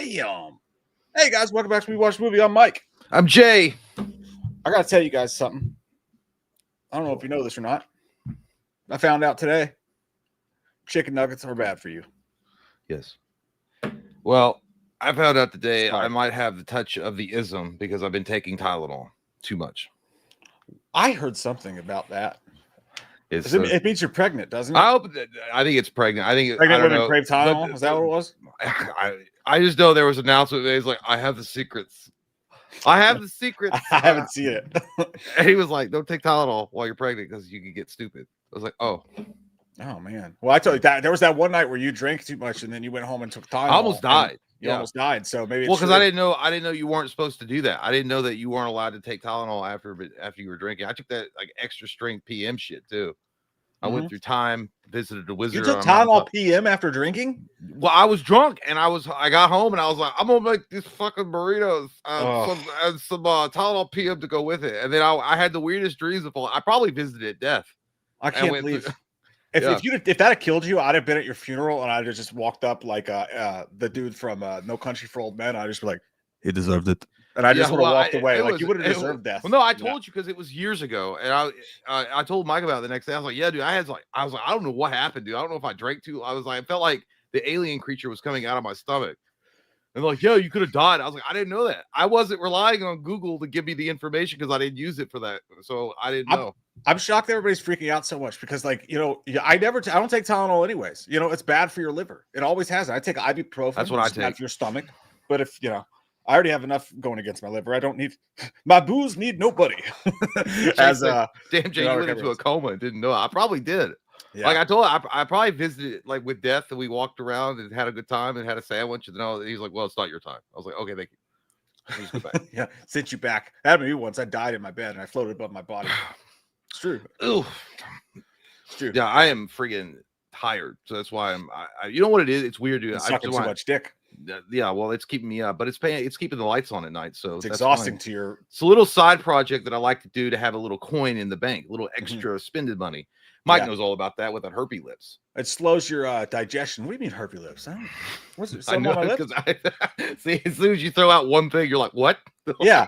Damn. Hey guys, welcome back to We Watch Movie. I'm Mike. I'm Jay. I gotta tell you guys something. I don't know if you know this or not. I found out today chicken nuggets are bad for you. Yes. Well, I found out today Sorry. I might have the touch of the ism because I've been taking Tylenol too much. I heard something about that. It means you're pregnant, doesn't it? I think it's pregnant. I think Pregnant I don't women know. crave Tylenol. Is that what it was? I just know there was an announcement made. He's like, I have the secrets. I have the secrets. I haven't seen it. And he was like, don't take Tylenol while you're pregnant because you could get stupid. I was like, oh man. Well, I told you that there was that one night where you drank too much and then you went home and took Tylenol. I almost died. You almost died. So maybe because I didn't know you weren't supposed to do that. I didn't know that you weren't allowed to take Tylenol after you were drinking. I took that like extra strength PM shit too. I went through time, visited the wizard. You took Tylenol PM after drinking? Well, I was drunk and I got home and I was like, I'm gonna make these fucking burritos and some Tylenol PM to go with it. And then I had the weirdest dreams of all. I probably visited death. I can't believe if that had killed you, I'd have been at your funeral and I'd have just walked up like the dude from No Country for Old Men. I'd just be like, he deserved it. And I just would have walked away. Like you would have deserved death. Well, no, I told you because it was years ago. And I told Mike about it the next day. I was like, yeah, dude, I was like, I don't know what happened, dude. I don't know if I drank too. I was like, I felt like the alien creature was coming out of my stomach. And they're like, yeah, you could have died. I was like, I didn't know that. I wasn't relying on Google to give me the information because I didn't use it for that. So I didn't know. I'm shocked that everybody's freaking out so much because, like, you know, I don't take Tylenol anyways. You know, it's bad for your liver. It always has. I take ibuprofen. That's what I take. Bad for your stomach. But if, you know, I already have enough going against my liver. I don't need my booze. Need nobody. As damn, Jay, you went into a coma and didn't know. I probably did. Yeah. Like I told him, I probably visited like with death and we walked around and had a good time and had a sandwich and all. He's like, well, it's not your time. I was like, okay, thank you. Just go back. Yeah, sent you back. That happened to me once. I died in my bed and I floated above my body. It's true. Ooh. It's true. Yeah, I am freaking tired. So that's why you know what it is? It's weird, dude. Sucking too much dick. Yeah, well, it's keeping me up, but it's keeping the lights on at night. So it's exhausting to your. It's a little side project that I like to do to have a little coin in the bank, a little extra spended money. Mike knows all about that with that herpy lips. It slows your digestion. What do you mean herpy lips? What's it? I know because see, as soon as you throw out one thing, you're like, what? Yeah.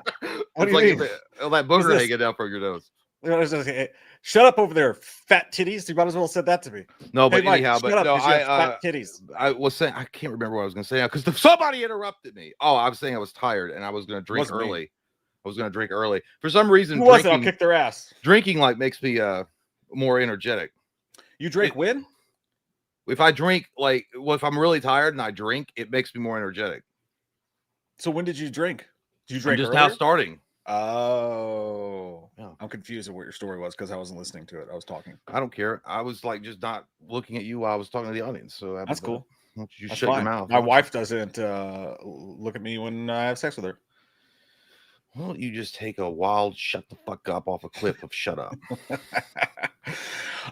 What do you mean? That booger hanging down from your nose. Shut up over there, fat titties. You might as well have said that to me. No, but Mike, anyhow, fat titties. I was saying I can't remember what I was going to say now because somebody interrupted me. Oh, I was saying I was tired and I was going to drink early. Me. I was going to drink early for some reason. Who was it? I'll kick their ass. Drinking like makes me more energetic. You drink when? If I drink if I'm really tired and I drink, it makes me more energetic. So when did you drink? Did you drink just earlier? Now starting. Oh, yeah. I'm confused at what your story was because I wasn't listening to it. I was talking. I don't care. I was like just not looking at you while I was talking to the audience. So that's cool. You shut your mouth. My wife doesn't look at me when I have sex with her. Why don't you just take a wild shut the fuck up off a clip of shut up?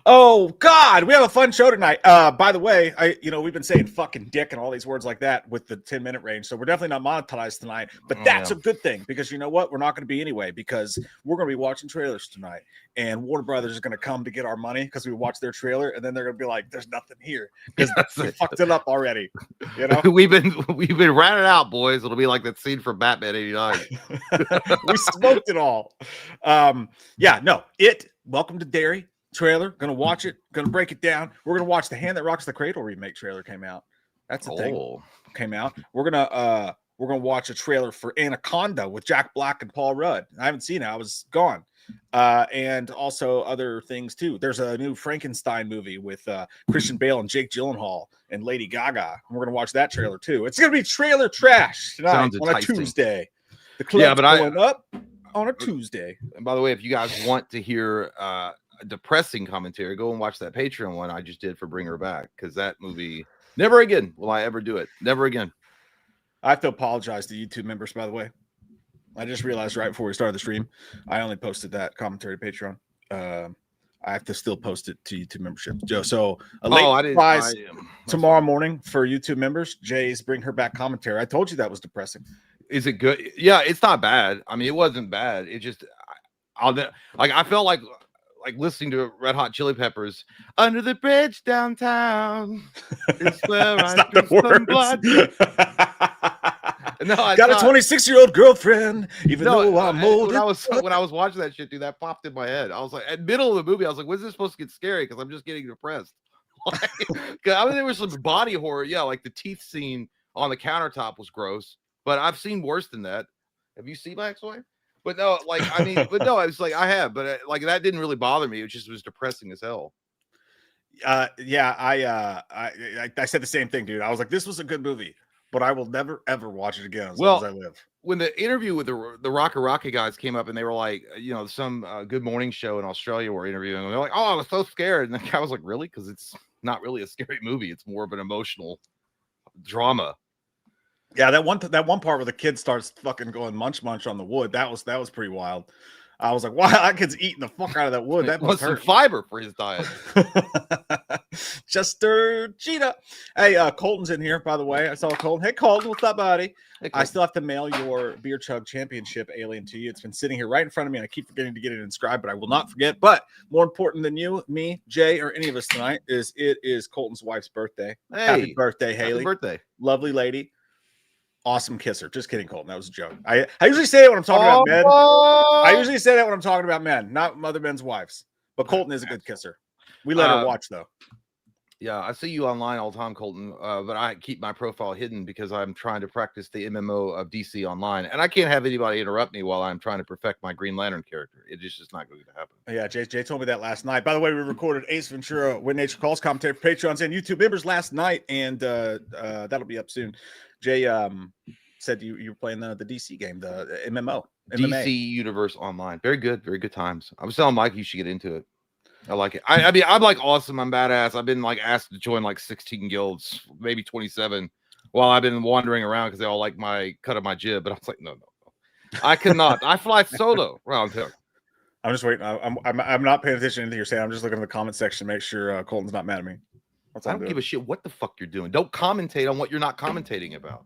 Oh God, we have a fun show tonight. By the way, we've been saying fucking dick and all these words like that with the 10-minute range, so we're definitely not monetized tonight. But that's a good thing because you know what? We're not going to be anyway because we're going to be watching trailers tonight, and Warner Brothers is going to come to get our money because we watched their trailer, and then they're going to be like, "There's nothing here because we fucked it up already." You know, we've been ratted out, boys. It'll be like that scene from Batman '89. We smoked it all. Welcome to Derry. Trailer, gonna watch it, gonna break it down. We're gonna watch The Hand That Rocks the Cradle remake trailer came out. That's the thing. Came out. We're gonna watch a trailer for Anaconda with Jack Black and Paul Rudd. I haven't seen it. I was gone. And also other things too. There's a new Frankenstein movie with Christian Bale and Jake Gyllenhaal and Lady Gaga. And we're gonna watch that trailer too. It's gonna be trailer trash tonight on a Tuesday. The club's going up on a Tuesday. And by the way, if you guys want to hear a depressing commentary, go and watch that Patreon one I just did for Bring Her Back, because that movie, never again will I ever do it. Never again. I have to apologize to YouTube members, by the way. I just realized right before we started the stream, I only posted that commentary to Patreon. I have to still post it to YouTube membership. So a late surprise tomorrow morning for YouTube members. Jay's Bring Her Back commentary. I told you that was depressing. Is it good? Yeah, it's not bad. I mean, it wasn't bad. It just, I felt like listening to Red Hot Chili Peppers. Under the bridge downtown is where I drew some blood. No, I got a 26-year-old girlfriend, even though I'm old. When I was watching that shit, dude, that popped in my head. I was like, at middle of the movie, I was like, when's this supposed to get scary? Because I'm just getting depressed. I mean, there was some body horror. Yeah, like the teeth scene on the countertop was gross, but I've seen worse than that. Have you seen my ex-wife? But no, like, I mean, but no, it's like I have, but like that didn't really bother me. It just was depressing as hell. Yeah, I said the same thing, dude. I was like, this was a good movie, but I will never ever watch it again as long as I live. When the interview with the Rocky guys came up and they were like, some Good Morning show in Australia were interviewing them. They're like, oh, I was so scared. And the guy was like, really? Because it's not really a scary movie. It's more of an emotional drama. Yeah, that one part where the kid starts fucking going munch on the wood. That was pretty wild. I was like, wow, that kid's eating the fuck out of that wood. That must hurt. Some fiber for his diet. Chester Cheetah. Hey, Colton's in here, by the way. I saw Colton. Hey, Colton, what's up, buddy? Hey, I still have to mail your Beer Chug Championship alien to you. It's been sitting here right in front of me, and I keep forgetting to get it inscribed, but I will not forget. But more important than you, me, Jay, or any of us tonight is Colton's wife's birthday. Hey, happy birthday, Haley. Happy birthday. Lovely lady. Awesome kisser. Just kidding, Colton. That was a joke. I usually say it when I'm talking about men. I usually say that when I'm talking about men, not other men's wives. But Colton is a good kisser. We let her watch, though. Yeah, I see you online all the time, Colton, but I keep my profile hidden because I'm trying to practice the MMO of DC Online, and I can't have anybody interrupt me while I'm trying to perfect my Green Lantern character. It is just not going to happen. Yeah, Jay told me that last night. By the way, we recorded Ace Ventura When Nature Calls commentary for Patreons and YouTube members last night, and that'll be up soon. Jay said you were playing the DC game, the MMO. MMA. DC Universe Online. Very good times. I was telling Mike you should get into it. I like it. I mean, I'm like awesome. I'm badass. I've been like asked to join like 16 guilds, maybe 27, while I've been wandering around because they all like my cut of my jib. But I was like, no. I cannot. I fly solo around here. I'm just waiting. I'm not paying attention to anything you're saying. I'm just looking at the comment section to make sure Colton's not mad at me. I don't give a shit what the fuck you're doing. Don't commentate on what you're not commentating about.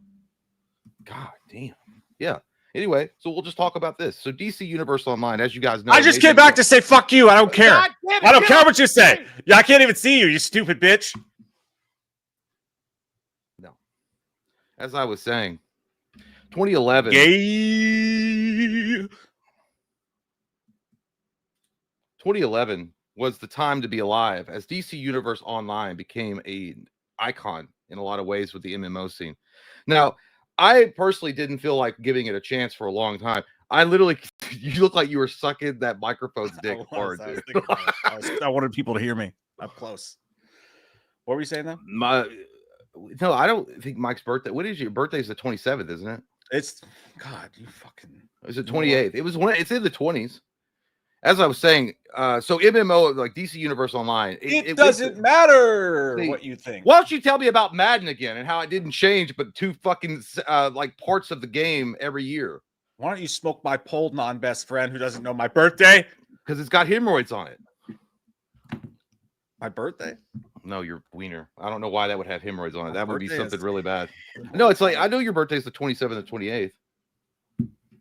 God damn. Yeah. Anyway, so we'll just talk about this. So DC Universe Online, as you guys know. I just came back to say fuck you. I don't care. I don't care what you say. Yeah, I can't even see you, you stupid bitch. No. As I was saying, 2011. Yay. 2011 was the time to be alive as DC Universe Online became an icon in a lot of ways with the MMO scene. Now, I personally didn't feel like giving it a chance for a long time. I literally, you look like you were sucking that microphone's dick hard. I wanted people to hear me up close. What were you saying though? No, I don't think Mike's birthday. What is your birthday's the 27th, isn't it? It's God, you fucking. Is it 28th? It was when it's in the 20s. As I was saying, so MMO, like DC Universe Online, it doesn't matter what you think. Why don't you tell me about Madden again and how it didn't change, but two fucking like parts of the game every year? Why don't you smoke my pole non-best friend who doesn't know my birthday? Because it's got hemorrhoids on it. My birthday? No, your wiener. I don't know why that would have hemorrhoids on it. That would be something really bad. No, it's like I know your birthday's the 27th and 28th.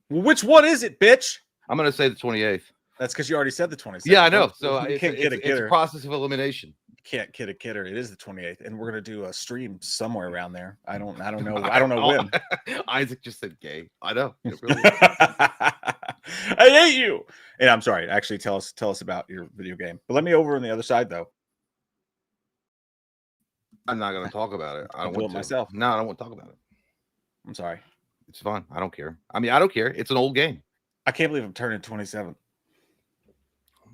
Well, which one is it, bitch? I'm gonna say the 28th. That's because you already said the 27th. Yeah, I know. So you can't kid a kidder. It's a process of elimination. You can't kid a kidder. It is the 28th, and we're gonna do a stream somewhere around there. I don't know. I don't know when. Isaac just said gay. I know. Really I hate you. And I'm sorry. Actually, tell us about your video game. But let me over on the other side though. I'm not gonna talk about it. I don't want to myself. No, I don't want to talk about it. I'm sorry. It's fun. I don't care. I mean, I don't care. It's an old game. I can't believe I'm turning 27.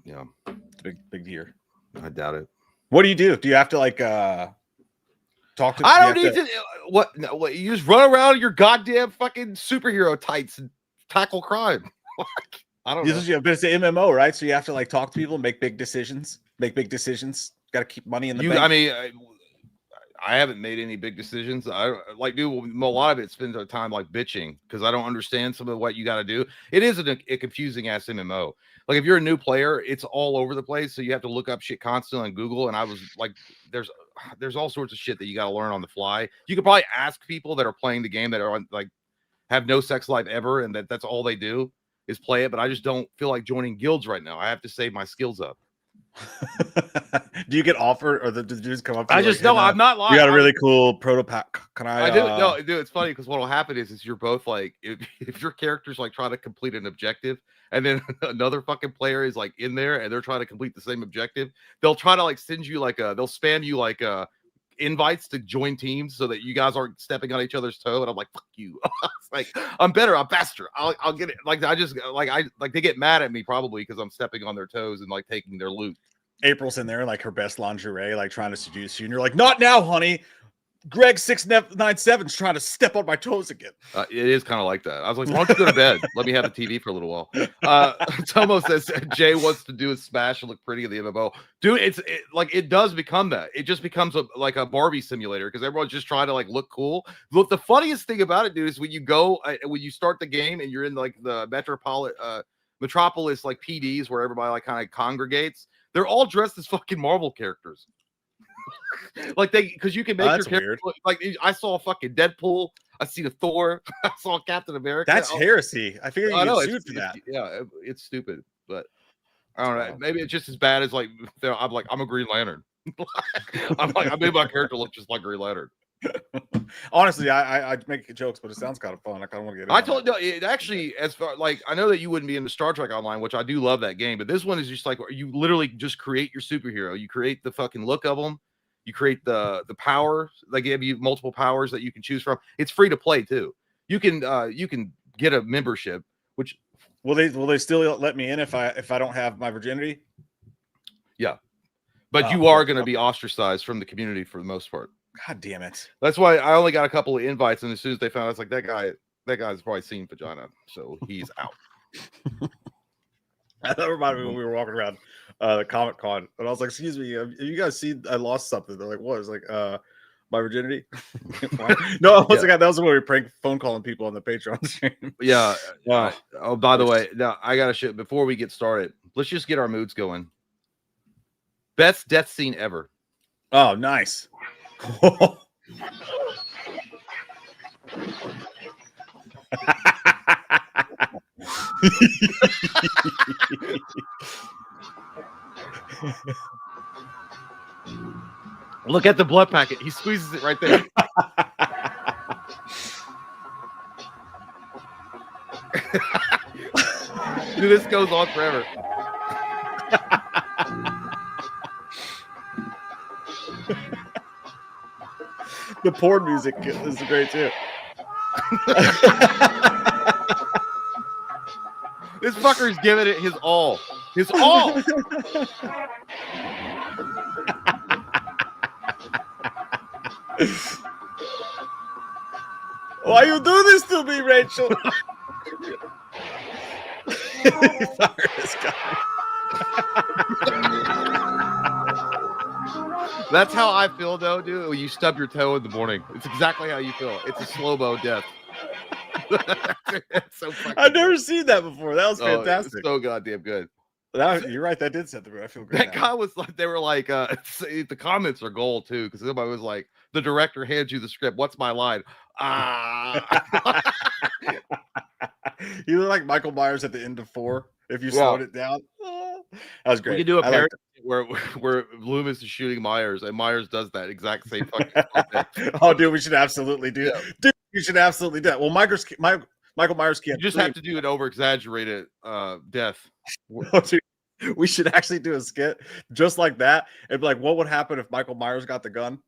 Yeah, it's a big year. I doubt it. What do you do? Do you have to like talk to? I don't need to. What? No, what? You just run around in your goddamn fucking superhero tights and tackle crime. I don't know. But it's an MMO, right? So you have to like talk to people, make big decisions. Got to keep money in the bank. I mean, I haven't made any big decisions. I like do a lot of it. Spends our time like bitching because I don't understand some of what you got to do. It is a confusing ass MMO. Like if you're a new player, it's all over the place. So you have to look up shit constantly on Google. And I was like, there's all sorts of shit that you got to learn on the fly. You could probably ask people that are playing the game that are like have no sex life ever, and that's all they do is play it. But I just don't feel like joining guilds right now. I have to save my skills up. Do you get offered, or the dudes come up to you? you? I just like, know I'm not lying. You got a really cool prototype. Can I? I do. No, dude, it's funny because what will happen is you're both like, if your character's like trying to complete an objective, and then another fucking player is like in there and they're trying to complete the same objective, they'll try to like send you like they'll spam you like invites to join teams so that you guys aren't stepping on each other's toe. And I'm like, fuck you. It's like, I'm better, I'm faster. I'll get it. Like they get mad at me probably because I'm stepping on their toes and like taking their loot. April's in there in like her best lingerie, like trying to seduce you, and you're like, not now, honey. Greg 697 is trying to step on my toes again. It is kind of like that. I was like, why don't you go to bed? Let me have the TV for a little while. Tomo says Jay wants to do a smash and look pretty in the MMO. Dude, it does become that. It just becomes like a Barbie simulator because everyone's just trying to like look cool. Look, the funniest thing about it, dude, is when you start the game and you're in like the Metropolis like PDs where everybody like kind of congregates. They're all dressed as fucking Marvel characters. Like because you can make your character look, like I saw a fucking Deadpool, I see the Thor, I saw Captain America. That's heresy. I figure you get sued for that. It's stupid, but I don't know. Maybe it's just as bad as like I'm a Green Lantern. I made my character look just like Green Lantern. Honestly, I make jokes, but it sounds kind of fun. I kind of want to get. I told you it actually, as far like I know that you wouldn't be into Star Trek Online, which I do love that game, but this one is just like you literally just create your superhero. You create the fucking look of them. You create the power. They give you multiple powers that you can choose from. It's free to play too. You can get a membership. Which will they still let me in if I don't have my virginity? Yeah, but you are going to be ostracized from the community for the most part. God damn it! That's why I only got a couple of invites, and as soon as they found out, it's like that guy's probably seen vagina, so he's out. That reminded me when we were walking around the Comic Con, and I was like, "Excuse me, have you guys seen? I lost something." They're like, "What?" It's like, my virginity. No, once again, that was when we were prank phone calling people on the Patreon stream. Yeah. Oh, by the way, now I gotta shit before we get started. Let's just get our moods going. Best death scene ever. Oh, nice. Look at the blood packet. He squeezes it right there. Dude, this goes on forever. The porn music is great too. This fucker's giving it his all. His all. Why you do this to me, Rachel? That's how I feel, though, dude. When you stub your toe in the morning, it's exactly how you feel. It's a slow-mo death. So I've never seen that before. That was fantastic. So goddamn good. You're right. That did set the mood. I feel great. That guy was like, they were like, the comments are gold too, because somebody was like, the director hands you the script. What's my line? You look like Michael Myers at the end of 4. If you slowed it down, that was great. We could do a parody where Loomis is shooting Myers, and Myers does that exact same fucking thing. Oh, dude, we should absolutely do it. Dude, you should absolutely do it. Well, Michael Myers can't. You just have to do an over-exaggerated death. We should actually do a skit just like that and be like, what would happen if Michael Myers got the gun?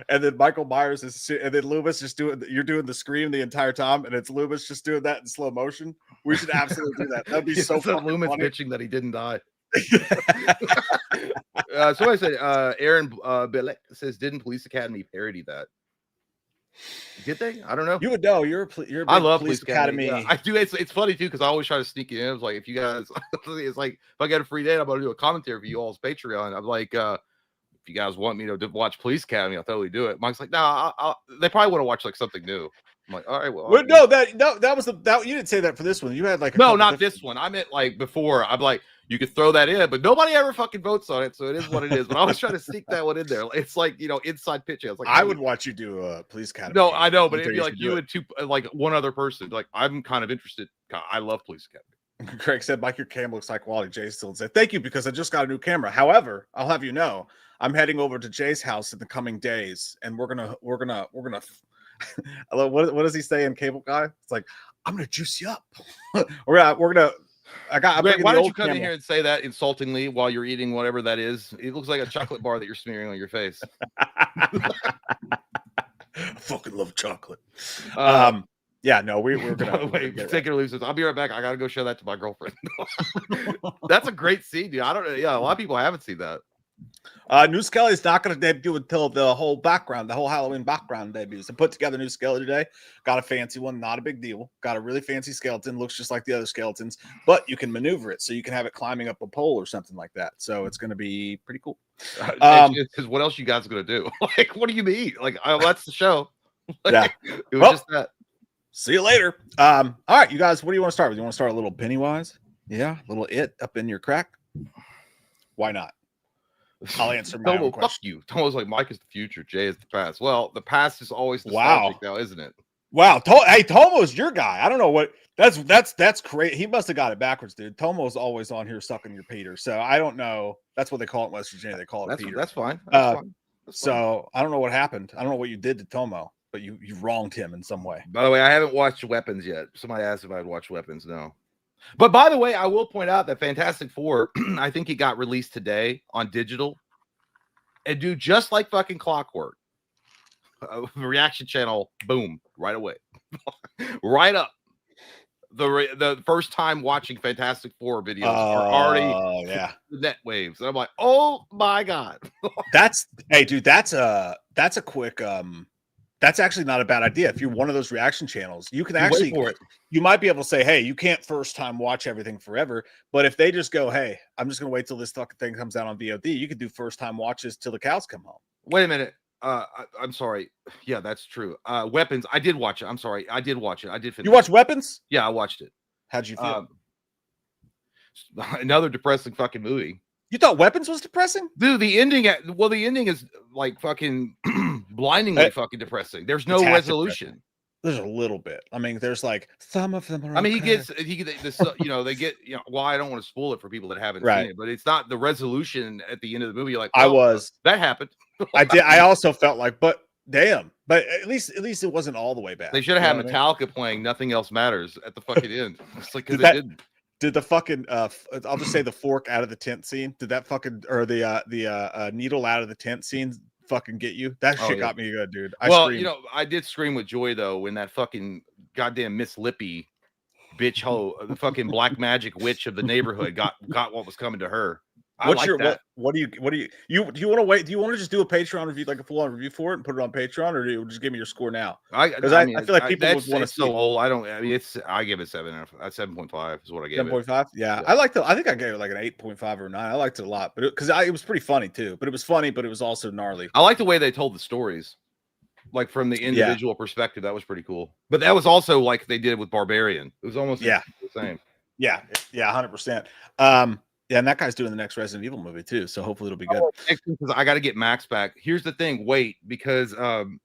And then Michael Myers and then Loomis just you're doing the scream the entire time, and it's Loomis just doing that in slow motion. We should absolutely do that. That'd be so fun. Loomis bitching that he didn't die. Somebody said, Aaron Bilek says, didn't Police Academy parody that? Did they? I don't know. You would know. I love Police Academy. Yeah, I do. It's funny too because I always try to sneak it in. It's like if you guys, it's like if I get a free day, I'm gonna do a commentary for you all's Patreon. I'm like, if you guys want me to watch Police Academy, I'll totally do it. Mike's like, no, they probably want to watch like something new. I'm like, all right, well, no, that was you didn't say that for this one. You had like not this one. I meant like before. I'm like, you could throw that in, but nobody ever fucking votes on it, so it is what it is. But I was trying to sneak that one in there. It's like inside pitching. I was like, I would watch you do a Police Academy. No, I know, but it'd be like you and two, like one other person. Like I'm kind of interested. I love Police Academy. Craig said, Mike, your camera looks high quality. Jay still said, thank you, because I just got a new camera. However, I'll have you know, I'm heading over to Jay's house in the coming days, and we're gonna what does he say in Cable Guy? It's like, I'm gonna juice you up. we're gonna Wait, why don't you come in here and say that insultingly while you're eating whatever that is? It looks like a chocolate bar that you're smearing on your face. I fucking love chocolate. Yeah, no, we're gonna wait, take it or lose it. I'll be right back. I gotta go show that to my girlfriend. That's a great scene, dude. I don't know. Yeah, a lot of people haven't seen that. New Skelly's not going to debut until the whole Halloween background debuts. I put together New Skelly today. Got a fancy one, not a big deal. Got a really fancy skeleton, looks just like the other skeletons, but you can maneuver it, so you can have it climbing up a pole or something like that. So it's going to be pretty cool. Because what else you guys gonna do? Like, what do you mean? Like, that's the show. Like, yeah, it was just that. See you later. All right, you guys, what do you want to start with? You want to start a little Pennywise? Yeah, a little it up in your crack. Why not? I'll answer my own question. Fuck you. Tomo's like, Mike is the future, Jay is the past. Well, the past is always nostalgic now, isn't it? Wow. Hey, Tomo's your guy. I don't know what that's great. He must have got it backwards, dude. Tomo's always on here sucking your Peter. So I don't know. That's what they call it in West Virginia. They call it Peter. That's fine. That's fine. So I don't know what happened. I don't know what you did to Tomo, but you wronged him in some way. By the way, I haven't watched Weapons yet. Somebody asked if I'd watch Weapons. No. But by the way, I will point out that Fantastic Four, I think it got released today on digital. And do just like fucking clockwork. Reaction channel, boom, right away. Right up. The first time watching Fantastic Four videos are already net waves. And I'm like, oh my God. That's a quick that's actually not a bad idea. If you're one of those reaction channels, you can actually you might be able to say, hey, you can't first time watch everything forever. But if they just go, hey, I'm just gonna wait till this fucking thing comes out on VOD, you could do first time watches till the cows come home. Wait a minute. I'm sorry. Yeah, that's true. Weapons. I did watch it. I'm sorry. I did watch it. I did finish. You watched Weapons? Yeah, I watched it. How'd you feel? Another depressing fucking movie. You thought Weapons was depressing? Dude, the ending is like fucking blindingly fucking depressing. There's no resolution. There's a little bit. I mean, there's like some of them are. I mean, he gets this, they get, well, I don't want to spoil it for people that haven't seen it, but it's not the resolution at the end of the movie. You're like, that happened. I did. I also felt like, but damn, but at least it wasn't all the way bad. They should have had Metallica playing "Nothing Else Matters" at the fucking end. It's like, because they didn't. Did the fucking I'll just say the fork out of the tent scene? Did that fucking or the needle out of the tent scene fucking get you? That shit got me good, dude. I did scream with joy though when that fucking goddamn Miss Lippy bitch hoe, the fucking black magic witch of the neighborhood got what was coming to her. What do you want to wait? Do you want to just do a Patreon review, like a full on review for it, and put it on Patreon, or do you just give me your score now? I feel like people would want to. So old. I give it 7.5 is what I gave 7.5. Yeah, I liked it. I think I gave it like an 8.5 or 9. I liked it a lot, but because it was pretty funny too. But it was funny, but it was also gnarly. I like the way they told the stories, like from the individual perspective. That was pretty cool. But that was also like they did with Barbarian. It was almost the same. Yeah, 100%. Yeah, and that guy's doing the next Resident Evil movie too, so hopefully it'll be good. Because I got to get Max back. Here's the thing: wait, because HBO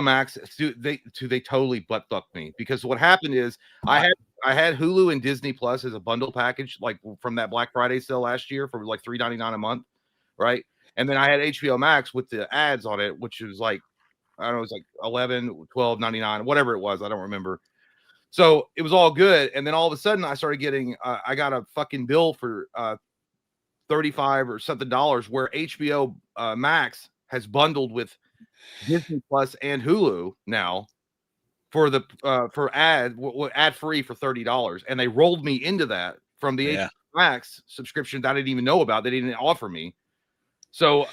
Max, they totally butt fucked me. Because what happened is I had Hulu and Disney Plus as a bundle package, like from that Black Friday sale last year for like $3.99 a month, right? And then I had HBO Max with the ads on it, which was like, I don't know, it was like $11-12.99, whatever it was, I don't remember. So it was all good. And then all of a sudden I started getting, I got a fucking bill for $35 or something where HBO Max has bundled with Disney Plus and Hulu now for the ad free for $30. And they rolled me into that from the HBO Max subscription that I didn't even know about. They didn't offer me. So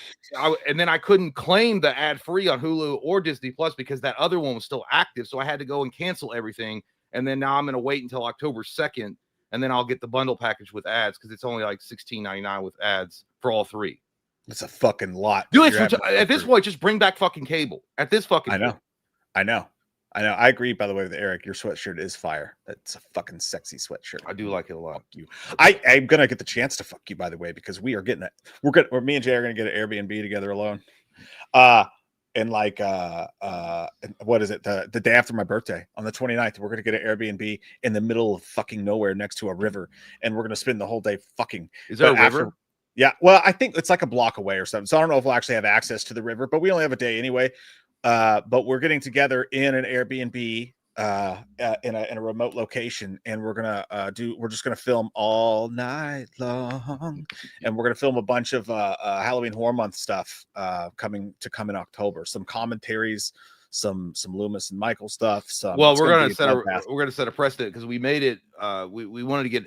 and then I couldn't claim the ad free on Hulu or Disney Plus because that other one was still active. So I had to go and cancel everything. And then now I'm going to wait until October 2nd, and then I'll get the bundle package with ads because it's only like $16.99 with ads for all three. That's a fucking lot. Dude, at this point, just bring back fucking cable. At this fucking I know. I agree, by the way, with Eric. Your sweatshirt is fire. That's a fucking sexy sweatshirt. I do like it a lot. Fuck you. I'm going to get the chance to fuck you, by the way, because we are getting it. Me and Jay are going to get an Airbnb together alone. And like what is it, the day after my birthday on the 29th, we're gonna get an Airbnb in the middle of fucking nowhere next to a river, and we're gonna spend the whole day fucking. Is there a river? Yeah, well, I think it's like a block away or something, so I don't know if we'll actually have access to the river, but we only have a day anyway. But we're getting together in an Airbnb in a remote location, and we're just gonna film all night long, and we're gonna film a bunch of Halloween Horror Month stuff coming in October. Some commentaries, some Loomis and Michael stuff. Well, we're gonna set a precedent because we made it. We wanted to get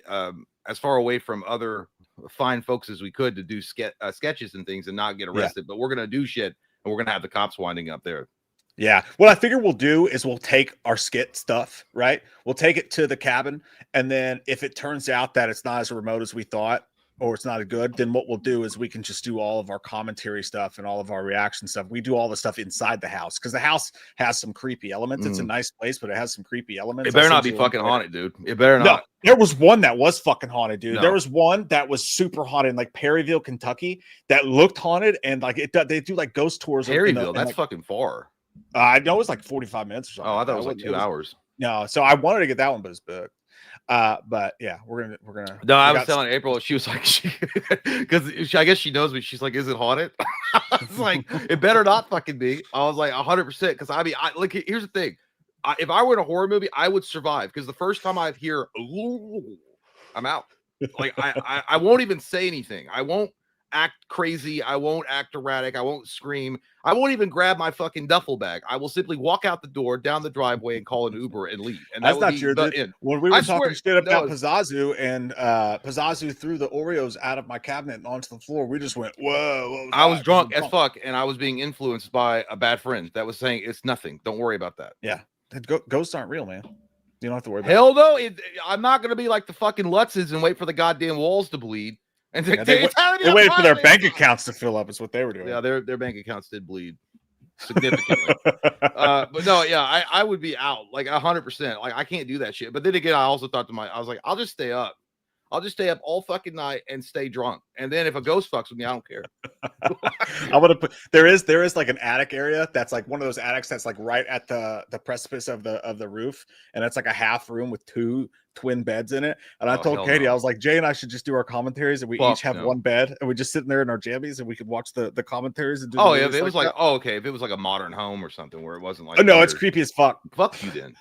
as far away from other fine folks as we could to do sketches and things and not get arrested. But we're gonna do shit, and we're gonna have the cops winding up there. Yeah. What I figure we'll do is we'll take our skit stuff, right? We'll take it to the cabin. And then if it turns out that it's not as remote as we thought, or it's not as good, then what we'll do is we can just do all of our commentary stuff and all of our reaction stuff. We do all the stuff inside the house because the house has some creepy elements. It's a nice place, but it has some creepy elements. It better not be fucking haunted, dude. It better not. No, there was one that was fucking haunted, dude. No. There was one that was super haunted in like Perryville, Kentucky, that looked haunted, and like they do like ghost tours. Perryville, that's fucking far. I know it was like 45 minutes or something. Oh, I thought it was like 2 hours. No, so I wanted to get that one, but it's booked. But yeah, we're gonna. No, I was telling April, she was like, because I guess she knows me. She's like, is it haunted? I was like, it better not fucking be. I was like 100% because I mean, look, here's the thing. If I were in a horror movie, I would survive because the first time I hear, I'm out. Like I won't even say anything. I won't act crazy. I won't act erratic. I won't scream. I won't even grab my fucking duffel bag. I will simply walk out the door, down the driveway, and call an Uber and leave. And that's not your end. When we were talking shit about Pizzazu, and Pizzazu threw the Oreos out of my cabinet and onto the floor, we just went, whoa. I was drunk as fuck, and I was being influenced by a bad friend that was saying it's nothing. Don't worry about that. Yeah. Ghosts aren't real, man. You don't have to worry about it. Hell no. I'm not going to be like the fucking Lutzes and wait for the goddamn walls to bleed. And they waited for their bank accounts to fill up. Is what they were doing. Yeah, their bank accounts did bleed significantly. But no, yeah, I would be out like 100%. Like I can't do that shit. But then again, I also thought I was like, I'll just stay up. I'll just stay up all fucking night and stay drunk. And then if a ghost fucks with me, I don't care. I want to put there is like an attic area that's like one of those attics that's like right at the precipice of the roof, and it's like a half room with two twin beds in it. And I told Katie, I was like, Jay and I should just do our commentaries, and we each have one bed, and we just sit in there in our jammies, and we could watch the commentaries and do. Oh yeah, if it was like okay, if it was like a modern home or something where it wasn't like no, it's creepy as fuck. Fuck you then.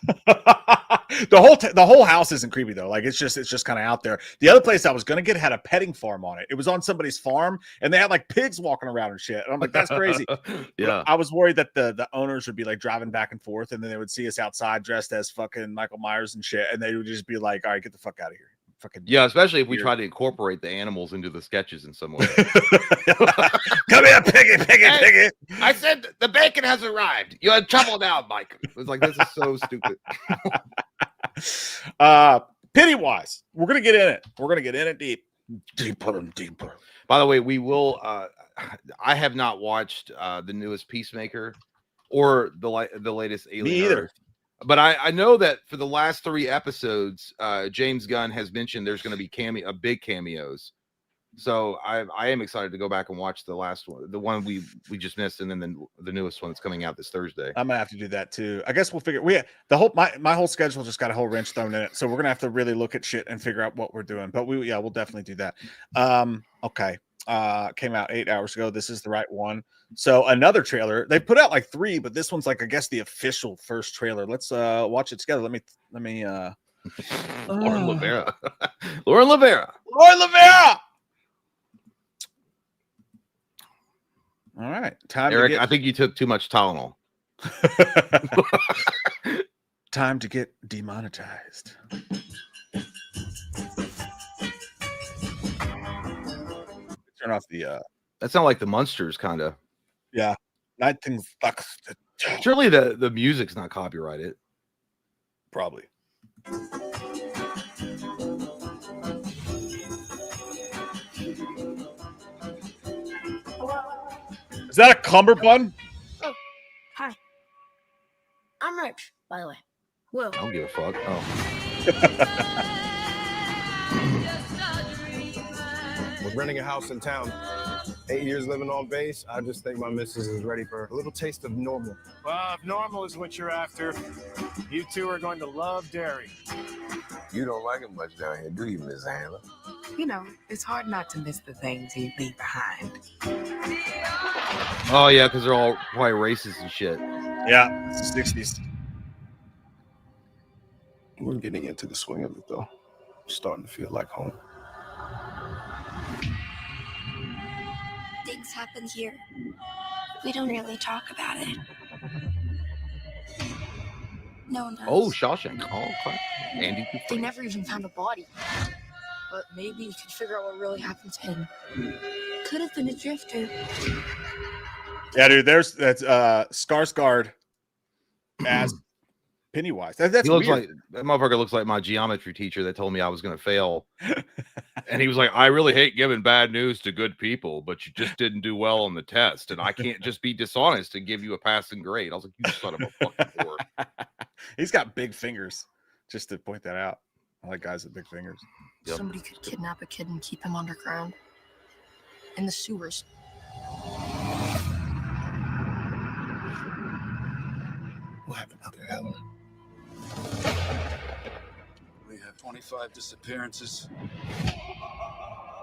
The whole house isn't creepy though. Like it's just kind of out there. The other place I was gonna get had a petting farm on it. It was on somebody's farm, and they had like pigs walking around and shit. And I'm like, that's crazy. Yeah, but I was worried that the owners would be like driving back and forth, and then they would see us outside dressed as fucking Michael Myers and shit, and they would just be like, all right, get the fuck out of here. Fucking yeah, especially if we try to incorporate the animals into the sketches in some way. Come here, piggy. I said the bacon has arrived. You're in trouble now, Mike. It's like, this is so stupid. Pennywise, we're gonna get in it. We're gonna get in it deeper and deeper. By the way, we will. I have not watched the newest Peacemaker or the latest Alien. Me either. Earth. But I know that for the last 3 episodes, James Gunn has mentioned there's going to be big cameos. So I am excited to go back and watch the last one, the one we just missed, and then the newest one that's coming out this Thursday. I'm gonna have to do that too. I guess we'll figure. My whole schedule just got a whole wrench thrown in it, so we're gonna have to really look at shit and figure out what we're doing. But we'll definitely do that. Okay. Came out 8 hours ago. This is the right one. So another trailer. They put out like 3, but this one's like, I guess, the official first trailer. Let's watch it together. Let me Lauren Lavera. Lauren Lavera. All right. Eric, I think you took too much Tylenol. Time to get demonetized. Turn off the that sounds like the Munsters kind of. Yeah. Nothing fucks. Surely the music's not copyrighted. Probably. Is that a cummerbund? Oh, hi. I'm Rich, by the way. Whoa. I don't give a fuck. Oh. We're renting a house in town. 8 years living on base, I just think my missus is ready for a little taste of normal. Well, if normal is what you're after, you two are going to love Derry. You don't like it much down here, do you, Miss Hannah? You know, it's hard not to miss the things you leave behind. Oh yeah, because they're all probably racist and shit. Yeah, it's the 60s. We're getting into the swing of it, though. Starting to feel like home. Things happen here. We don't really talk about it. No one does. Oh, Shawshank. Oh, okay. Andy. They never even found a body. But maybe you could figure out what really happened to him. Could have been a drifter. Yeah, dude. That's Skarsgård as Pennywise. That's he looks weird. like that motherfucker looks like my geometry teacher that told me I was gonna fail. And he was like, I really hate giving bad news to good people, but you just didn't do well on the test. And I can't just be dishonest and give you a passing grade. I was like, you son of a fucking whore. He's got big fingers, just to point that out. I like guys with big fingers. Yep. Somebody could kidnap a kid and keep him underground. In the sewers. What happened out there, Helen? We have 25 disappearances,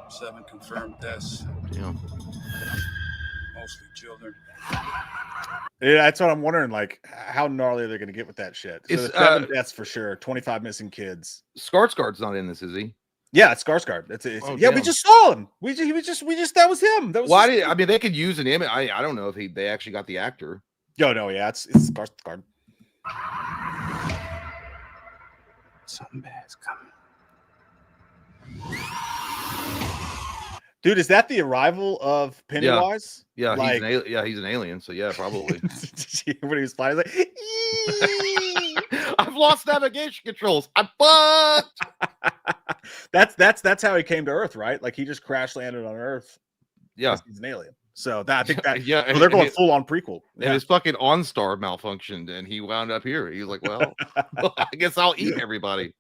7 confirmed deaths, Yeah. mostly children. Yeah, that's what I'm wondering. Like, how gnarly are they going to get with that shit? So It's, 7 deaths for sure. 25 missing kids. Skarsgård's not in this, is he? Yeah, it's Skarsgård. Oh, yeah, we damn. just saw him. We just that was him. That was. Why I mean, they could use an image. I don't know if they actually got the actor. Yo, no, yeah, it's Skarsgård. Something bad's coming. Dude, is that the arrival of Pennywise? Yeah, like, he's an alien. So yeah, probably. when he was flying, he's like, "Eee!" I've lost navigation controls. I'm fucked. that's how he came to Earth, right? Like he just crash landed on Earth. Yeah, He's an alien. So I think that yeah, so they're going full on prequel. And his fucking OnStar malfunctioned, and he wound up here. He was like, "Well, I guess I'll eat everybody."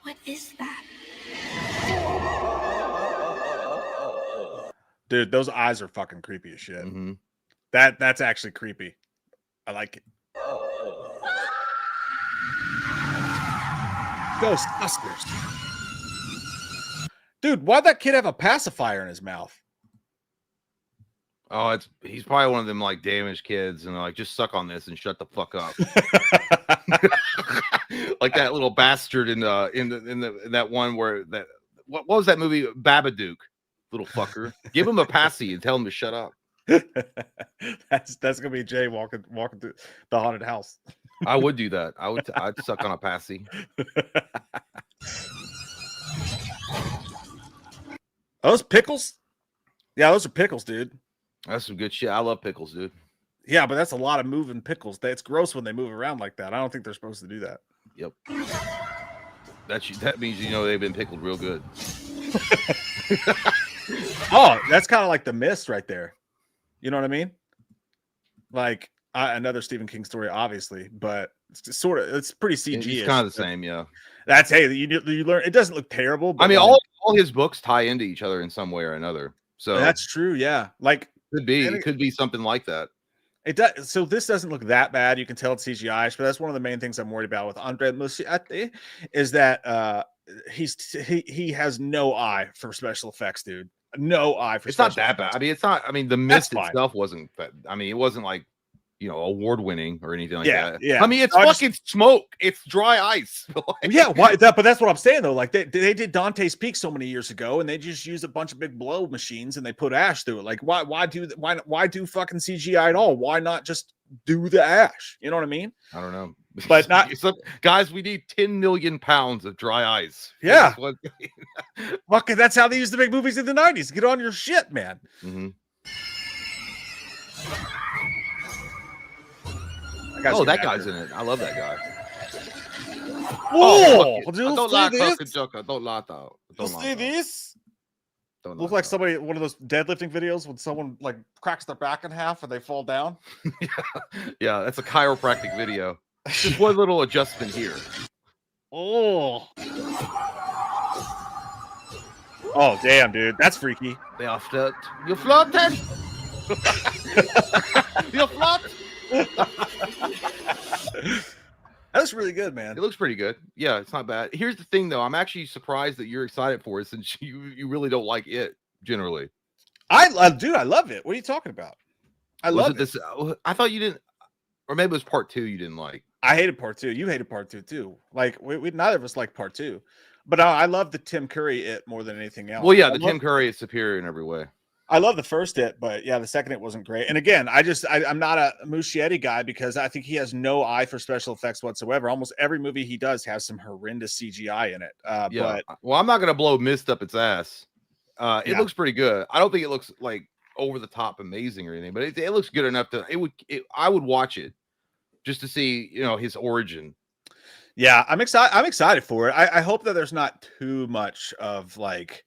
What is that? Dude, those eyes are fucking creepy as shit. Mm-hmm. That's actually creepy. I like it. Ghostbusters. Dude, why'd that kid have a pacifier in his mouth? Oh, he's probably one of them like damaged kids, and they're like, just suck on this and shut the fuck up. Like that little bastard in that one where that what was that movie? Babadook, little fucker. Give him a passy and tell him to shut up. That's gonna be Jay walking through the haunted house. I would do that. I'd suck on a passy. Those pickles? Yeah, those are pickles, dude. That's some good shit. I love pickles, dude. Yeah, but that's a lot of moving pickles. It's gross when they move around like that. I don't think they're supposed to do that. Yep. That means they've been pickled real good. Oh, that's kind of like the mist right there. You know what I mean? Like another Stephen King story, obviously, but it's pretty CG. It's kind of the same, yeah. That's you learn. It doesn't look terrible. But I mean, all his books tie into each other in some way or another. So that's true. Yeah, like it could be something like that. It does. So this doesn't look that bad. You can tell it's CGI, but that's one of the main things I'm worried about with Andre Muschietti is that he has no eye for special effects, dude. No eye for. It's not that bad. I mean, it's not. I mean, the mist itself wasn't. I mean, it wasn't like award winning or anything like that. Yeah. I mean, it's fucking smoke. It's dry ice. Yeah. Why? But that's what I'm saying though. Like they did Dante's Peak so many years ago, and they just used a bunch of big blow machines and they put ash through it. Like why do fucking CGI at all? Why not just do the ash? You know what I mean? I don't know. But not guys. We need 10 million pounds of dry ice. Yeah. Fuck, that's how they used to make movies in the 90s. Get on your shit, man. Mm-hmm. That guy's in it. I love that guy. Whoa! I don't like fucking Joker. Don't like that. You see this? Looks like somebody one of those deadlifting videos when someone like cracks their back in half and they fall down. Yeah, that's a chiropractic video. Just one little adjustment here. Oh. Oh damn, dude, that's freaky. They are flirt. You flirted. You flirt. That's really good, man. It looks pretty good. Yeah, it's not bad. Here's the thing, though. I'm actually surprised that you're excited for it since you really don't like it generally. Dude, I love it. What are you talking about? I love it. This. I thought you didn't, or maybe it was part 2 you didn't like. I hated part 2. You hated part 2 too. Like we neither of us like part 2, but I love the Tim Curry it more than anything else. Well, yeah, Tim Curry is superior in every way. I love the first it, but yeah, the second it wasn't great. And again, I'm not a Muschietti guy because I think he has no eye for special effects whatsoever. Almost every movie he does has some horrendous CGI in it. But well, I'm not gonna blow Mist up its ass. It looks pretty good. I don't think it looks like over the top amazing or anything, but it looks good enough to I would watch it just to see his origin. Yeah, I'm excited for it. I hope that there's not too much of like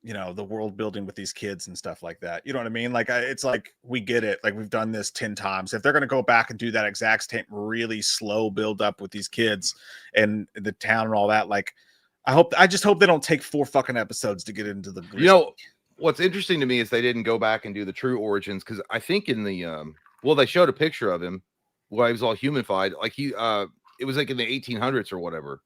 the world building with these kids and stuff like that. You know what I mean? Like it's like we get it. Like we've done this 10 times. If they're going to go back and do that exact same really slow build up with these kids and the town and all that, like I just hope they don't take 4 fucking episodes to get into the what's interesting to me is they didn't go back and do the true origins, because I think in the they showed a picture of him while he was all humanified, like it was like in the 1800s or whatever.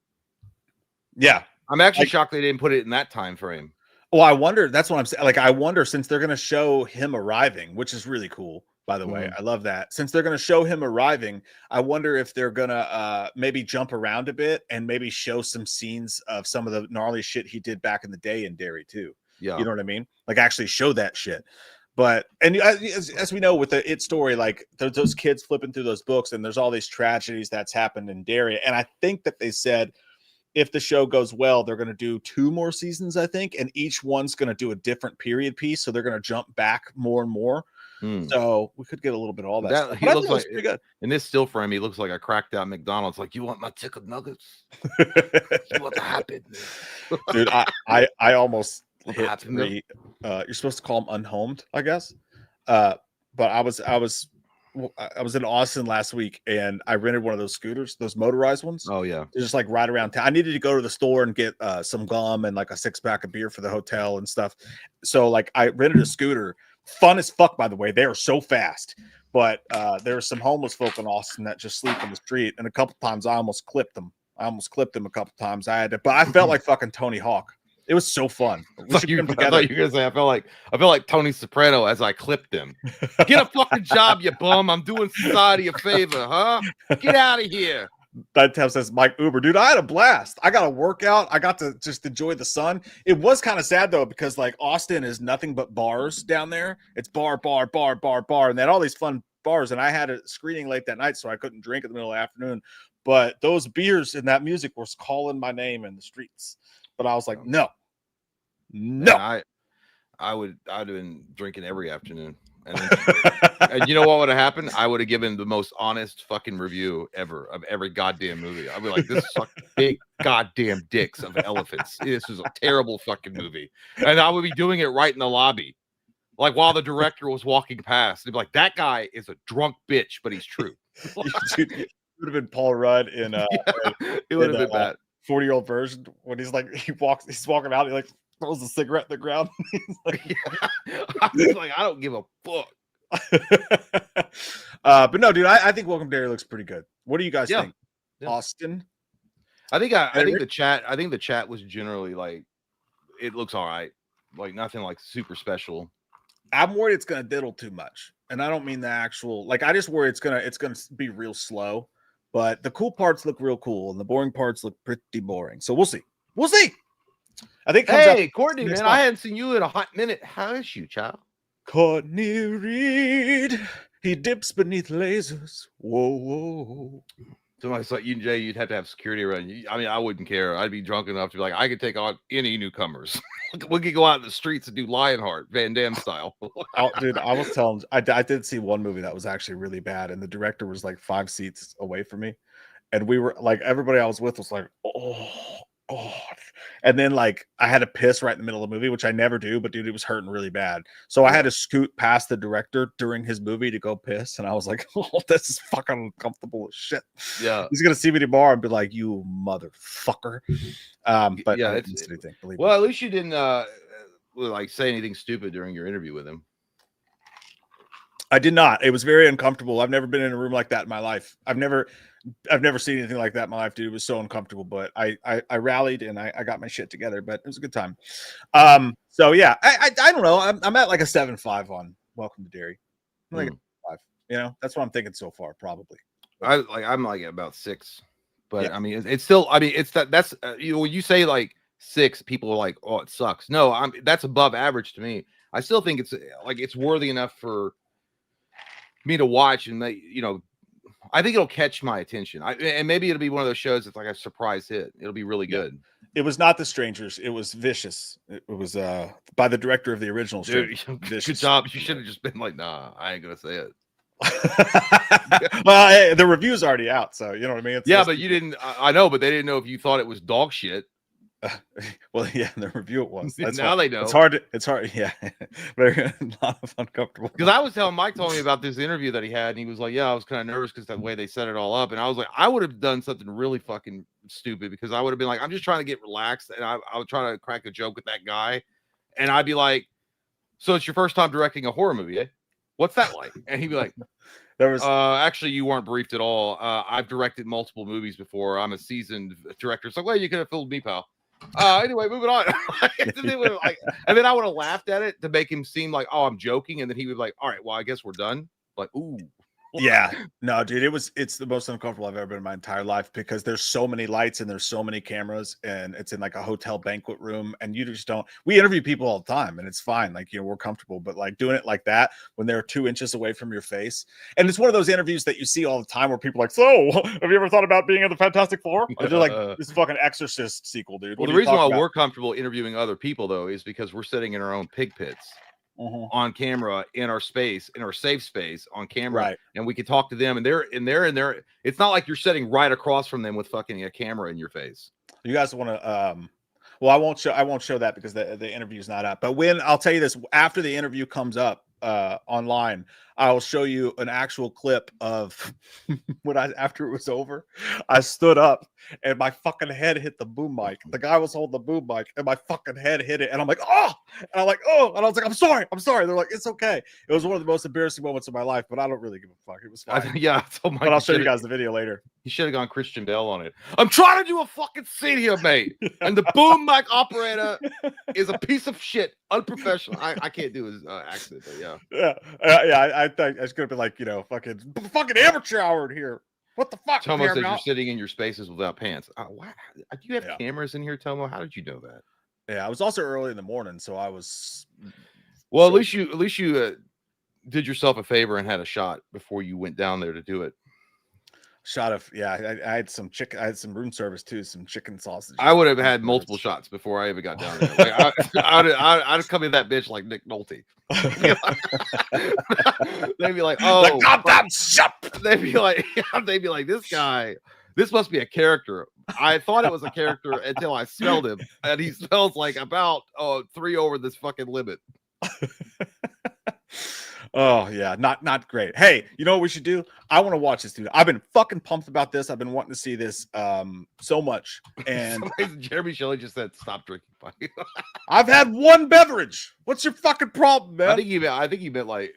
Yeah, I'm actually shocked they didn't put it in that time frame. Well, I wonder. That's what I'm saying. Like, I wonder, since they're going to show him arriving, which is really cool, by the way. I love that. Since they're going to show him arriving, I wonder if they're going to maybe jump around a bit and maybe show some scenes of some of the gnarly shit he did back in the day in Derry too. Yeah, you know what I mean? Like, actually show that shit. But and as we know with the It story, like those kids flipping through those books, and there's all these tragedies that's happened in Derry, and I think that they said, if the show goes well, they're going to do 2 more seasons, I think, and each one's going to do a different period piece. So they're going to jump back more and more. So we could get a little bit of all that stuff. He looks like pretty good. In this still frame, he looks like a cracked out McDonald's. Like, you want my chicken nuggets? What happened? Dude, I almost hit 3. You're supposed to call them unhomed, I guess. But I was in Austin last week and I rented one of those scooters, those motorized ones. Oh yeah. They're just like right around town. I needed to go to the store and get some gum and like a 6-pack of beer for the hotel and stuff. So like I rented a scooter, fun as fuck, by the way. They are so fast, but there are some homeless folk in Austin that just sleep on the street. And a couple times I almost clipped them. a couple times. But I felt like fucking Tony Hawk. It was so fun. I thought you were gonna say I felt like Tony Soprano as I clipped him. Get a fucking job, you bum. I'm doing society a favor, huh? Get out of here. That says Mike Uber. Dude, I had a blast. I got a workout. I got to just enjoy the sun. It was kind of sad though, because like Austin is nothing but bars down there. It's bar, and they had all these fun bars. And I had a screening late that night, so I couldn't drink in the middle of the afternoon. But those beers and that music was calling my name in the streets. But I was like, no. Yeah, I would have been drinking every afternoon. And, and you know what would have happened? I would have given the most honest fucking review ever of every goddamn movie. I'd be like, this is big goddamn dicks of elephants. This is a terrible fucking movie. And I would be doing it right in the lobby. Like while the director was walking past. They'd be like, that guy is a drunk bitch, but he's true. It would have been Paul Rudd in it would have been bad. 40-year-old version when he's walking out, he like throws a cigarette in the ground. I was like, I don't give a fuck. But no, dude, I think Welcome to Derry looks pretty good. What do you guys think? Yeah. Austin? I think the chat was generally like, it looks all right. Like nothing like super special. I'm worried it's gonna diddle too much. And I don't mean the actual, like I just worry it's gonna be real slow. But the cool parts look real cool, and the boring parts look pretty boring. So we'll see. I think. Hey, Courtney, man, I hadn't seen you in a hot minute. How is you, child? Courtney Reed, he dips beneath lasers. Whoa. Somebody like you and Jay, you'd have to have security around you. I mean, I wouldn't care. I'd be drunk enough to be like, I could take on any newcomers. We could go out in the streets and do Lionheart, Van Damme style. Dude, I was telling, I did see one movie that was actually really bad, and the director was like 5 seats away from me, and we were like, everybody I was with was like, oh God. And then like I had to piss right in the middle of the movie, which I never do, but dude, it was hurting really bad. So I had to scoot past the director during his movie to go piss, and I was like, oh, this is fucking uncomfortable as shit. Yeah, he's gonna see me tomorrow and be like, you motherfucker. But yeah, I didn't say anything. Well, at least you didn't. like say anything stupid during your interview with him? I did not. It was very uncomfortable. I've never been in a room like that in my life. I've never seen anything like that in my life, dude. It was so uncomfortable, but I rallied and I got my shit together, but it was a good time. So yeah, I don't know. I'm at like a 7.5 on Welcome to Derry. I'm like a 5. You know, that's what I'm thinking so far, probably. I'm like at about 6, but Yeah. I mean, it's still, I mean, it's that's you know, when you say like 6, people are like, oh, it sucks. No, that's above average to me. I still think it's like it's worthy enough for me to watch, and you know, I think it'll catch my attention. And maybe it'll be one of those shows that's like a surprise hit. It'll be really good. It was not The Strangers. It was Vicious. It was by the director of the original show. Dude, good job. You should have just been like, nah, I ain't gonna say it. Well, hey, the review's already out, so you know what I mean. But you didn't. I know, but they didn't know if you thought it was dog shit. Well, yeah, in the review it was. That's now they know. It's hard. Yeah, very a lot of uncomfortable. Because I was telling Mike, told me about this interview that he had, and he was like, "Yeah, I was kind of nervous because the way they set it all up." And I was like, I would have done something really fucking stupid because I would have been like, I'm just trying to get relaxed, and I would try to crack a joke with that guy, and I'd be like, "So it's your first time directing a horror movie, eh? What's that like?" And he'd be like, There was actually, you weren't briefed at all. I've directed multiple movies before. I'm a seasoned director. It's like, well, you could have fooled me, pal. Anyway, moving on. And then I would have laughed at it to make him seem like, oh, I'm joking. And then he would be like, all right, well, I guess we're done. Like, ooh. Yeah, no, dude, it's the most uncomfortable I've ever been in my entire life because there's so many lights and there's so many cameras and it's in like a hotel banquet room and you just don't. We interview people all the time and it's fine, like, you know, we're comfortable, but like doing it like that when they're 2 inches away from your face, and it's one of those interviews that you see all the time where people are like, so have you ever thought about being in the Fantastic Four? And they're like, this fucking Exorcist sequel, dude. Well, the reason why we're comfortable interviewing other people though is because we're sitting in our own pig pits. On camera in our space, in our safe space on camera, right? And we can talk to them, and they're it's not like you're sitting right across from them with fucking a camera in your face. You guys want to well, I won't show that because the interview is not up, but when I'll tell you this, after the interview comes up online, I'll show you an actual clip of when after it was over, I stood up and my fucking head hit the boom mic. The guy was holding the boom mic and my fucking head hit it. And I'm like, oh, and I'm like, oh, and I was like, I'm sorry. They're like, it's okay. It was one of the most embarrassing moments of my life, but I don't really give a fuck. It was fine. But I'll show you guys the video later. He should have gone Christian Bale on it. I'm trying to do a fucking scene here, mate. And the boom mic operator is a piece of shit. Unprofessional. I can't do his accent, but yeah. I think it's gonna be like, you know, fucking amateur hour here. What the fuck? Tomo says you're sitting in your spaces without pants. Do you have cameras in here, Tomo? How did you know that? Yeah, I was also early in the morning, so I was. Well, at least you did yourself a favor and had a shot before you went down there to do it. Shot of I had some chicken. I had some room service too, some chicken sausage. I would have had multiple shots before I even got down there. Like, I'd come in that bitch like Nick Nolte. They'd be like, oh, like, goddamn shut. They'd be like, this guy. This must be a character. I thought it was a character until I smelled him, and he smells like about 3 over this fucking limit. Oh yeah, not great. Hey, you know what we should do? I want to watch this, dude. I've been fucking pumped about this. I've been wanting to see this so much. And Jeremy Shelley just said, "Stop drinking." I've had one beverage. What's your fucking problem, man? I think he meant like,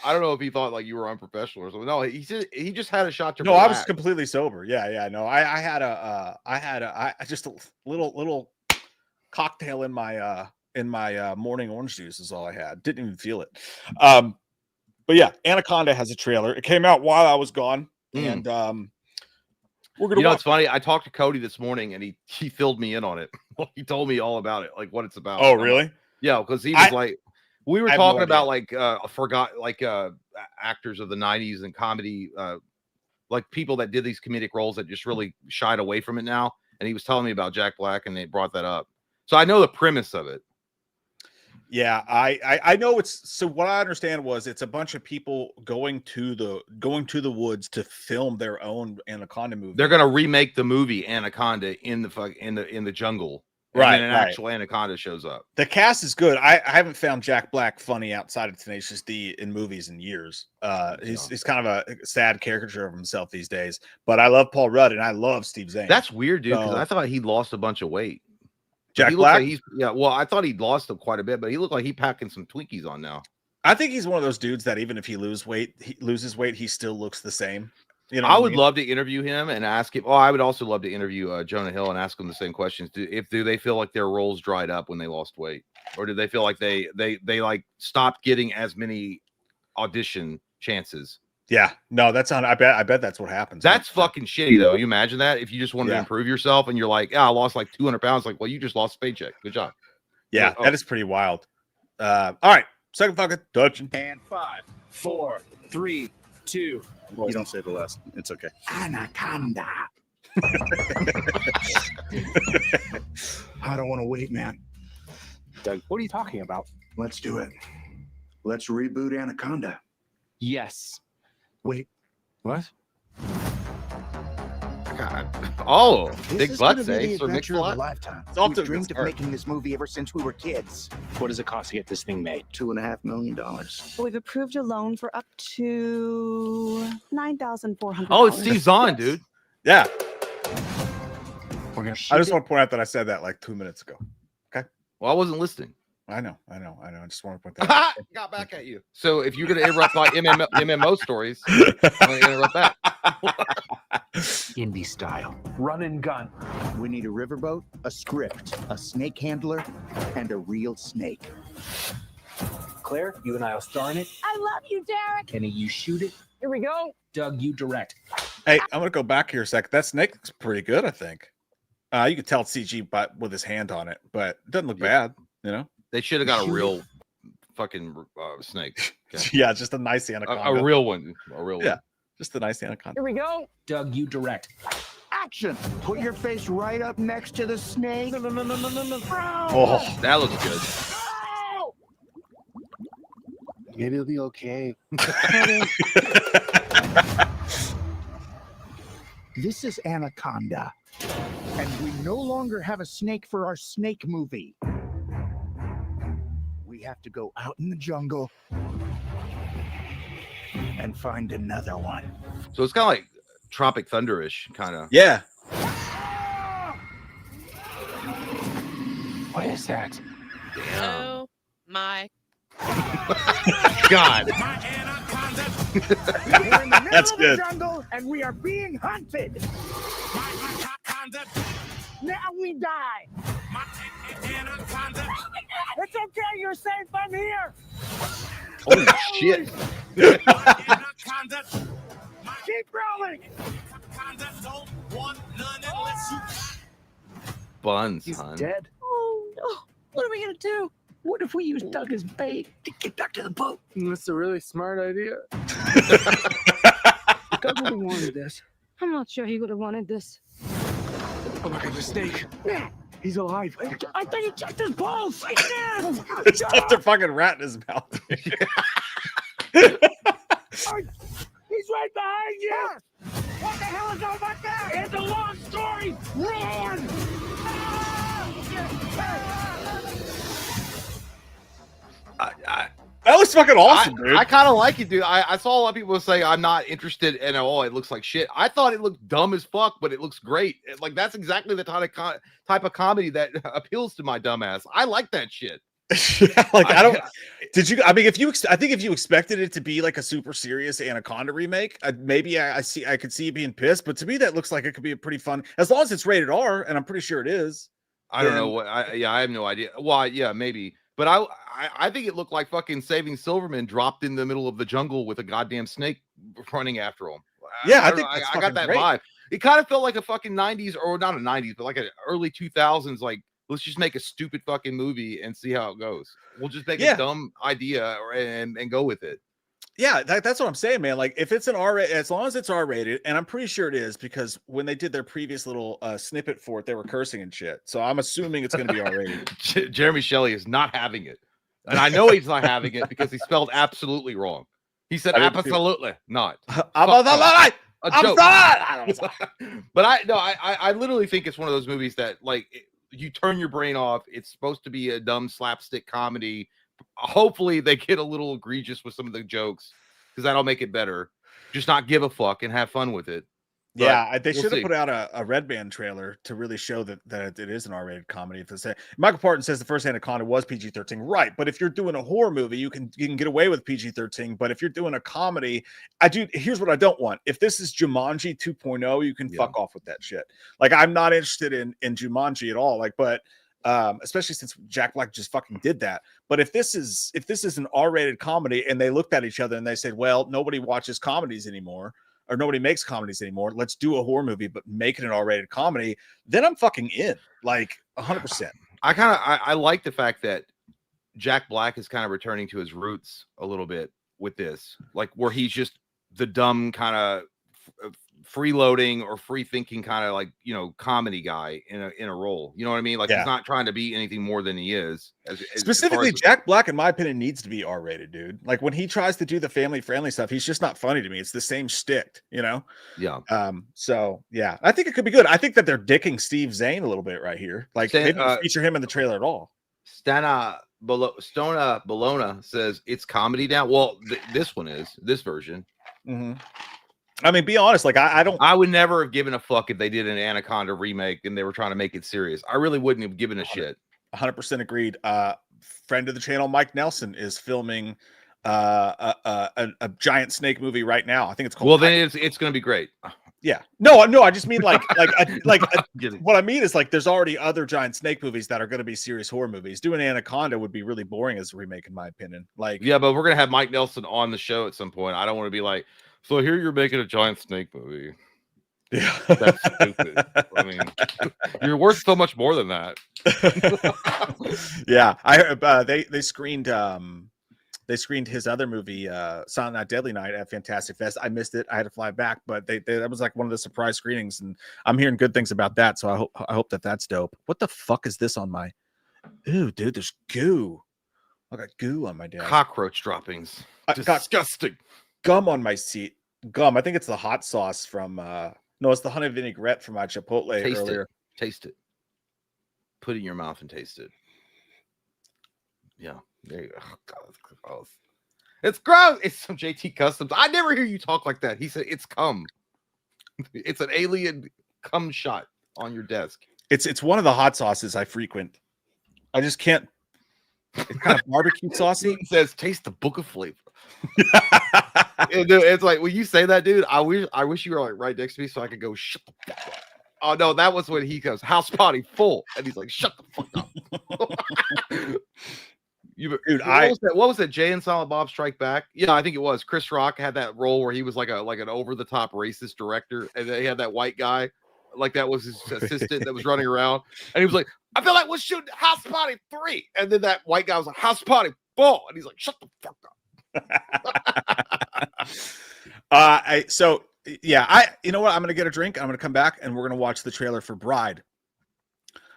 I don't know if he thought like you were unprofessional or something. No, he said he just had a shot to. No, relax. I was completely sober. Yeah. No, I had just a little cocktail in my morning orange juice is all I had. Didn't even feel it. But yeah, Anaconda has a trailer. It came out while I was gone, and we're gonna. You know, it's funny. I talked to Cody this morning, and he filled me in on it. He told me all about it, like what it's about. Oh, really? Yeah, because he was like, we were talking about like actors of the '90s and comedy, like people that did these comedic roles that just really shied away from it now. And he was telling me about Jack Black, and they brought that up. So I know the premise of it. Yeah, I know it's so what I understand was it's a bunch of people going to the woods to film their own Anaconda movie. They're gonna remake the movie Anaconda in the jungle. Right. And then an actual Anaconda shows up. The cast is good. I haven't found Jack Black funny outside of Tenacious D in movies in years. He's kind of a sad caricature of himself these days. But I love Paul Rudd and I love Steve Zahn. That's weird, dude, because I thought he lost a bunch of weight. Jack he looks Black. like he's well, I thought he'd lost him quite a bit, but he looked like he's packing some Twinkies on now. I think he's one of those dudes that even if he loses weight, he still looks the same. You know, I would love to interview him and ask him. Oh, I would also love to interview Jonah Hill and ask him the same questions. Do they feel like their roles dried up when they lost weight, or do they feel like they like stopped getting as many audition chances? Yeah, no, that's not. I bet that's what happens. That's fucking shitty, though. You imagine that if you just wanted to improve yourself and you're like, I lost like 200 pounds. Like, well, you just lost a paycheck. Good job. Yeah, that is pretty wild. All right, second fucking touching. And 5, 4, 3, 2. You don't say the last. It's okay. Anaconda. I don't want to wait, man. Doug, what are you talking about? Let's do it. Let's reboot Anaconda. Yes. Wait. What? God. Oh, This big is butts, gonna be eh? the So Nick adventure of a Flat. lifetime. It's off to a We've good dreamed of start. making this movie ever since we were kids. What does it cost to get this thing made? $2.5 million. We've approved a loan for up to $9,400. Oh, it's Steve Zahn, dude. Yeah, We're gonna I just want to point out that I said that like 2 minutes ago. Well, I wasn't listening. I know. I just want to point that out. Got back at you. So if you're going to interrupt my MMO stories, I'm going to interrupt that. Indie style. Run and gun. We need a riverboat, a script, a snake handler, and a real snake. Claire, you and I will star in it. I love you, Derek. Kenny, you shoot it. Here we go. Doug, you direct. Hey, I'm gonna go back here a second. That snake looks pretty good, I think. You can tell it's CG, but with his hand on it, but it doesn't look bad. You know? They should have got a real fucking snake. Okay. Yeah, just a nice anaconda. A real one. A real one. Just a nice anaconda. Here we go. Doug, you direct. Action! Put your face right up next to the snake. Oh, That looks good. Maybe it'll be okay. This is Anaconda. And we no longer have a snake for our snake movie. We have to go out in the jungle and find another one. So it's kind of like Tropic Thunder-ish, kind of. yeah. What is that? Oh my God. We're in the middle That's of good. the jungle and we are being hunted. Now we die. It's okay, you're safe. I'm here. Holy shit. Keep rolling. Buns, He's hon. dead. Oh, no. What are we going to do? What if we use Doug as bait to get back to the boat? That's a really smart idea. Doug really wanted this. I'm not sure he would have wanted this. Oh my God, the snake. Yeah, he's alive. I think he checked his pulse. It's stuffed a fucking rat in his mouth. He's right behind you. What the hell is all back there? It's a long story. Run! That looks fucking awesome, dude. I kind of like it, dude. I saw a lot of people say I'm not interested in it all. It looks like shit. I thought it looked dumb as fuck, but it looks great. Like that's exactly the type of comedy that appeals to my dumb ass. I like that shit. Like I don't. Did you? I mean, I think if you expected it to be like a super serious Anaconda remake, maybe I could see you being pissed. But to me, that looks like it could be a pretty fun, as long as it's rated R, and I'm pretty sure it is. I don't know what. I have no idea. Well, yeah, maybe. But I think it looked like fucking Saving Silverman dropped in the middle of the jungle with a goddamn snake running after him. Yeah, I got that vibe. It kind of felt like a fucking 90s, or not a 90s, but like an early 2000s. Like, let's just make a stupid fucking movie and see how it goes. We'll just make a dumb idea and go with it. Yeah, that's what I'm saying, man. Like, if it's an R, as long as it's R-rated, and I'm pretty sure it is, because when they did their previous little snippet for it, they were cursing and shit. So I'm assuming it's going to be R-rated. Jeremy Shelley is not having it, and I know he's not having it because he spelled absolutely wrong. He said absolutely not. I'm sorry. But I literally think it's one of those movies that like you turn your brain off. It's supposed to be a dumb slapstick comedy. Hopefully they get a little egregious with some of the jokes because that'll make it better. Just not give a fuck and have fun with it. Yeah, they we'll should have see. put out a Red Band trailer to really show that it is an R-rated comedy. If it's Michael Parton says the first Anaconda was PG-13, right? But if you're doing a horror movie, you can get away with PG-13. But if you're doing a comedy, here's what I don't want. If this is Jumanji 2.0, you can fuck off with that shit. Like, I'm not interested in Jumanji at all. Like, but especially since Jack Black just fucking did that. But if this is an R-rated comedy and they looked at each other and they said, well, nobody watches comedies anymore, or nobody makes comedies anymore, let's do a horror movie but make it an R-rated comedy, then I'm fucking in, like 100%. I like the fact that Jack Black is kind of returning to his roots a little bit with this, like where he's just the dumb kind of freeloading or free thinking kind of like, you know, comedy guy in a role. You know what I mean? Like he's not trying to be anything more than he is. Specifically, Jack Black, in my opinion, needs to be R-rated, dude. Like when he tries to do the family friendly stuff, he's just not funny to me. It's the same shtick, you know? Yeah. So yeah, I think it could be good. I think that they're dicking Steve Zahn a little bit right here. Like they didn't feature him in the trailer at all. Stona Bologna says it's comedy now. Well, this version. Mm-hmm. I mean, be honest. Like I would never have given a fuck if they did an Anaconda remake and they were trying to make it serious. I really wouldn't have given a shit. 100% agreed. Friend of the channel, Mike Nelson, is filming a giant snake movie right now. I think it's called. Well, then it's going to be great. Yeah. No. I just mean like what I mean is like there's already other giant snake movies that are going to be serious horror movies. Doing Anaconda would be really boring as a remake, in my opinion. Like, yeah, but we're going to have Mike Nelson on the show at some point. I don't want to be like, so here you're making a giant snake movie. Yeah, that's stupid. I mean, you're worth so much more than that. Yeah, I they screened his other movie, Silent Night, Deadly Night, at Fantastic Fest. I missed it. I had to fly back, but that was like one of the surprise screenings, and I'm hearing good things about that. So I hope that's dope. What the fuck is this on my? Ooh, dude, there's goo. I got goo on my desk. Cockroach droppings. Disgusting. Gum on my seat. Gum. I think it's the hot sauce from. No, it's the honey vinaigrette from my Chipotle earlier. Taste it. Put it in your mouth and taste it. Yeah. There you go. Oh, God, it's gross. It's gross. It's some JT Customs. I never hear you talk like that. He said it's cum. It's an alien cum shot on your desk. It's one of the hot sauces I frequent. I just can't. It's kind of barbecue saucy. It says taste the book of flavor. It's like when you say that, dude, I wish you were like right next to me so I could go shut the fuck up. Oh no, that was when he goes house party full, and he's like, shut the fuck up. Dude, what was that? Jay and Silent Bob Strike Back? Yeah, I think it was. Chris Rock had that role where he was like an over the top racist director, and they had that white guy, like that was his assistant that was running around, and he was like, I feel like we're shooting House Party 3, and then that white guy was like, House Party 4, and he's like, shut the fuck up. You know what? I'm gonna get a drink. I'm gonna come back and we're gonna watch the trailer for Bride.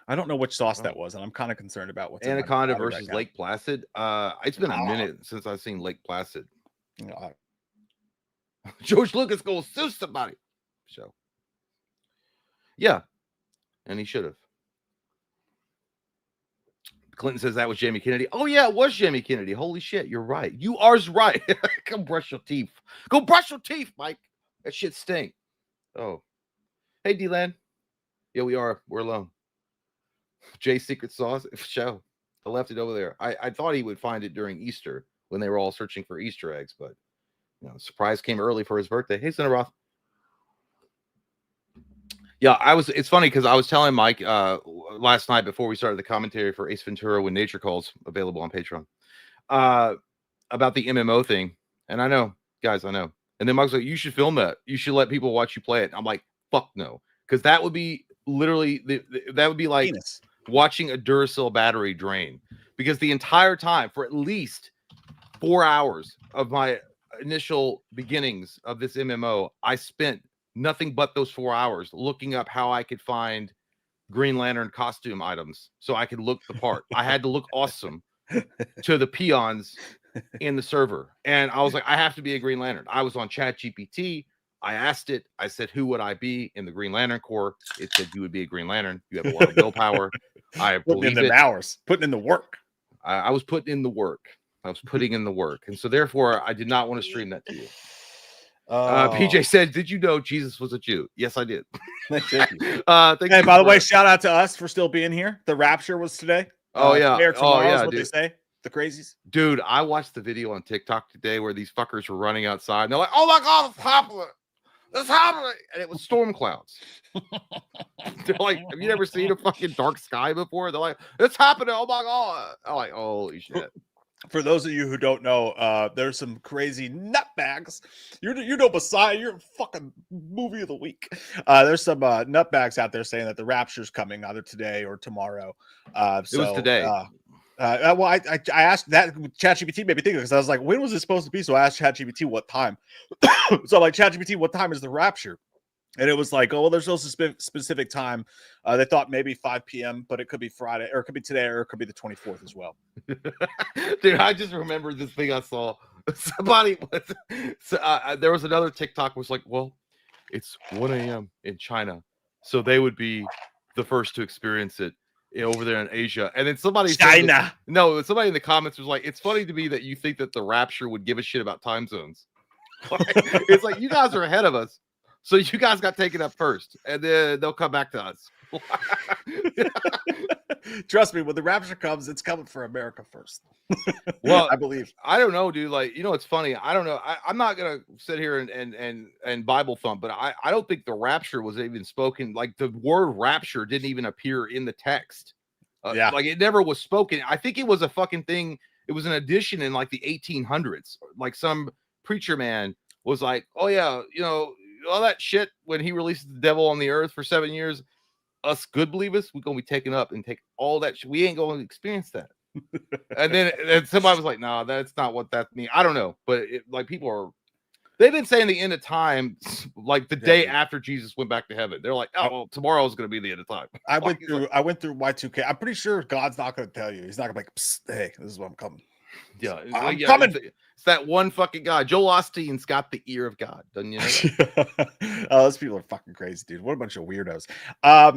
I don't know which sauce that was, and I'm kind of concerned about what's Anaconda versus Lake Placid. It's been a minute since I've seen Lake Placid. George Lucas goes sue somebody. So yeah, and he should have. Clinton says that was Jamie Kennedy. Oh yeah, it was Jamie Kennedy. Holy shit, you're right. You are right. Come brush your teeth. Go brush your teeth, Mike. That shit stink. Oh, hey D-Land. Yeah, we're alone. Jay's secret sauce show. I left it over there. I thought he would find it during Easter when they were all searching for Easter eggs, but surprise came early for his birthday. Hey, Cineroth. Yeah, it's funny because I was telling Mike last night before we started the commentary for Ace Ventura: When Nature Calls, available on Patreon, about the MMO thing. And I know, guys, I know. And then Mike's like, you should film that. You should let people watch you play it. I'm like, fuck no. Because that would be literally, that would be like watching a Duracell battery drain. Because the entire time, for at least 4 hours of my initial beginnings of this MMO, I spent nothing but those 4 hours looking up how I could find Green Lantern costume items so I could look the part. I had to look awesome to the peons in the server. And I was like, I have to be a Green Lantern. I was on ChatGPT. I asked it. I said, who would I be in the Green Lantern Corps? It said, you would be a Green Lantern. You have a lot of willpower. I putting in the hours, putting in the work. I was putting in the work. I was putting in the work. And so therefore, I did not want to stream that to you. PJ said, "Did you know Jesus was a Jew?" Yes, I did. Thank you. Thank Hey, you by the for- way, shout out to us for still being here. The rapture was today. Oh yeah, today or tomorrow is what dude. they say. The crazies. Dude, I watched the video on TikTok today where these fuckers were running outside and they're like, "Oh my god, it's happening! It's happening!" And it was storm clouds. They're like, "Have you ever seen a fucking dark sky before?" They're like, "It's happening! Oh my god!" I'm like, "Holy shit!" For those of you who don't know, there's some crazy nutbags. You know, Messiah, you're a fucking movie of the week. There's some nutbags out there saying that the rapture's coming either today or tomorrow. It was today. Well, I asked that ChatGPT made me think, because I was like, when was it supposed to be? So I asked ChatGPT what time. So I'm like, ChatGPT, what time is the rapture? And it was like, oh, well, there's no specific time. They thought maybe 5 p.m., but it could be Friday, or it could be today, or it could be the 24th as well. Dude, I just remember this thing I saw. Somebody there was another TikTok was like, well, it's 1 a.m. in China, so they would be the first to experience it over there in Asia. And then somebody China. Somebody in the comments was like, it's funny to me that you think that the rapture would give a shit about time zones. It's like, you guys are ahead of us, so you guys got taken up first, and then they'll come back to us. Trust me, when the rapture comes, it's coming for America first. Well, I believe. I don't know, dude. Like, you know, it's funny. I don't know. I'm not gonna sit here and Bible thump, but I don't think the rapture was even spoken. Like, the word rapture didn't even appear in the text. Like, it never was spoken. I think it was a fucking thing. It was an addition in like the 1800s. Like, some preacher man was like, "Oh yeah, you know, all that shit when he releases the devil on the earth for 7 years. Us good believers, we're gonna be taken up and take all that shit. We ain't gonna experience that." And then somebody was like, "No, that's not what that means." I don't know, but like, people are, they've been saying the end of time like the day after Jesus went back to heaven. They're like, "Oh, well, tomorrow is gonna be the end of time." I went through Y2K. I'm pretty sure God's not gonna tell you. He's not gonna be like, "Psst, hey, this is what I'm coming." Yeah, I'm coming. It's that one fucking guy. Joel Osteen's got the ear of God, doesn't you know that? Those people are fucking crazy, dude. What a bunch of weirdos.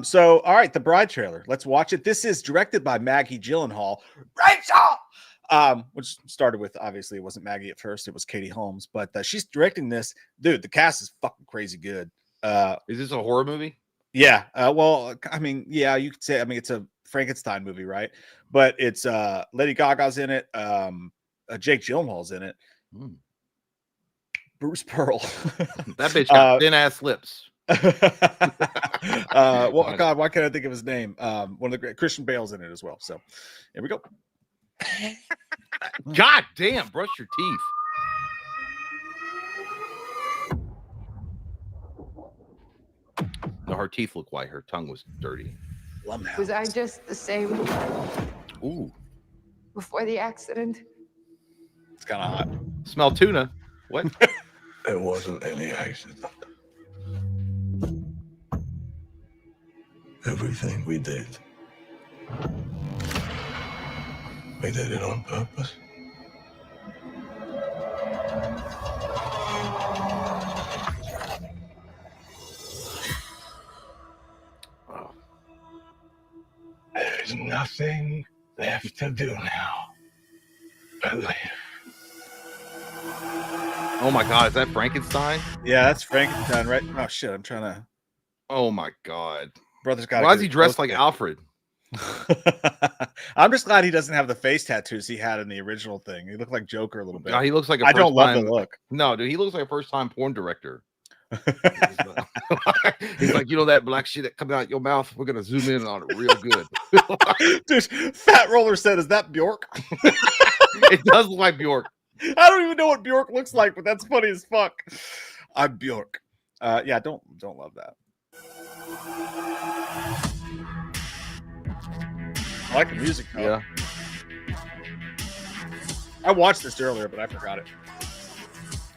So all right, the Bride trailer. Let's watch it. This is directed by Maggie Gyllenhaal. Rachel! Which started with, obviously, it wasn't Maggie at first, it was Katie Holmes, but she's directing this. Dude, the cast is fucking crazy good. Is this a horror movie? Yeah. Well, I mean, yeah, you could say, I mean, it's a Frankenstein movie, right? But it's Lady Gaga's in it. Jake Gyllenhaal's in it. Bruce Pearl. That bitch got thin ass lips. Well, God, why can't I think of his name? One of the great Christian Bale's in it as well. So here we go. God damn, brush your teeth. No, her teeth look white. Her tongue was dirty. Was I just the same Ooh, before the accident? it's kind of hot. Smell tuna. What? It wasn't any accident. Everything we did, we did it on purpose. There's nothing left to do now but live. Oh my God, is that Frankenstein? Yeah, that's Frankenstein, right? Oh shit, I'm trying to. Oh my God, Brother's got. Why is he dressed like Alfred? I'm just glad he doesn't have the face tattoos he had in the original thing. He looked like Joker a little bit. God, he looks like a I don't love first-time- the look. No, dude, he looks like a first-time porn director. He's like, you know, that black shit that comes out your mouth, we're gonna zoom in on it real good. Dude, Fat Roller said, "Is that Bjork?" It does look like Bjork. I don't even know what Bjork looks like, but that's funny as fuck. I'm Bjork. Yeah, don't love that. I like the music though. Yeah. I watched this earlier, but I forgot it.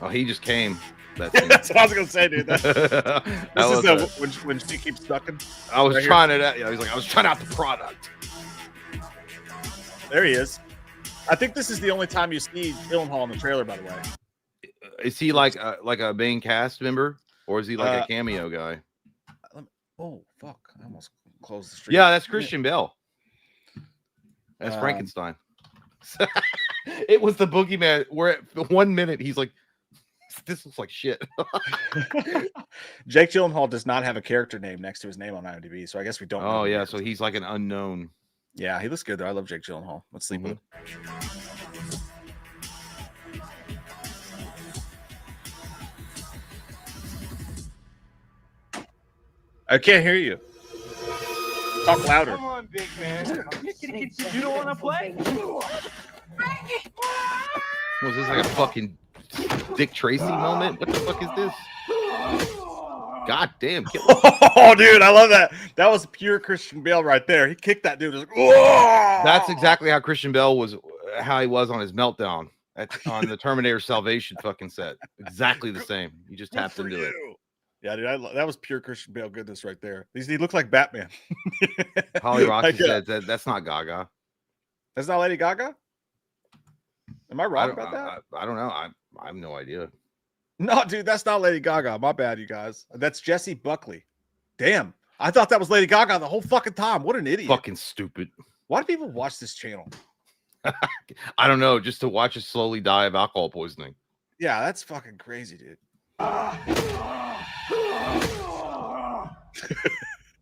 Oh, he just came. That's what I was gonna say, dude. This was is when she keeps sucking. I was right trying it out. Yeah, he's like, I was trying out the product. There he is. I think this is the only time you see Gyllenhaal in the trailer, by the way. Is he like a main cast member, or is he like a cameo guy? Oh fuck! I almost closed the stream. Yeah, that's Christian Bale. That's Frankenstein. It was the boogeyman. Where at 1 minute he's like this looks like shit. Jake Gyllenhaal does not have a character name next to his name on IMDb, so I guess we don't. Oh yeah, so he's like an unknown. Yeah, he looks good though. I love Jake Gyllenhaal. Let's sleep with him. I can't hear you. Talk louder. Come on, big man. You don't want to play? Was this like a fucking Dick Tracy moment? What the fuck is this? God damn. Oh, dude, I love that. That was pure Christian Bale right there. He kicked that dude. Like, that's exactly how Christian Bale was, how he was on his meltdown on the Terminator Salvation fucking set. Exactly the same. You just tapped into it. Yeah, dude, that was pure Christian Bale goodness right there. He looked like Batman. Holly Roxy said that's not Gaga. That's not Lady Gaga? Am I wrong about that? I don't know. I have no idea. No, dude, that's not Lady Gaga. My bad, you guys. That's Jessie Buckley. Damn. I thought that was Lady Gaga the whole fucking time. What an idiot. Fucking stupid. Why do people watch this channel? I don't know. Just to watch us slowly die of alcohol poisoning. Yeah, that's fucking crazy, dude.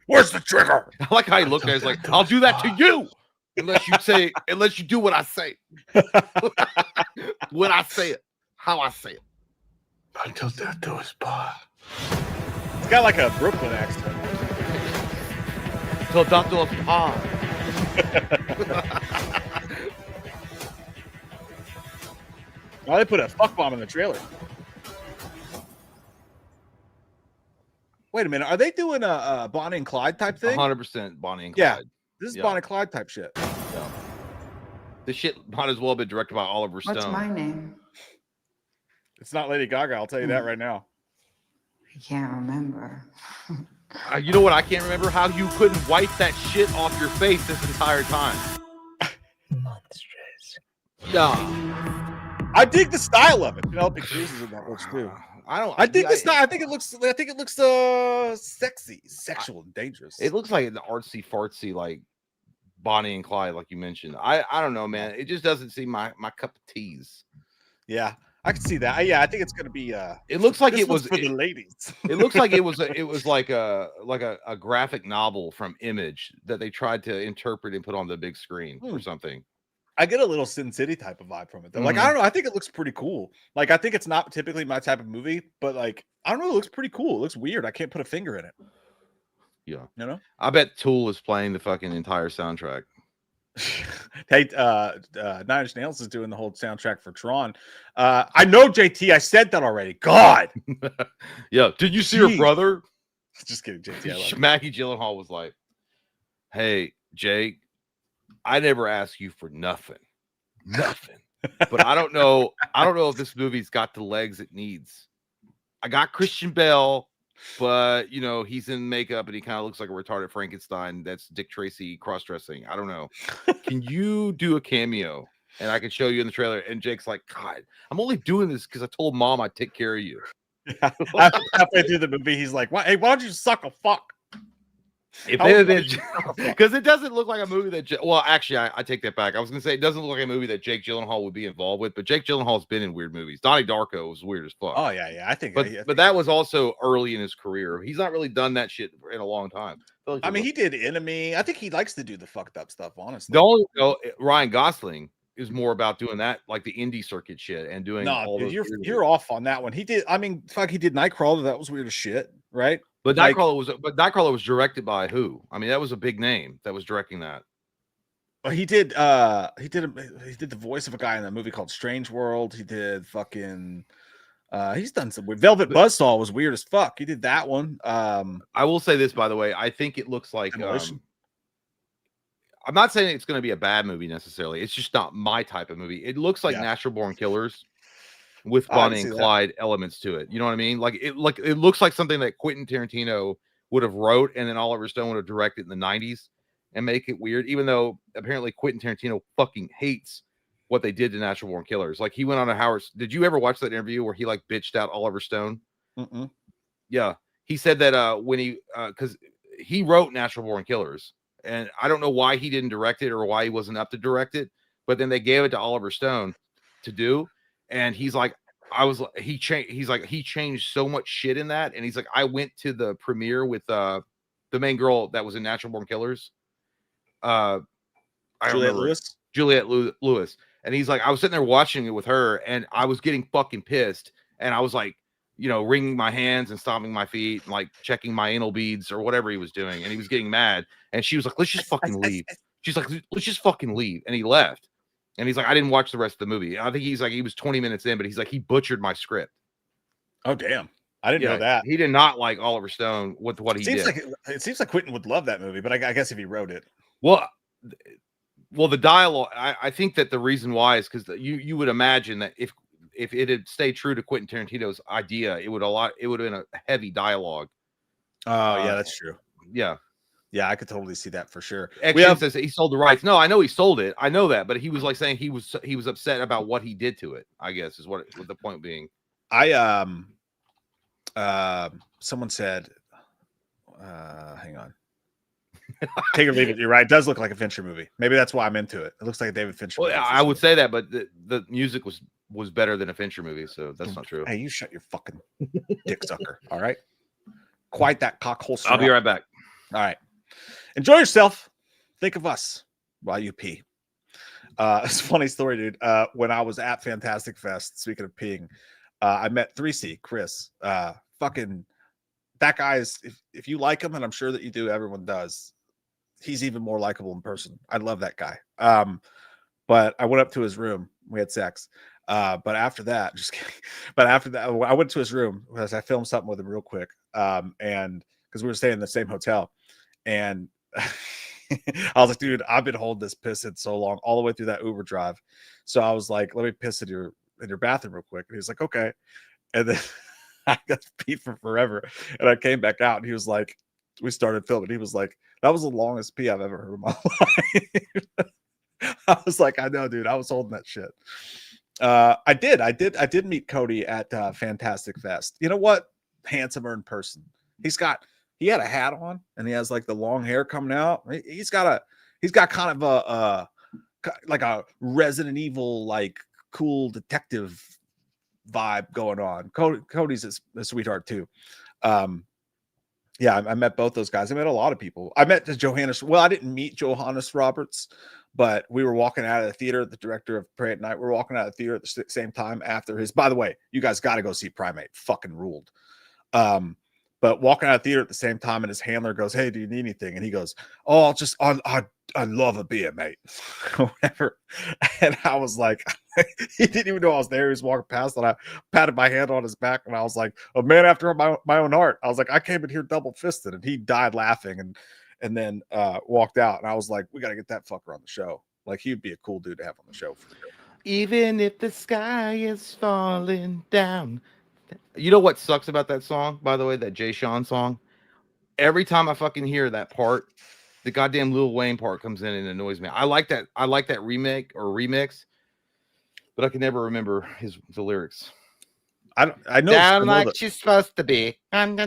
Where's the trigger? I like how he looked at it. He's like, I'll do that to you. Unless you do what I say. When I say it. How I say it. Until death do us part. It's got like a Brooklyn accent. Till death do us part. Oh, they put a fuck bomb in the trailer. Wait a minute. Are they doing a Bonnie and Clyde type thing? 100% Bonnie and Clyde. Yeah. This is Bonnie and Clyde type shit. Yeah. This shit might as well have been directed by Oliver Stone. What's my name? It's not Lady Gaga. I'll tell you that right now. I can't remember. You know what? I can't remember how you couldn't wipe that shit off your face this entire time. Monstrous. No. I dig the style of it. Penelope Cruz is in that looks too. I dig the style. I think it looks sexy, sexual, and dangerous. It looks like an artsy fartsy like Bonnie and Clyde, like you mentioned. I don't know, man. It just doesn't seem my cup of teas. Yeah, I can see that. Yeah, I think it's gonna be. It looks like it was for the ladies. It looks like it was like a graphic novel from Image that they tried to interpret and put on the big screen or something. I get a little Sin City type of vibe from it though. Like, I don't know. I think it looks pretty cool. Like, I think it's not typically my type of movie, but like, I don't know. It looks pretty cool. It looks weird. I can't put a finger in it. Yeah. You know? I bet Tool is playing the fucking entire soundtrack. Hey, Nine Inch Nails is doing the whole soundtrack for Tron. I know, JT. I said that already. God. Yeah. Did you see her brother? Just kidding, JT. Maggie Gyllenhaal was like, "Hey, Jake, I never ask you for nothing. But I don't know if this movie's got the legs it needs. I got Christian Bale, but you know, he's in makeup and he kind of looks like a retarded Frankenstein. That's Dick Tracy cross-dressing. I don't know. Can you do a cameo? And I can show you in the trailer." And Jake's like, "God, I'm only doing this because I told Mom I'd take care of you." Yeah. Halfway through the movie, he's like, "What? Hey, why don't you suck a fuck?" If they did, because it doesn't look like a movie that. Well, actually, I take that back. I was gonna say it doesn't look like a movie that Jake Gyllenhaal would be involved with, but Jake Gyllenhaal's been in weird movies. Donnie Darko was weird as fuck. Oh yeah. I think, but that was also early in his career. He's not really done that shit in a long time. I mean, he did Enemy. I think he likes to do the fucked up stuff. Honestly, the only Ryan Gosling is more about doing that, like the indie circuit shit, and doing. No, dude, you're off on that one. He did. I mean, fuck, he did Nightcrawler. That was weird as shit, right? But Nightcrawler was directed by who? I mean, that was a big name that was directing that. Well, he did the voice of a guy in that movie called Strange World. He did fucking he's done some weird. Velvet Buzzsaw was weird as fuck. He did that one. I will say this, by the way, I think it looks like I'm not saying it's going to be a bad movie necessarily. It's just not my type of movie. It looks like Natural Born Killers with Bonnie and Clyde elements to it. You know what I mean? Like it looks like something that Quentin Tarantino would have wrote and then Oliver Stone would have directed in the 90s and make it weird, even though apparently Quentin Tarantino fucking hates what they did to Natural Born Killers. Like, he went on a Howard. Did you ever watch that interview where he like bitched out Oliver Stone? Yeah. He said that when he because he wrote Natural Born Killers, and I don't know why he didn't direct it or why he wasn't up to direct it, but then they gave it to Oliver Stone to do. And he's like, he changed. He's like, he changed so much shit in that. And he's like, I went to the premiere with the main girl that was in Natural Born Killers. I Juliette remember Lewis. Juliette Lewis. And he's like, I was sitting there watching it with her, and I was getting fucking pissed. And I was like, you know, wringing my hands and stomping my feet, and like checking my anal beads or whatever he was doing. And he was getting mad. And she was like, let's just fucking leave. She's like, let's just fucking leave. And he left. And he's like, I didn't watch the rest of the movie. I think he's like, he was 20 minutes in, but he's like, he butchered my script. Oh, damn. I didn't know that. He did not like Oliver Stone with what he did. It seems like Quentin would love that movie, but I guess if he wrote it. Well, the dialogue, I think that the reason why is because you would imagine that if it had stayed true to Quentin Tarantino's idea, it would have been a heavy dialogue. Oh, yeah, that's true. Yeah. Yeah, I could totally see that for sure. Action says he sold the rights. No, I know he sold it. I know that, but he was like saying he was upset about what he did to it, I guess is what the point being. Someone said, hang on. Take or leave it. You're right. It does look like a Fincher movie. Maybe that's why I'm into it. It looks like a David Fincher movie. I would say that, but the music was better than a Fincher movie, so that's not true. Hey, you shut your fucking dick sucker. All right. Quite that cock holster. I'll be right back. All right. Enjoy yourself. Think of us while you pee. It's a funny story, dude. When I was at Fantastic Fest, speaking of peeing, I met 3C, Chris. Fucking that guy is, if you like him, and I'm sure that you do, everyone does, he's even more likable in person. I love that guy. But I went up to his room. We had sex. But after that, just kidding. But after that, I went to his room because I filmed something with him real quick. And because we were staying in the same hotel. And I was like, dude, I've been holding this piss in so long, all the way through that Uber drive. So I was like, let me piss in your bathroom real quick. And he was like, okay. And then I got to pee for forever. And I came back out and he was like, we started filming. He was like, that was the longest pee I've ever heard in my life. I was like, I know, dude. I was holding that shit. I did meet Cody at Fantastic Fest. You know what? Handsomer in person. He had a hat on and he has like the long hair coming out. He's got kind of like a Resident Evil, like cool detective vibe going on. Cody's a sweetheart too. Yeah, I met both those guys. I met a lot of people. I met Johannes. Well, I didn't meet Johannes Roberts, but we were walking out of the theater. The director of Pray at Night. We were walking out of the theater at the same time after his. By the way, you guys got to go see Primate. Fucking ruled. But walking out of the theater at the same time, and his handler goes, "Hey, do you need anything?" And he goes, "Oh, I love a beer, mate." Whatever. And I was like, he didn't even know I was there. He was walking past, and I patted my hand on his back, and I was like, "A man after my own heart." I was like, I came in here double fisted, and he died laughing, and then walked out. And I was like, we got to get that fucker on the show. Like, he'd be a cool dude to have on the show. For sure. Even if the sky is falling down. You know what sucks about that song, by the way, that Jay Sean song? Every time I fucking hear that part, the goddamn Lil Wayne part comes in and annoys me. I like that remake or remix, but I can never remember the lyrics. I know down like she's supposed to be. I know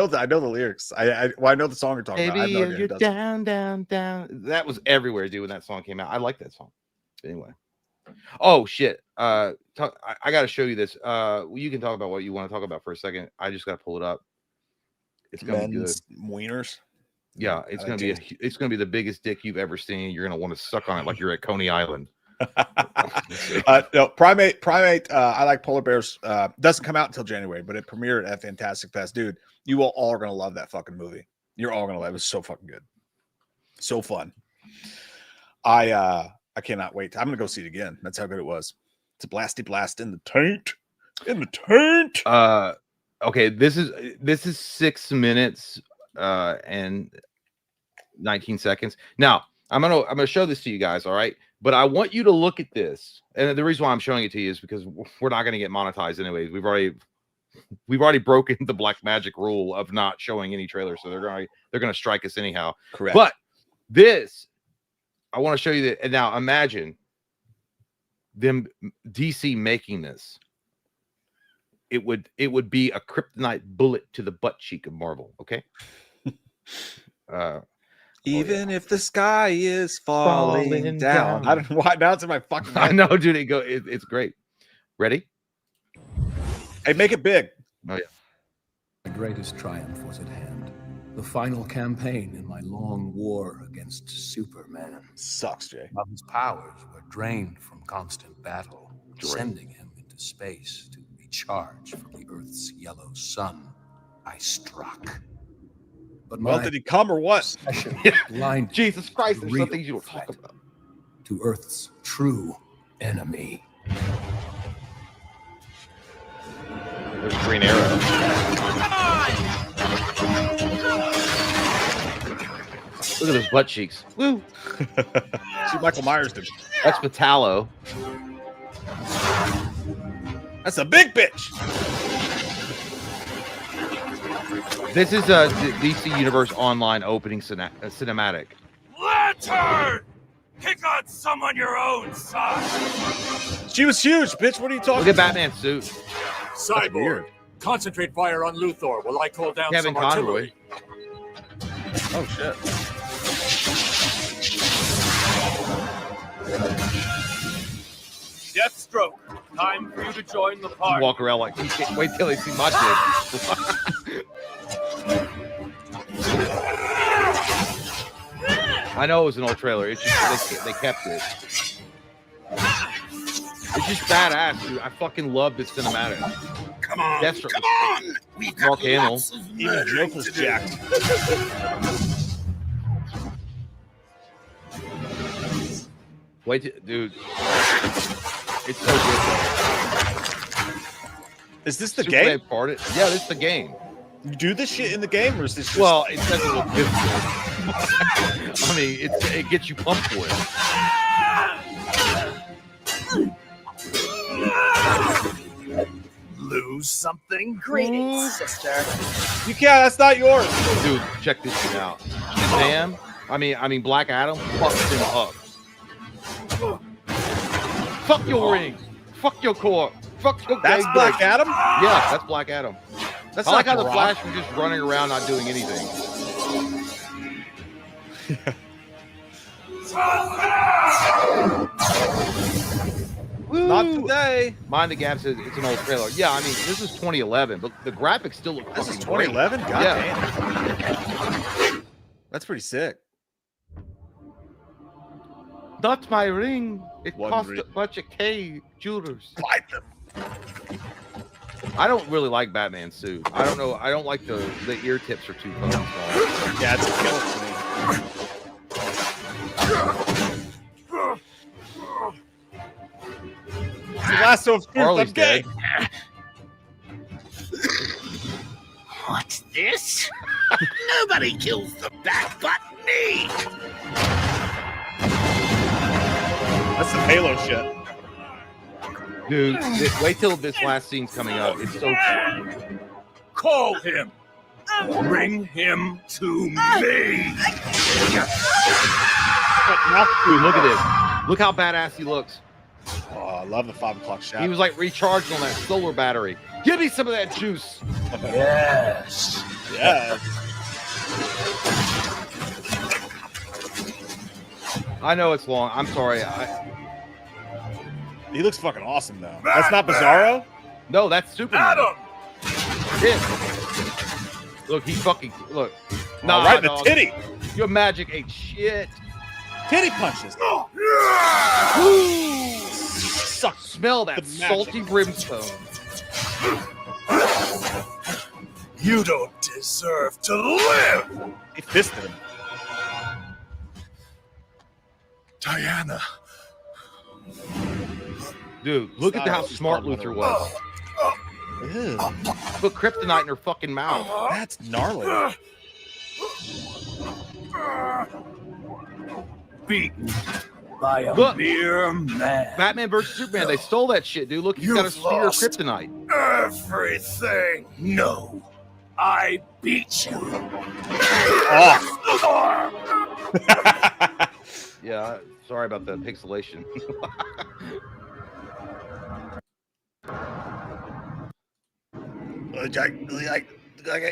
the lyrics. I know the song you're talking about. Baby, you're down. That was everywhere, dude, when that song came out. I like that song. Anyway. Oh shit. I gotta show you this. You can talk about what you want to talk about for a second. I just gotta pull it up. It's gonna be good. Wieners. Yeah, it's gonna be the biggest dick you've ever seen. You're gonna want to suck on it like you're at Coney Island. No, Primate. I like polar bears. Doesn't come out until January, but it premiered at Fantastic Fest, dude. You all are gonna love that fucking movie. You're all gonna love it. It was so fucking good, so fun. I cannot wait. I'm gonna go see it again. That's how good it was. It's a blasty blast in the taint. In the taint. Okay, this is 6 minutes and 19 seconds. Now I'm gonna show this to you guys, all right? But I want you to look at this, and the reason why I'm showing it to you is because we're not gonna get monetized anyways. We've already broken the black magic rule of not showing any trailers, so they're gonna strike us anyhow. Correct. But this, I want to show you that. And now imagine them DC making this. It would be a kryptonite bullet to the butt cheek of Marvel. Okay. Even if the sky is falling down. I don't know why. Now it's in my fucking head. I know, dude. It's great. Ready? Hey, make it big. Oh, yeah. My greatest triumph was at hand. The final campaign in my long war against Superman. Sucks, Jay. While his powers were drained from constant battle, sending him into space to recharge from the Earth's yellow sun, I struck. But well, did he come or what? Blinded Jesus Christ, there's real some things you don't talk about. To Earth's true enemy. There's Green Arrow. Look at those butt cheeks. Woo! See Michael Myers did. That's Metallo. That's a big bitch. This is the DC Universe Online opening cinematic. Lantern! Pick on someone your own size. She was huge, bitch. What are you talking Look at Batman's suit. Cyborg, concentrate fire on Luthor while I call down Kevin some Conroy. artillery. Oh, shit. Deathstroke, time for you to join the party. Walk around like, wait till they see my dick. I know it was an old trailer. It's just they kept it. It's just badass, dude. I fucking love this cinematic. Come on, Deathstroke. come on. We've got Mark Hamill. Even Joker's jacked. Wait, dude. It's so good. Is this the Superman game? Farted. Yeah, this is the game. You do this shit in the game, or is this just... Well, it doesn't look good for it. I mean, it gets you pumped for it. Lose something? Greetings, sister. You can't. That's not yours. Dude, check this shit out. Shazam. I mean, Black Adam fucks him up. Fuck your ring. Fuck your core. Fuck your That's gang Black break. Adam? Yeah, that's Black Adam. That's I like not how the Rock. Flash was just running around not doing anything. Not today. Mind the Gap says it's an old trailer. Yeah, I mean, this is 2011, but the graphics still look This is fucking great. 2011? God Yeah. damn. That's pretty sick. Not my ring. It One cost ring. a bunch of K jewelers. Buy them. I don't really like Batman's suit. I don't know. I don't like the ear tips are too fucking small. Yeah, it's a killer for me. The last of Harley's I'm gay. dead. What's this? Nobody kills the Bat but me. That's some Halo shit. Dude, wait till this last scene's coming up. It's so Call him. Bring him to me. Dude, look at this. Look how badass he looks. Oh, I love the 5 o'clock shot. He was like recharging on that solar battery. Give me some of that juice. Yes. Yeah. I know it's long. I'm sorry. He looks fucking awesome, though. That's not Bizarro? No, that's Superman. Adam. Shit. Look, he fucking look. Nah, right in the titty. Your magic ain't shit. Titty punches. Woo! Suck. Smell that The magic. salty brimstone. You don't deserve to live. He fisted him. Diana. Dude, look at how smart Luthor was. Ew, Put kryptonite in her fucking mouth. that's gnarly. Beaten by a Look. mere man. Batman versus Superman, they stole that shit, dude. Look, he's got a You've spear of lost kryptonite. everything. No, I beat you. Yeah, sorry about the pixelation.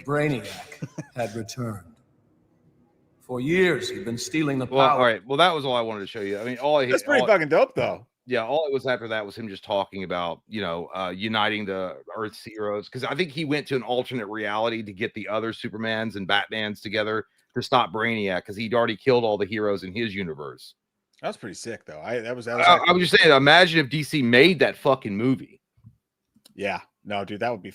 Brainiac had returned For years, he'd been stealing the Well, power. all right. Well, that was all I wanted to show you. I mean, That's pretty fucking dope, though. Yeah, all it was after that was him just talking about, uniting the Earth's heroes. Because I think he went to an alternate reality to get the other Supermans and Batmans together to stop Brainiac because he'd already killed all the heroes in his universe. That's pretty sick, though. I was just saying, imagine if DC made that fucking movie. Yeah. No, dude, that would be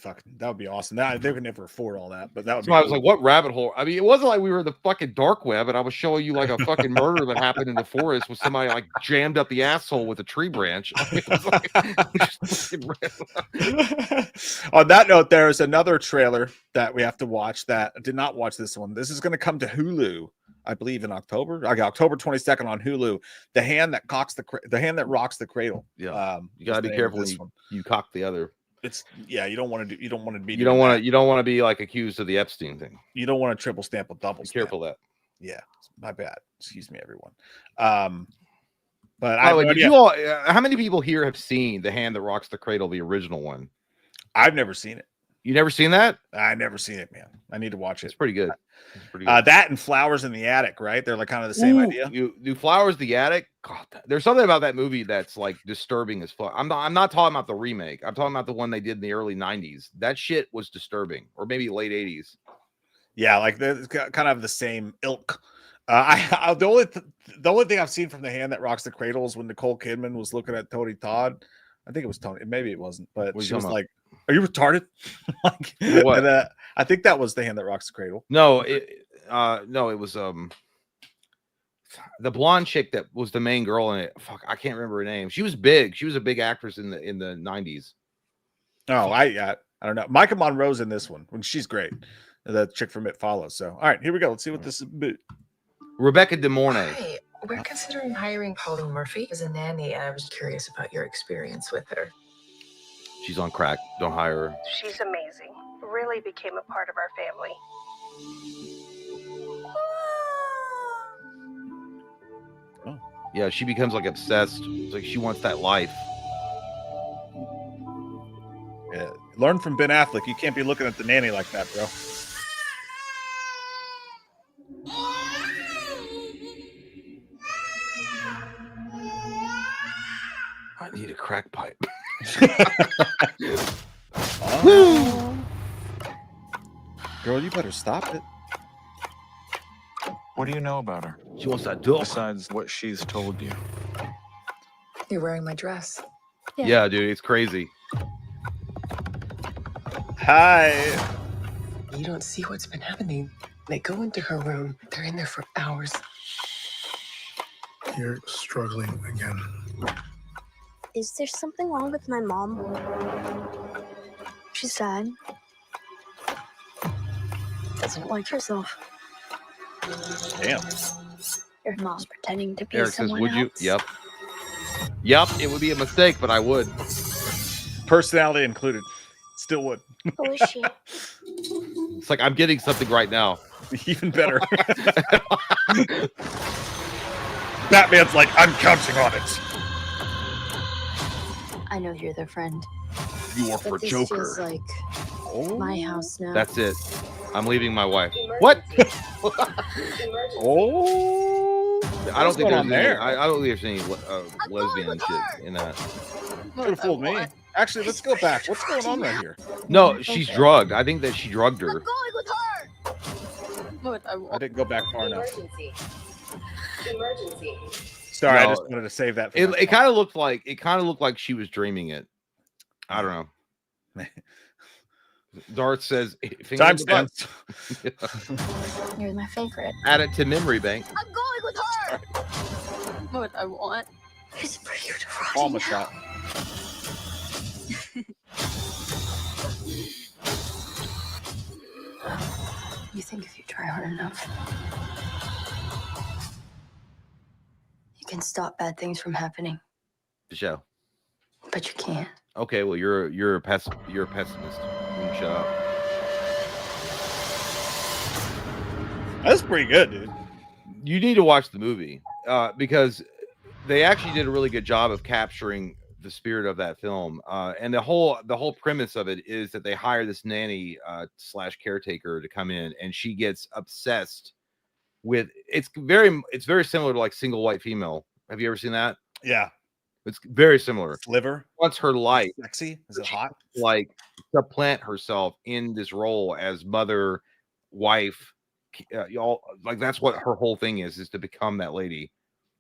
awesome. They would never afford all that, but that would So be I was like, what rabbit hole? I mean, it wasn't like we were in the fucking dark web and I was showing you like a fucking murder that happened in the forest with somebody like jammed up the asshole with a tree branch. I mean, On that note, there is another trailer that we have to watch that I did not watch this one. This is going to come to Hulu, I believe, in October. October 22nd on Hulu. The hand that rocks the cradle. Yeah. You gotta be careful when you cock the other. You don't want to be like accused of the Epstein thing. You don't want to triple stamp or double be careful stamp. that. Yeah, my bad. Excuse me, everyone. But how many people here have seen The Hand That Rocks the Cradle, the original one? I've never seen it. You never seen that? I never seen it, man. I need to watch it. It's pretty good. That and Flowers in the Attic, right? They're like kind of the same idea. You do Flowers in the Attic. God, there's something about that movie that's like disturbing as fuck. I'm not talking about the remake. I'm talking about the one they did in the early 90s. That shit was disturbing, or maybe late 80s. Yeah, like they're kind of the same ilk. The only thing I've seen from The Hand That Rocks the Cradle is when Nicole Kidman was looking at Tony Todd. I think it was Tony. Maybe it wasn't, but she was like, "Are you retarded?" Like, what? And, I think that was The Hand That Rocks the Cradle. No, it was the blonde chick that was the main girl in it. Fuck, I can't remember her name. She was big. She was a big actress in the 90s. Oh, I don't know. Micah Monroe's in this one. She's great. The chick from It Follows. So, all right, here we go. Let's see what this is about. Rebecca De Mornay. Hi, we're considering hiring Polly Murphy as a nanny, and I was curious about your experience with her. She's on crack. Don't hire her. She's amazing. Really became a part of our family. Oh. Yeah, she becomes like obsessed. It's like she wants that life. Yeah. Learn from Ben Affleck. You can't be looking at the nanny like that, bro. I need a crack pipe. Oh. Girl, you better stop it. What do you know about her? She wants that duck. Besides what she's told you. You're wearing my dress. Yeah, dude, it's crazy. Hi. You don't see what's been happening. They go into her room. They're in there for hours. You're struggling again. Is there something wrong with my mom? She's sad. Doesn't like herself. Damn. Your mom's pretending to be Eric says, someone would you? else. Yep, it would be a mistake, but I would. Personality included. Still would. Who is she? It's like I'm getting something right now. Even better. Batman's like, I'm counting on it. I know you're their friend. You are for But this Joker. feels like my house now. That's it. I'm leaving my wife. What? Oh. I don't think going there's on there? I don't think there's any lesbian shit in that. Could have fooled me. Actually, let's go back. What's going on right here? No, she's drugged. I think that she drugged her. I didn't go back far enough. Emergency. Sorry, I No. just wanted to save that. For It kind of looked like she was dreaming it. I don't know. Darth says timestamps. You're my favorite. Add it to memory bank. I'm going with her. What I want is for you to run. Almost shot. You think if you try hard enough, you can stop bad things from happening, The show. but you can't. Okay, well you're a pessimist. You can shut up. That's pretty good, dude. You need to watch the movie because they actually did a really good job of capturing the spirit of that film. And the whole premise of it is that they hire this nanny / caretaker to come in, and she gets obsessed with it's very similar to like Single White Female. Have you ever seen that? Yeah, it's very similar. Sliver. What's her life? Sexy? Is it hot? Like supplant herself in this role as mother, wife, y'all. Like that's what her whole thing is to become that lady.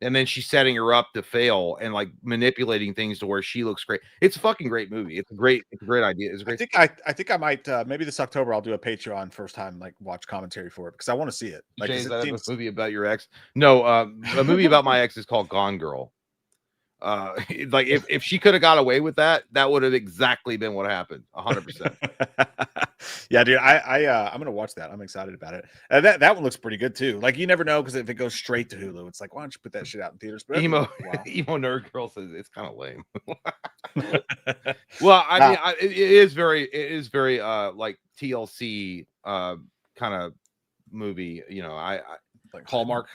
And then she's setting her up to fail and like manipulating things to where she looks great. It's a fucking great movie. It's a great idea. It's a great. I think I might maybe this October I'll do a Patreon first time like watch commentary for it because I want to see it. Like Jay, is that a movie about your ex? No, a movie about my ex is called Gone Girl. Like if she could have got away with that, that would have exactly been what happened. 100%. Yeah, dude. I'm gonna watch that. I'm excited about it. That one looks pretty good too. Like you never know because if it goes straight to Hulu, it's like why don't you put that shit out in theaters? But emo nerd girl says it's kind of lame. Well, I mean, it is very like TLC kind of movie. You know, I like Hallmark,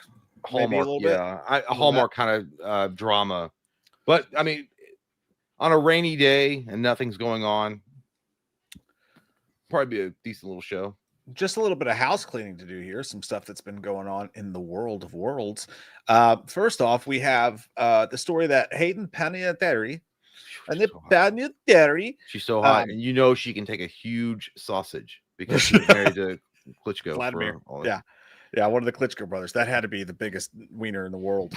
yeah, a Hallmark kind of drama. But I mean, on a rainy day and nothing's going on, probably be a decent little show. Just a little bit of house cleaning to do here. Some stuff that's been going on in the world of worlds. First off, we have the story that Hayden Panettiere and the Derry. She's so hot, and you know she can take a huge sausage because she's married to Klitschko. Vladimir. Yeah, one of the Klitschko brothers. That had to be the biggest wiener in the world.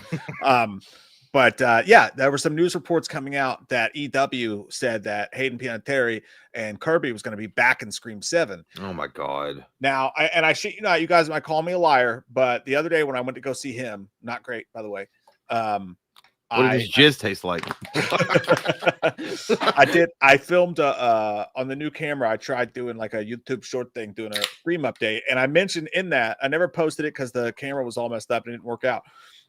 But yeah, there were some news reports coming out that EW said that Hayden Panettiere and Kirby was going to be back in Scream 7. Oh my god! Now, I shit you not, you guys might call me a liar, but the other day when I went to go see him, not great by the way. What does jizz taste like? I filmed on the new camera. I tried doing like a YouTube short thing, doing a Scream update, and I mentioned in that I never posted it because the camera was all messed up and it didn't work out.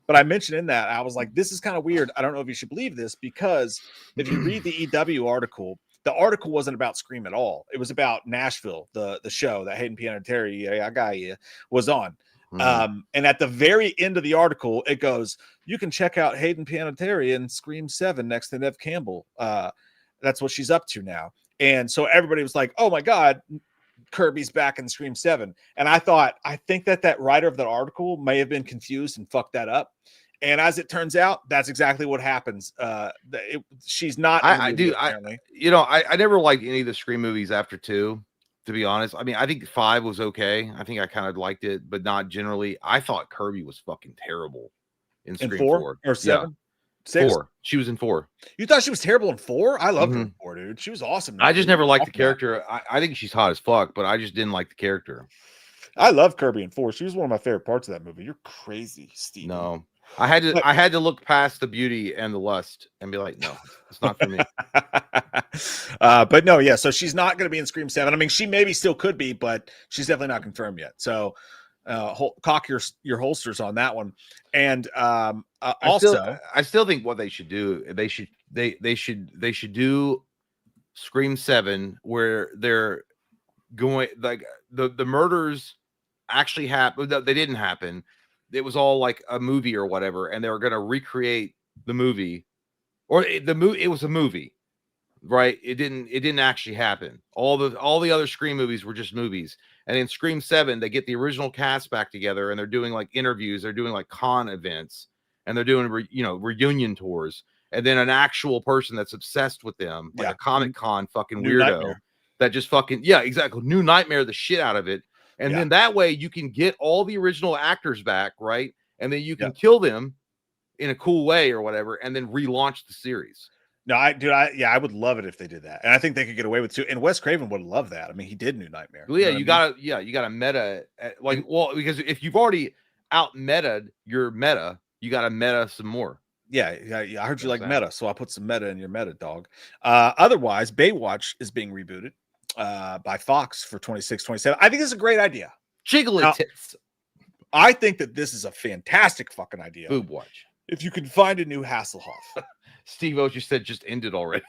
But I mentioned in that I was like, this is kind of weird. I don't know if you should believe this because if you read the EW article, the article wasn't about Scream at all. It was about Nashville, the show that Hayden Panettiere was on. And at the very end of the article, it goes, you can check out Hayden Panettiere in Scream 7 next to Neve Campbell. That's what she's up to now. And so everybody was like, oh my God, Kirby's back in Scream 7. And I think that writer of the article may have been confused and fucked that up. And as it turns out, that's exactly what happens. She's not. I never liked any of the Scream movies after 2. To be honest, I mean, I think 5 was okay. I think I kind of liked it, but not generally. I thought Kirby was fucking terrible in Scream 4 or 7. Yeah. 6? 4. She was in 4. You thought she was terrible in 4? I loved her in 4, dude. She was awesome. I just never liked the character. I think she's hot as fuck, but I just didn't like the character. I love Kirby in 4. She was one of my favorite parts of that movie. You're crazy, Steve. No, I had to look past the beauty and the lust and be like, no, it's not for me. But no, yeah. So she's not going to be in Scream 7. I mean, she maybe still could be, but she's definitely not confirmed yet. So cock your holsters on that one. And also, I still think what they should do, they should do Scream 7 where they're going like the murders actually happened. They didn't happen. It was all like a movie or whatever, and they were going to recreate the movie, or it was a movie, right? It didn't actually happen. All the other Scream movies were just movies. And in Scream 7, they get the original cast back together and they're doing like interviews, they're doing like con events, and they're doing reunion tours. And then an actual person that's obsessed with them, like a Comic Con fucking New weirdo Nightmare. That just fucking exactly. New Nightmare the shit out of it. And then that way you can get all the original actors back, right? And then you can kill them in a cool way or whatever, and then relaunch the series. No, I would love it if they did that, and I think they could get away with it too. And Wes Craven would love that. I mean, he did New Nightmare. Well, you gotta meta because if you've already out meta'd your meta, you gotta meta some more. Yeah, I heard you like meta, so I put some meta in your meta, dog. Otherwise, Baywatch is being rebooted by Fox for 26-27. I think this is a great idea. Jiggly tits. I think that this is a fantastic fucking idea. Boob watch. If you can find a new Hasselhoff. Steve O just said just ended already.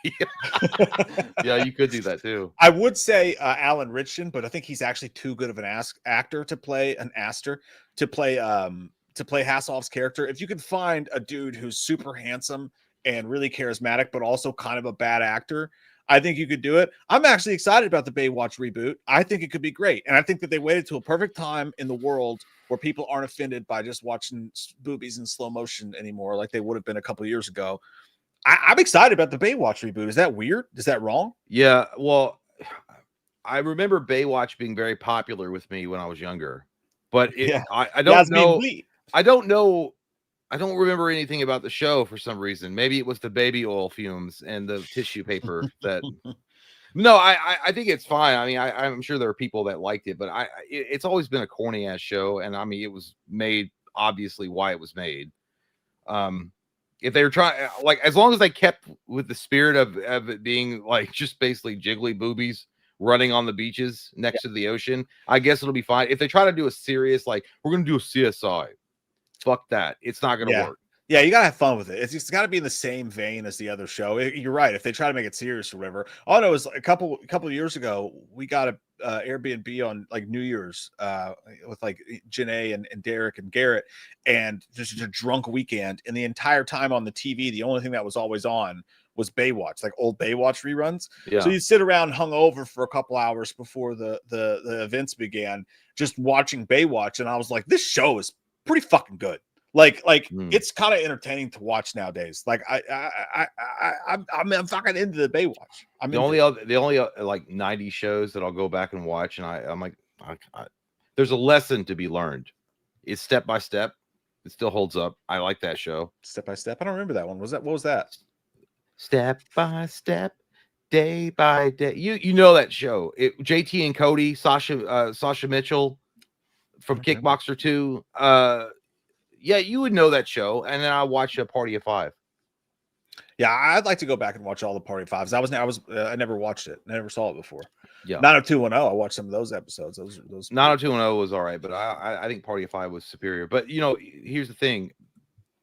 Yeah, you could do that too. I would say Alan Ritchson, but I think he's actually too good of an actor to play Hasselhoff's character. If you could find a dude who's super handsome and really charismatic, but also kind of a bad actor, I think you could do it. I'm actually excited about the Baywatch reboot. I think it could be great. And I think that they waited to a perfect time in the world where people aren't offended by just watching boobies in slow motion anymore, like they would have been a couple of years ago. I'm excited about the Baywatch reboot. Is that weird? Is that wrong? Yeah. Well, I remember Baywatch being very popular with me when I was younger, but I don't know. I don't know. I don't remember anything about the show for some reason. Maybe it was the baby oil fumes and the tissue paper that. No, I think it's fine. I mean, I'm sure there are people that liked it, but it's always been a corny ass show, and I mean, it was made obviously why it was made. If they were trying, like, as long as they kept with the spirit of it being like just basically jiggly boobies running on the beaches next to the ocean, I guess it'll be fine. If they try to do a serious, like, we're gonna do a CSI, fuck that. It's not gonna work. Yeah, you gotta have fun with it. It's got to be in the same vein as the other show. You're right. If they try to make it serious or whatever, all I know is a couple of years ago we got a Airbnb on like New Year's with like Janae and Derek and Garrett, and just a drunk weekend. And the entire time on the TV, the only thing that was always on was Baywatch, like old Baywatch reruns. Yeah. So you sit around hungover for a couple hours before the events began, just watching Baywatch, and I was like, this show is pretty fucking good. Like it's kind of entertaining to watch nowadays. Like I'm fucking into the Baywatch. The only like 90 shows that I'll go back and watch, and I'm like, there's a lesson to be learned. It's Step by Step. It still holds up. I like that show. Step by Step. I don't remember that one. What was that? Step by step, day by day. You know that show. JT and Cody, Sasha Mitchell from Kickboxer 2. Yeah, you would know that show. And then I watched a Party of Five. Yeah, I'd like to go back and watch all the Party of Fives. I never watched it. I never saw it before. Yeah, 90210. I watched some of those episodes. Those 90210 was all right, but I think Party of Five was superior. But you know, here's the thing.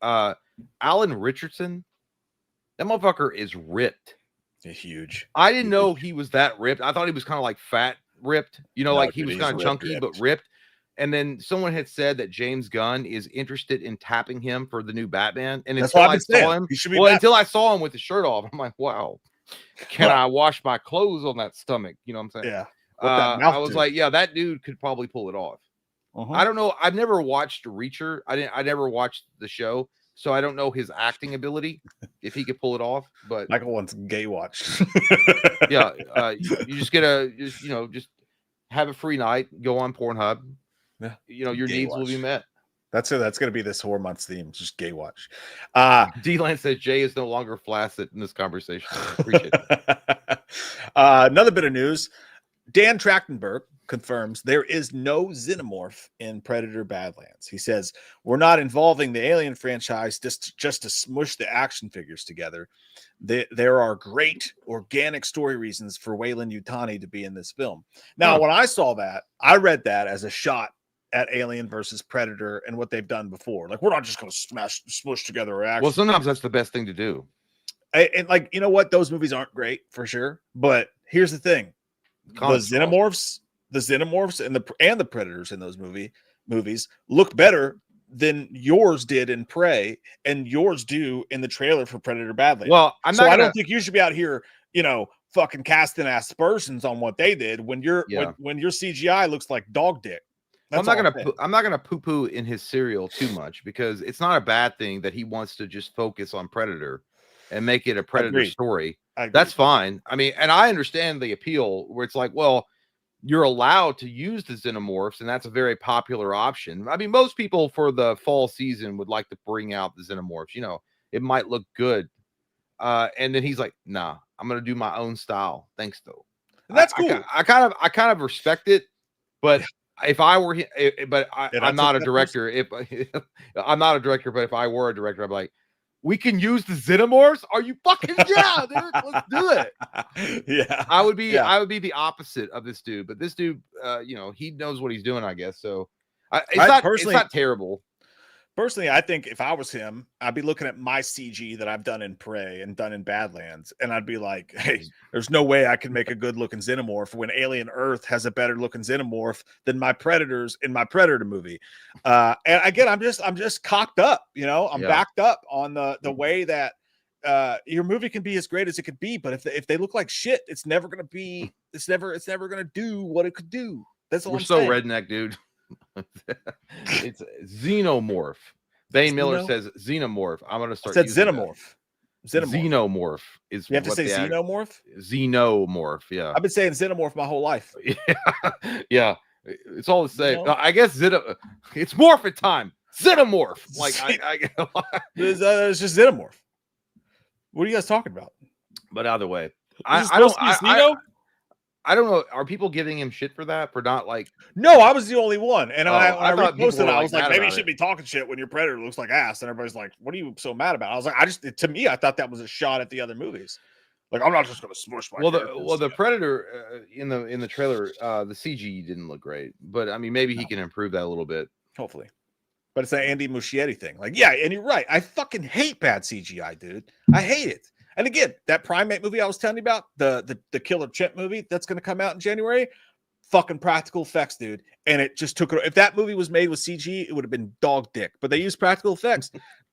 Alan Richardson, that motherfucker is ripped. Huge. I didn't know he was that ripped. I thought he was kind of like fat ripped. You know, like he was kind of chunky but ripped. And then someone had said that James Gunn is interested in tapping him for the new Batman. And until I saw him, until I saw him with the shirt off, I'm like, wow, can I wash my clothes on that stomach? You know what I'm saying? Yeah. I was like, yeah, that dude could probably pull it off. I don't know. I've never watched Reacher. I never watched the show, so I don't know his acting ability if he could pull it off. But Michael wants gay watch. Yeah, you just get just have a free night, go on Pornhub. Yeah. You know, your Gay needs watch. will be met. That's going to be this horror month's theme. Just gay watch. D-Line says Jay is no longer flaccid in this conversation. Appreciate it. Another bit of news. Dan Trachtenberg confirms there is no xenomorph in Predator Badlands. He says, we're not involving the Alien franchise just to smush the action figures together. There are great organic story reasons for Weyland Yutani to be in this film. Now, when I saw that, I read that as a shot at Alien versus Predator and what they've done before. Like, we're not just going to smush together our action. Well, sometimes that's the best thing to do. And like, you know what? Those movies aren't great for sure. But here's the thing. The xenomorphs and the predators in those movies look better than yours did in Prey and yours do in the trailer for Predator Badlands. Well, I don't think you should be out here, fucking casting aspersions on what they did when your CGI looks like dog dick. I'm not gonna poo-poo in his cereal too much, because it's not a bad thing that he wants to just focus on Predator and make it a Predator story. That's fine. I mean, and I understand the appeal where it's like, well, you're allowed to use the xenomorphs, and that's a very popular option. I mean, most people for the fall season would like to bring out the xenomorphs. You know, it might look good. And then he's like, nah, I'm gonna do my own style. Thanks, though. And that's cool. I kind of respect it, but if I were, I'm not a director. I'm not a director, but if I were a director, I'd be like, we can use the xenomorphs. Are you fucking dude? Let's do it. Yeah, I would be the opposite of this dude, but this dude, he knows what he's doing, I guess. So it's not terrible. Personally, I think if I was him, I'd be looking at my CG that I've done in Prey and done in Badlands, and I'd be like, hey, there's no way I can make a good looking xenomorph when Alien Earth has a better looking xenomorph than my predators in my Predator movie. And again, I'm just cocked up, I'm backed up on the way that your movie can be as great as it could be, but if they look like shit, it's never gonna do what it could do. That's all. We're so redneck, dude. It's xenomorph. Bane Miller Xeno? says xenomorph. I'm gonna start. Said using xenomorph. Xenomorph is. You have to say xenomorph. Xenomorph. Yeah. I've been saying xenomorph my whole life. Yeah. It's all the same. You know? I guess it's morphin' time. Xenomorph. Like it's just xenomorph. What are you guys talking about? But either way, I don't know. Are people giving him shit for that? For not like? No, I was the only one. And when I reposted it, I was like, maybe you shouldn't be talking shit when your Predator looks like ass. And everybody's like, what are you so mad about? I was like, to me, I thought that was a shot at the other movies. Like, I'm not just going to smush my the Predator in the trailer, the CG didn't look great. But I mean, maybe he can improve that a little bit. Hopefully. But it's that Andy Muschietti thing. Like, yeah, and you're right. I fucking hate bad CGI, dude. I hate it. And again, that primate movie I was telling you about, the Killer Chimp movie that's going to come out in January, fucking practical effects, dude. And it just took it. If that movie was made with CG, it would have been dog dick. But they use practical effects.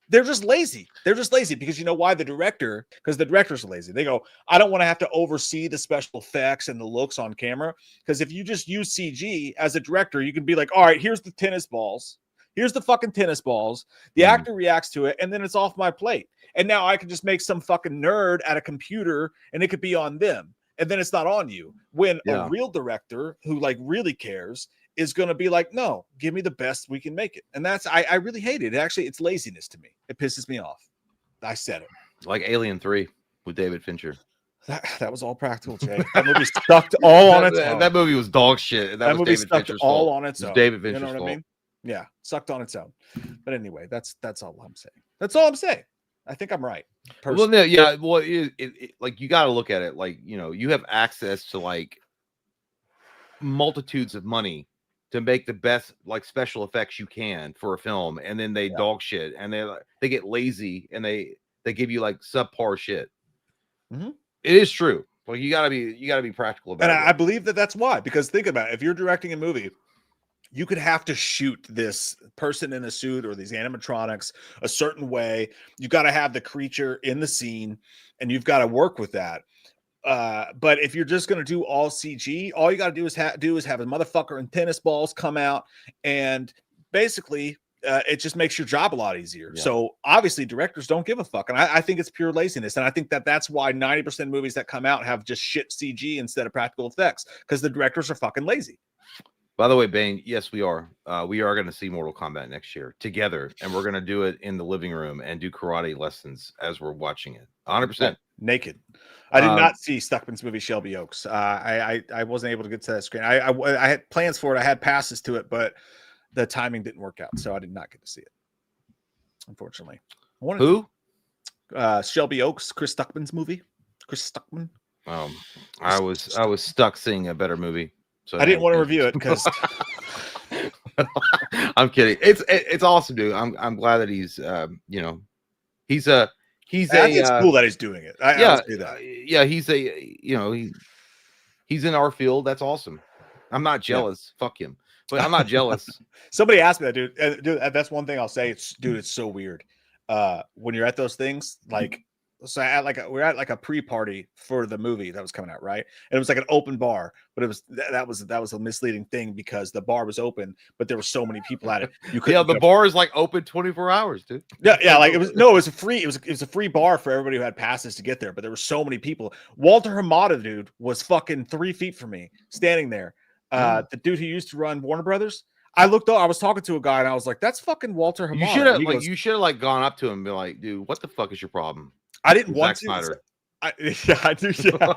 They're just lazy. They're just lazy because you know why? Because the directors are lazy. They go, I don't want to have to oversee the special effects and the looks on camera. Because if you just use CG as a director, you can be like, all right, here's the tennis balls. Here's the fucking tennis balls. The actor reacts to it, and then it's off my plate. And now I can just make some fucking nerd at a computer, and it could be on them. And then it's not on you. When a real director who like really cares is going to be like, no, give me the best we can make it. And that's, I really hate it. Actually, it's laziness to me. It pisses me off. I said it. Like Alien 3 with David Fincher. That was all practical, Jay. That movie stuck all on its own. That movie was dog shit. That movie David stuck Fincher's all fault. on its own. David Fincher's you know what fault. I mean? Yeah, sucked on its own. But anyway, that's all I'm saying. That's all I'm saying. I think I'm right. Well, no, yeah. Well, like you got to look at it like, you know, you have access to like multitudes of money to make the best like special effects you can for a film, and then they dog shit and they get lazy and they give you like subpar shit. Mm-hmm. It is true. Like you gotta be practical about and it. I believe that's why. Because think about it, if you're directing a movie, you could have to shoot this person in a suit or these animatronics a certain way. You've got to have the creature in the scene, and you've got to work with that. But if you're just going to do all CG, all you got to do is have a motherfucker and tennis balls come out, and basically it just makes your job a lot easier. Yeah. So obviously directors don't give a fuck. And I think it's pure laziness. And I think that's why 90% of movies that come out have just shit CG instead of practical effects, because the directors are fucking lazy. By the way, Bane, yes, we are. We are going to see Mortal Kombat next year together, and we're going to do it in the living room and do karate lessons as we're watching it. 100%. Naked. I did not see Stuckman's movie Shelby Oaks. I wasn't able to get to that screen. I had plans for it. I had passes to it, but the timing didn't work out, so I did not get to see it. Unfortunately. Who? Shelby Oaks, Chris Stuckman's movie. Chris Stuckman. I was stuck seeing a better movie. So I didn't want to review it because I'm kidding. It's awesome, dude. I'm glad that he's he's I think it's cool that he's doing it. He's in our field. That's awesome. I'm not jealous. Yeah. Fuck him. But I'm not jealous. Somebody asked me that, dude. Dude, that's one thing I'll say. It's so weird. When you're at those things, like, so we're at like a pre-party for the movie that was coming out, right? And it was like an open bar, but it was that was a misleading thing because the bar was open, but there were so many people at it. You could the bar is like open 24 hours, dude. Yeah, like it was a free bar for everybody who had passes to get there, but there were so many people. Walter Hamada, dude, was fucking 3 feet from me, standing there. The dude who used to run Warner Brothers. I looked up, I was talking to a guy and I was like, that's fucking Walter Hamada. You should have gone up to him and be like, dude, what the fuck is your problem? I didn't want to. I do. Yeah.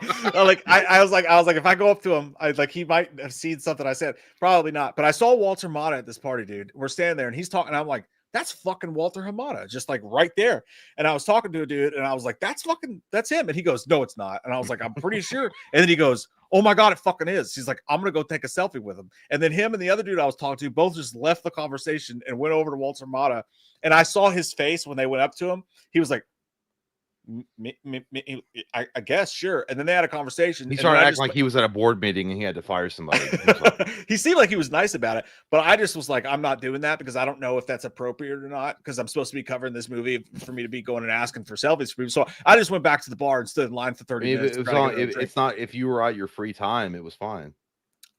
I was like, if I go up to him, he might have seen something I said. Probably not. But I saw Walter Hamada at this party, dude. We're standing there and he's talking. And I'm like, that's fucking Walter Hamada, just like right there. And I was talking to a dude and I was like, that's him. And he goes, no, it's not. And I was like, I'm pretty sure. And then he goes, oh my God, it fucking is. He's like, I'm going to go take a selfie with him. And then him and the other dude I was talking to both just left the conversation and went over to Walter Hamada. And I saw his face when they went up to him. He was like, I guess, sure. And then they had a conversation. He started acting like he was at a board meeting and he had to fire somebody. He seemed like he was nice about it, but I just was like, I'm not doing that because I don't know if that's appropriate or not, because I'm supposed to be covering this movie for me to be going and asking for selfies for people. So I just went back to the bar and stood in line for 30 minutes. If you were at your free time, it was fine.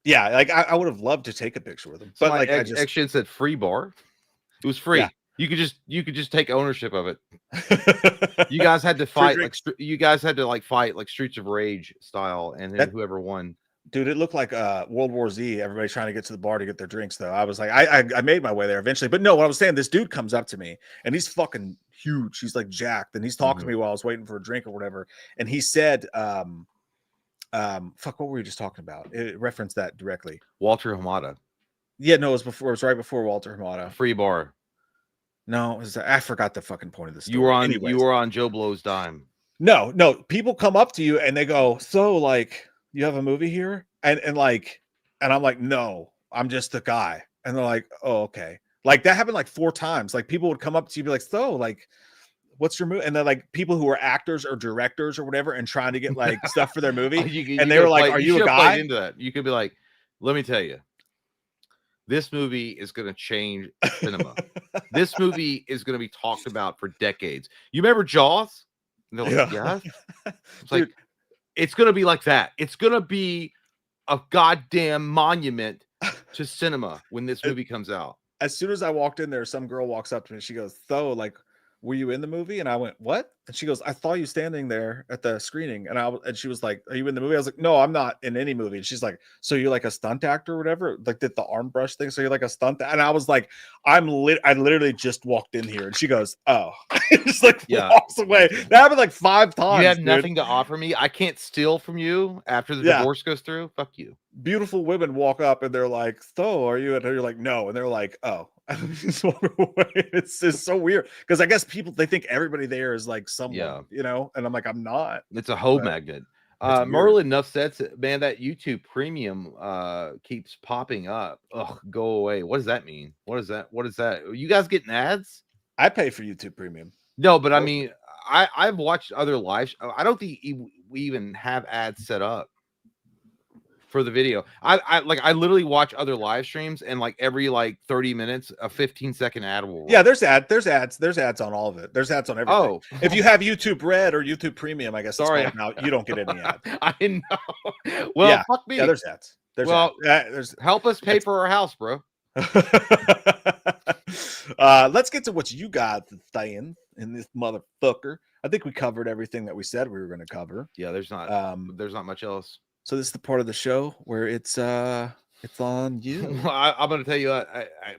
Yeah, like I would have loved to take a picture with him, So but like I just Action said free bar. It was free. Yeah. You could just take ownership of it. You guys had to fight fight like Streets of Rage style, and then whoever won. Dude, it looked like World War Z. Everybody trying to get to the bar to get their drinks, though. I was like, I made my way there eventually. But no, what I was saying, this dude comes up to me and he's fucking huge. He's like jacked, and he's talking to me while I was waiting for a drink or whatever. And he said, fuck, what were we just talking about? It referenced that directly. Walter Hamada. Yeah, no, it was right before Walter Hamada. Free bar. No, I forgot the fucking point of the story. You were on Joe Blow's dime. No, people come up to you and they go, so like, you have a movie here? And I'm like, no, I'm just the guy. And they're like, oh, okay. Like that happened like 4 times. Like people would come up to you, be like, so like, what's your movie? And they're like people who are actors or directors or whatever and trying to get like stuff for their movie. And they were like, are you a guy? Into that. You could be like, let me tell you, this movie is going to change cinema. This movie is going to be talked about for decades. You remember Jaws? And they're like, yeah. It's like, it's going to be like that. It's going to be a goddamn monument to cinema when this movie comes out. As soon as I walked in there, some girl walks up to me. She goes, so like, were you in the movie? And I went, what? And she goes, I saw you standing there at the screening. And she was like, are you in the movie? I was like, no, I'm not in any movie. And she's like, so you're like a stunt actor or whatever? Like did the arm brush thing. So you're like a stunt. And I was like, I literally just walked in here. And she goes, oh, just like walks away. That happened like 5 times. You have nothing to offer me. I can't steal from you after the divorce goes through. Fuck you. Beautiful women walk up and they're like, so are you? And you're like, no. And they're like, oh. It's so weird because I guess they think everybody there is like someone, you know, and I'm like, I'm not. It's a hoe magnet. Merlin Nuff said, man, that YouTube premium keeps popping up. Ugh, go away. What does that mean? What is that? Are you guys getting ads? I pay for YouTube premium. No, but I mean, I've watched other live. I don't think we even have ads set up for the video. I literally watch other live streams and like every like 30 minutes a 15-second ad will roll. Yeah, there's ads on all of it. There's ads on everything. Oh, if you have YouTube Red or YouTube Premium, I guess sorry, now you don't get any ads. I know. Well, yeah. Fuck me. Yeah, there's ads. There's help us pay for our house, bro. Let's get to what you got saying in this motherfucker. I think we covered everything that we said we were going to cover. Yeah, there's not much else. So this is the part of the show where it's on you. I'm going to tell you,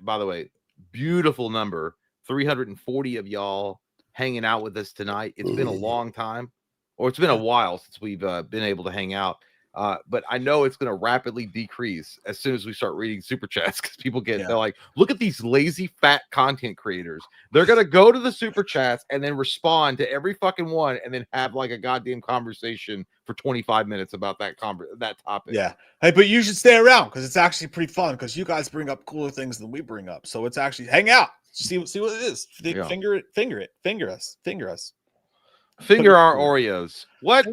by the way, beautiful number, 340 of y'all hanging out with us tonight. It's been a long time, or it's been a while since we've been able to hang out. But I know it's going to rapidly decrease as soon as we start reading super chats because people they're like, look at these lazy fat content creators. They're going to go to the super chats and then respond to every fucking one and then have like a goddamn conversation for 25 minutes about that topic. Yeah. Hey, but you should stay around because it's actually pretty fun because you guys bring up cooler things than we bring up. So it's actually hang out. See what it is. Finger us. Finger our Oreos. What?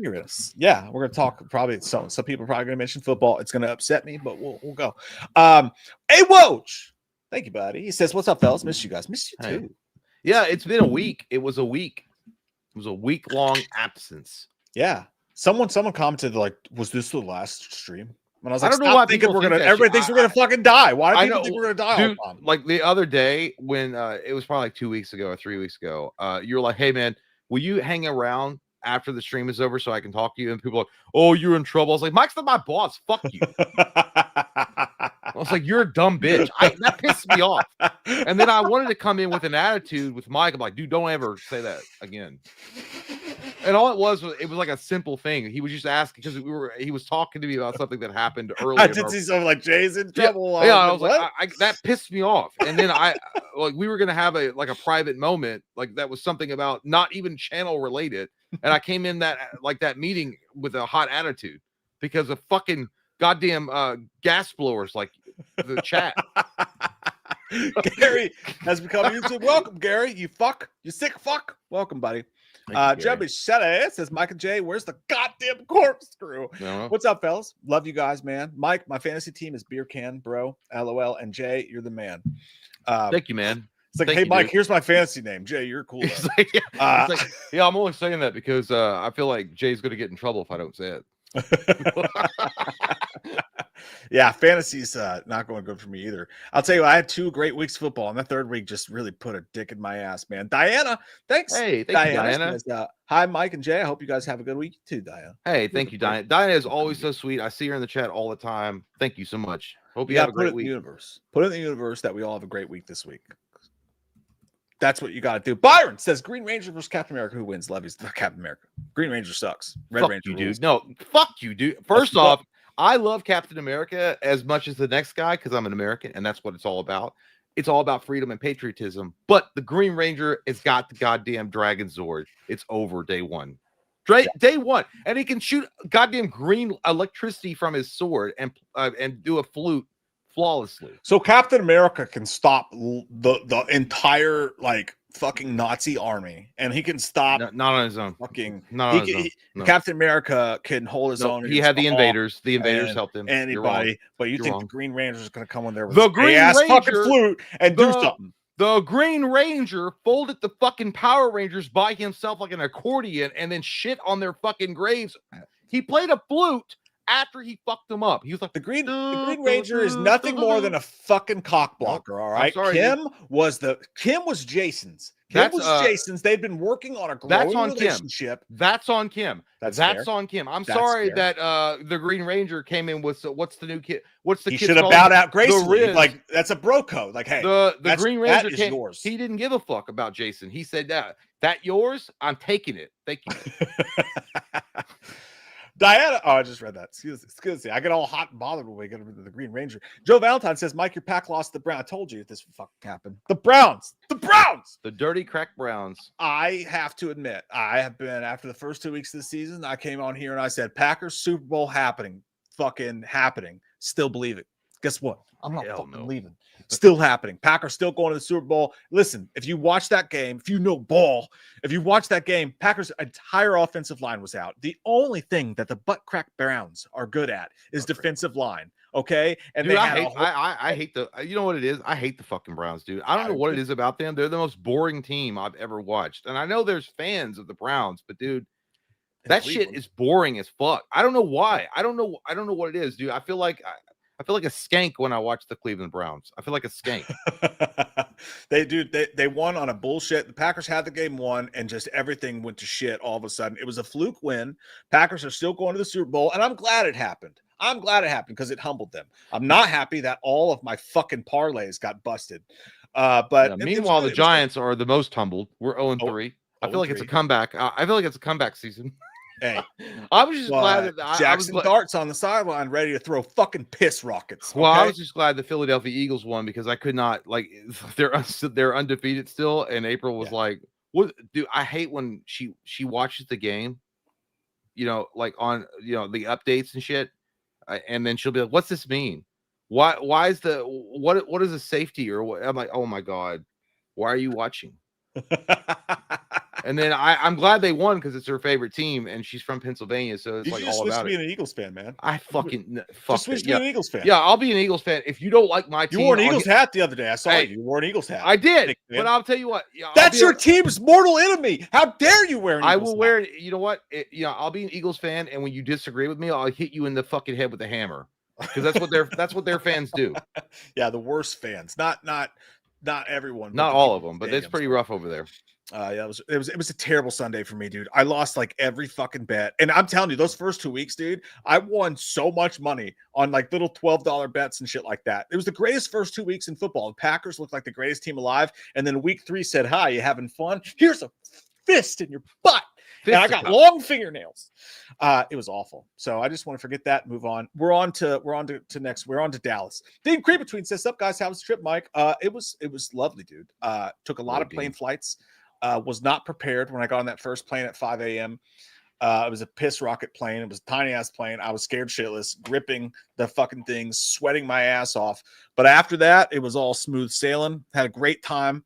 Yeah, we're gonna talk probably some people are probably gonna mention football. It's gonna upset me, but we'll go. Hey Woj, thank you, buddy. He says, what's up, fellas? Miss you guys. Miss you too. Yeah, it's been a week. It was a week-long absence. Yeah. Someone commented like, was this the last stream? And I was like, I don't know why thinking everybody thinks we're gonna fucking die. Why do people think we're gonna die? Dude, like the other day when it was probably like 2 weeks ago or 3 weeks ago, you were like, hey man, will you hang around after the stream is over so I can talk to you? And people are like, oh, you're in trouble. I was like, Mike's not my boss. Fuck you. I was like, you're a dumb bitch. That pissed me off. And then I wanted to come in with an attitude with Mike. I'm like, dude, don't ever say that again. And all it was like a simple thing. He was just asking because he was talking to me about something that happened earlier. I did see something like Jay's in trouble. Yeah, I was like, that pissed me off. And then we were gonna have a private moment, like that was something about not even channel related. And I came in that meeting with a hot attitude because of fucking goddamn gas blowers like the chat. Gary has become YouTube. Welcome, Gary. You sick fuck. Welcome, buddy. Jebby Shelley says, Mike and Jay, where's the goddamn corkscrew? What's up, fellas? Love you guys, man. Mike, my fantasy team is Beer Can, bro. LOL. And Jay, you're the man. Thank you, man. It's like, hey, Mike, here's my fantasy name. Jay, you're cool. Yeah, I'm only saying that because I feel like Jay's going to get in trouble if I don't say it. Yeah, fantasy's not going good for me either. I'll tell you, I had 2 great weeks of football, and the third week just really put a dick in my ass, man. Diana, thanks. Hey, thank you, Diana. Says, hi, Mike and Jay. I hope you guys have a good week too, Diana. Hey, thank you, Diana. Diana is always so sweet. I see her in the chat all the time. Thank you so much. Hope you have a great week. Put it in the universe that we all have a great week this week. That's what you got to do. Byron says Green Ranger versus Captain America. Who wins? Levy's Captain America. Green Ranger sucks. Red Ranger, dude. No, fuck you, dude. First off, I love Captain America as much as the next guy because I'm an American, and that's what it's all about. It's all about freedom and patriotism. But the Green Ranger has got the goddamn Dragon Zord. It's over day one. Day one, and he can shoot goddamn green electricity from his sword and do a flute flawlessly. So Captain America can stop the entire like fucking Nazi army, and he can stop not on his own. Fucking not on his own. No. Captain America can hold his own. He had the invaders. The invaders helped him. Anybody, but you think the Green Ranger is going to come in there with the Green Ranger fucking flute and do something? The Green Ranger folded the fucking Power Rangers by himself like an accordion and then shit on their fucking graves. He played a flute after he fucked them up. He was like, the Green Ranger is nothing more than a fucking cock blocker. All right. Sorry, Kim was Jason's. Jason's. They'd been working on a growing relationship. That's on Kim. That's on Kim. I'm sorry fair. That the Green Ranger came in with what's the new kid? What's the he kid? Should have bowed out gracefully. Like that's a bro code. Like, hey, the Green Ranger came, yours. He didn't give a fuck about Jason. He said that yours. I'm taking it. Thank you. Diana, I just read that. Excuse me. I get all hot and bothered when we get into the Green Ranger. Joe Valentine says, Mike, your pack lost the Browns. I told you this fucking happened. The Browns. The dirty crack Browns. I have to admit, I have been, after the first 2 weeks of the season, I came on here and I said, Packers Super Bowl happening. Fucking happening. Still believe it. Guess what? I'm not fucking leaving. Still happening. Packers still going to the Super Bowl. Listen, if you watch that game, if you know ball, if you watch that game, Packers' entire offensive line was out. The only thing that the butt crack Browns are good at is defensive line. Okay. And dude, I hate the, you know what it is? I hate the fucking Browns, dude. I don't know what it is about them. They're the most boring team I've ever watched. And I know there's fans of the Browns, but dude, that shit is boring as fuck. I don't know why. I don't know what it is, dude. I feel like a skank when I watch the Cleveland Browns. I feel like a skank. They won on a bullshit. The Packers had the game won, and just everything went to shit all of a sudden. It was a fluke win. Packers are still going to the Super Bowl, and I'm glad it happened. I'm glad it happened because it humbled them. I'm not happy that all of my fucking parlays got busted. But meanwhile, the Giants are the most humbled. We're 0-3. I feel like it's a comeback. I feel like it's a comeback season. Hey, I was just glad that Jackson Dart's on the sideline ready to throw fucking piss rockets. Well, I was just glad the Philadelphia Eagles won because I could not, like, they're undefeated still, and April was like, "What, dude? I hate when she watches the game, you know, like on the updates and shit, and then she'll be like, "What's this mean? Why is the what is a safety or what?" I'm like, "Oh my god, why are you watching?" And then I'm glad they won because it's her favorite team, and she's from Pennsylvania, so it's like all about it. You being an Eagles fan, man. I fucking switch to be an Eagles fan. Yeah, I'll be an Eagles fan. If you don't like my team, you wore an Eagles hat the other day. I saw you. You wore an Eagles hat. I did, but I'll tell you what. That's your team's mortal enemy. How dare you wear an Eagles hat? I will wear it. You know what? I'll be an Eagles fan, and when you disagree with me, I'll hit you in the fucking head with a hammer because that's what their fans do. Yeah, the worst fans. Not everyone. Not all of them, but it's pretty rough over there. Yeah, it was a terrible Sunday for me, dude. I lost like every fucking bet. And I'm telling you, those first 2 weeks, dude, I won so much money on like little $12 bets and shit like that. It was the greatest first 2 weeks in football. The Packers looked like the greatest team alive. And then week 3 said, "Hi, you having fun? Here's a fist in your butt." And I got long fingernails. It was awful. So I just want to forget that. Move on. We're on to Dallas. Dean Creep Between says, "Up guys, how was the trip, Mike?" It was lovely, dude. Took a lot of plane flights. Was not prepared when I got on that first plane at 5 a.m. It was a piss rocket plane. It was a tiny ass plane. I was scared shitless, gripping the fucking things, sweating my ass off. But after that, it was all smooth sailing. Had a great time.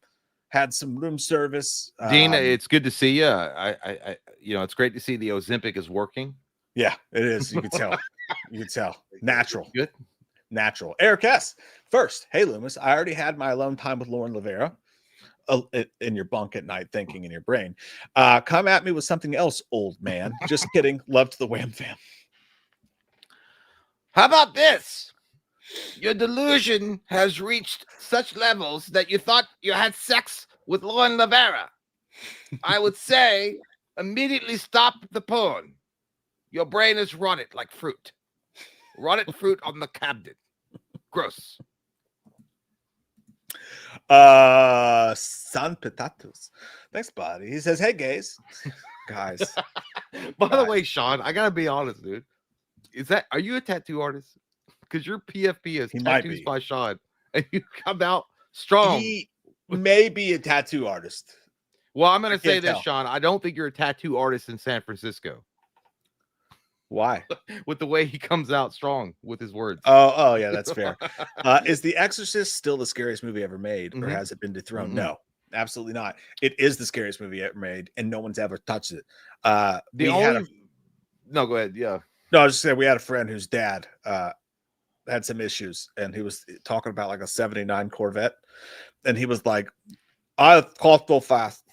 Had some room service. Dean, it's good to see you. I it's great to see the Ozempic is working. Yeah, it is. You can tell. You can tell. Natural. Good. Natural. Eric S. First, hey Loomis, I already had my alone time with Lauren Rivera. In your bunk at night, thinking in your brain. Come at me with something else, old man. Just kidding. Love to the Wham fam. How about this? Your delusion has reached such levels that you thought you had sex with Lauren Lavera. I would say immediately stop the porn. Your brain is rotted like fruit. Rotted fruit on the cabinet. Gross. San Petatus. Thanks, buddy. He says, hey, guys. Guys. By the way, Sean, I gotta be honest, dude. Are you a tattoo artist? Because your PFP is tattoos by Sean, and you come out strong. He may be a tattoo artist. Well, I'm gonna say this, Sean. I don't think you're a tattoo artist in San Francisco. Why? With the way he comes out strong with his words. Oh, yeah, that's fair. Is The Exorcist still the scariest movie ever made, or has it been dethroned? No, absolutely not. It is the scariest movie ever made, and no one's ever touched it. No, go ahead. Yeah. No, I was just saying we had a friend whose dad had some issues, and he was talking about like a 79 Corvette, and he was like, I caught so fast.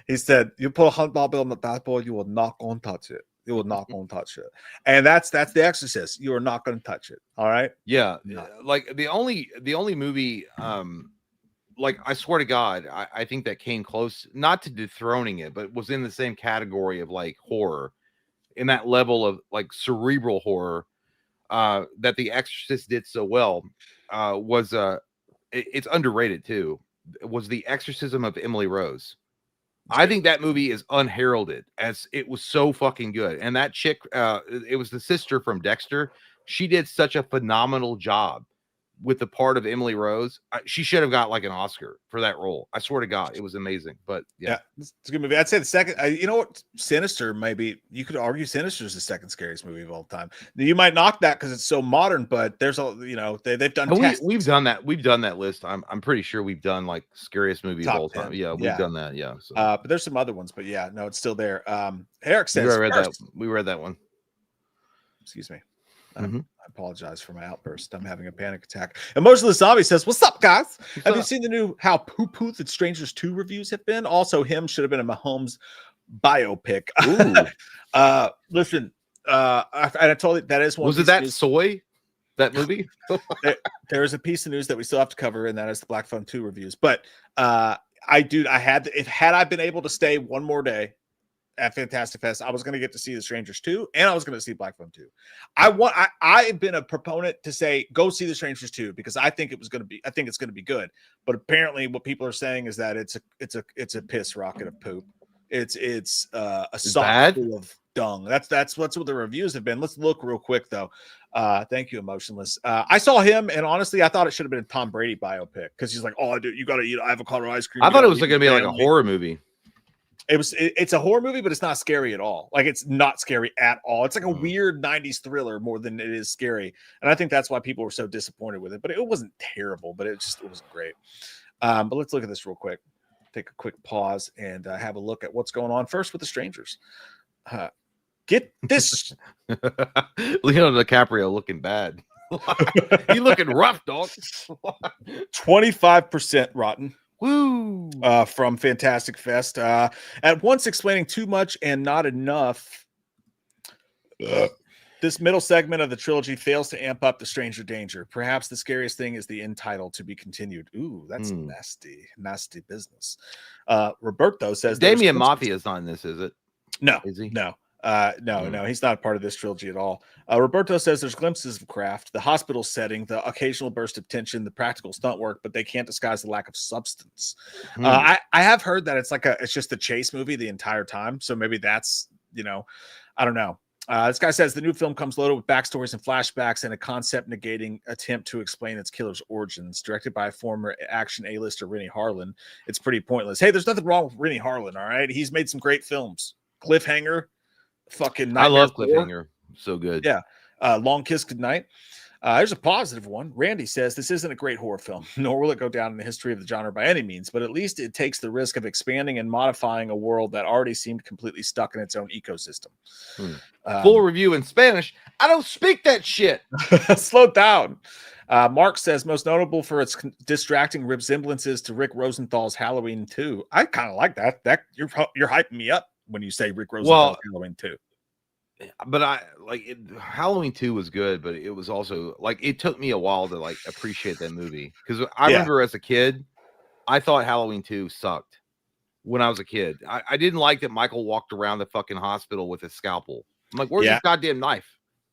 He said, you put $100 bill on the dashboard, you will not go and touch it. You will not go and touch it. And that's The Exorcist. You are not going to touch it. All right. Yeah. Like the only movie, like I swear to God, I think that came close, not to dethroning it, but was in the same category of like horror, in that level of like cerebral horror, that The Exorcist did so well, was it's underrated too. It was The Exorcism of Emily Rose. I think that movie is unheralded, as it was so fucking good. And that chick, it was the sister from Dexter. She did such a phenomenal job with the part of Emily Rose. She should have got like an Oscar for that role. I swear to God, it was amazing. But yeah, it's a good movie. I'd say the second. You know what? Sinister, maybe you could argue Sinister is the second scariest movie of all time. You might knock that because it's so modern, but there's a they've done. We've done that. We've done that list. I'm pretty sure we've done like scariest movie of all time. Yeah, we've done that. Yeah. So. But there's some other ones. But yeah, no, it's still there. Eric says we read that one. Excuse me. I apologize for my outburst. I'm having a panic attack. Emotionless Zombie says, what's up, guys? Have you seen the new How Poo-Poo the Strangers 2 reviews have been? Also, him should have been a Mahomes biopic. Listen, I told you that is one. Was it that soy? That movie? There's a piece of news that we still have to cover, and that is the Black Phone 2 reviews. But had I been able to stay one more day at Fantastic Fest, I was going to get to see The Strangers 2, and I was going to see Black Phone 2. I've been a proponent to say go see The Strangers 2 because I think it's going to be good. But apparently, what people are saying is that it's a piss rocket of poop. It's a sock full of dung. That's what the reviews have been. Let's look real quick though. Thank you, Emotionless. I saw him, and honestly, I thought it should have been a Tom Brady biopic because he's like, oh, dude, you got to eat avocado ice cream. I thought it was going to be like a horror movie. It's a horror movie, but it's not scary at all. Like, it's not scary at all. It's like a weird 90s thriller more than it is scary. And I think that's why people were so disappointed with it. But it wasn't terrible, but it wasn't great. But let's look at this real quick. Take a quick pause and have a look at what's going on first with The Strangers. Get this. Leonardo DiCaprio looking bad. He looking rough, dog. 25% rotten. Woo! From Fantastic Fest. At once explaining too much and not enough. This middle segment of the trilogy fails to amp up the stranger danger. Perhaps the scariest thing is the end title to be continued. Ooh, that's nasty business. Roberto says Damien Mafia is not in this, is it? No, is he? No. No, he's not a part of this trilogy at all. Roberto says there's glimpses of craft, the hospital setting, the occasional burst of tension, the practical stunt work, but they can't disguise the lack of substance. I have heard that it's just a chase movie the entire time. So maybe that's, I don't know. This guy says the new film comes loaded with backstories and flashbacks and a concept negating attempt to explain its killer's origins. Directed by former action A-lister Rennie Harlan. It's pretty pointless. Hey, there's nothing wrong with Rennie Harlan, all right? He's made some great films. Cliffhanger. Fucking Nightmare I love 4. Cliffhanger. So good. Yeah. Long Kiss Goodnight. There's a positive one. Randy says this isn't a great horror film, nor will it go down in the history of the genre by any means, but at least it takes the risk of expanding and modifying a world that already seemed completely stuck in its own ecosystem. Full review in Spanish. I don't speak that shit. Slow down. Mark says most notable for its distracting resemblances to Rick Rosenthal's Halloween 2. I kind of like that. You're hyping me up when you say Rick Rosenthal's Halloween 2. but Halloween 2 was good, but it was also like it took me a while to like appreciate that movie because I remember as a kid, I thought Halloween 2 sucked when I was a kid. I didn't like that Michael walked around the fucking hospital with a scalpel. I'm like, where's his goddamn knife?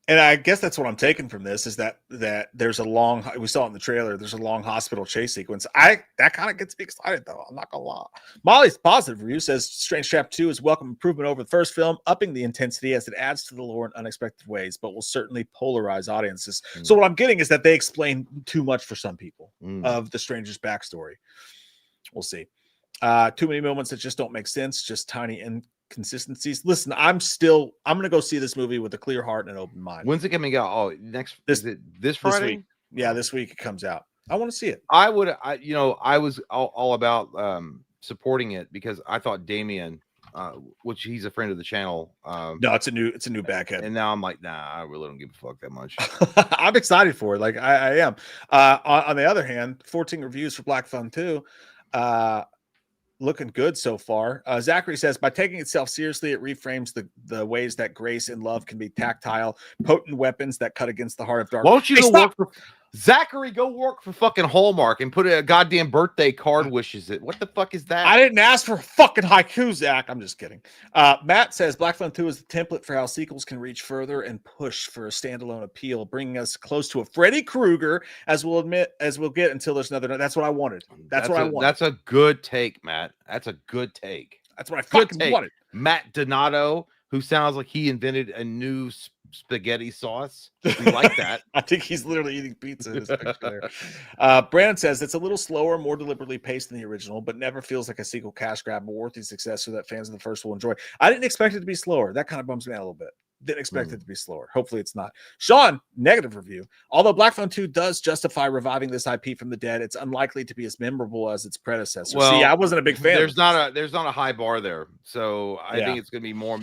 And I guess that's what I'm taking from this is that there's a long, we saw it in the trailer, there's a long hospital chase sequence. That kind of gets me excited though. I'm not gonna lie. Molly's positive review says Strange Chapter 2 is welcome improvement over the first film, upping the intensity as it adds to the lore in unexpected ways, but will certainly polarize audiences. So what I'm getting is that they explain too much for some people of the stranger's backstory. We'll see. Too many moments that just don't make sense, just tiny inconsistencies. Listen, I'm gonna go see this movie with a clear heart and an open mind. When's it coming out? Oh, this Friday? This week. Yeah, this week it comes out. I want to see it. I was all about supporting it because I thought Damien, which he's a friend of the channel. No, it's a new backhead. And now I'm like, nah, I really don't give a fuck that much. I'm excited for it. Like I am. On the other hand, 14 reviews for Black Phone 2. Looking good so far. Zachary says, by taking itself seriously, it reframes the ways that grace and love can be tactile, potent weapons that cut against the heart of darkness. Won't you go work for Zachary? Go work for fucking Hallmark and put a goddamn birthday card wishes it. What the fuck is that? I didn't ask for fucking haiku, Zach. I'm just kidding. Matt says Black Phone 2 is the template for how sequels can reach further and push for a standalone appeal, bringing us close to a Freddy Krueger, as we'll get until there's another. That's what I wanted. That's what I wanted. That's a good take, Matt. That's a good take. That's what I fucking wanted. Matt Donato, who sounds like he invented a new spaghetti sauce. We like that. I think he's literally eating pizza in his picture there. Brandon says it's a little slower, more deliberately paced than the original, but never feels like a sequel cash grab or worthy success so that fans of the first will enjoy. I didn't expect it to be slower. That kind of bums me out a little bit. Didn't expect it to be slower. Hopefully it's not. Sean, negative review. Although Black Phone 2 does justify reviving this IP from the dead, it's unlikely to be as memorable as its predecessor. Well, see, I wasn't a big fan. There's not a high bar there. So I think it's gonna be more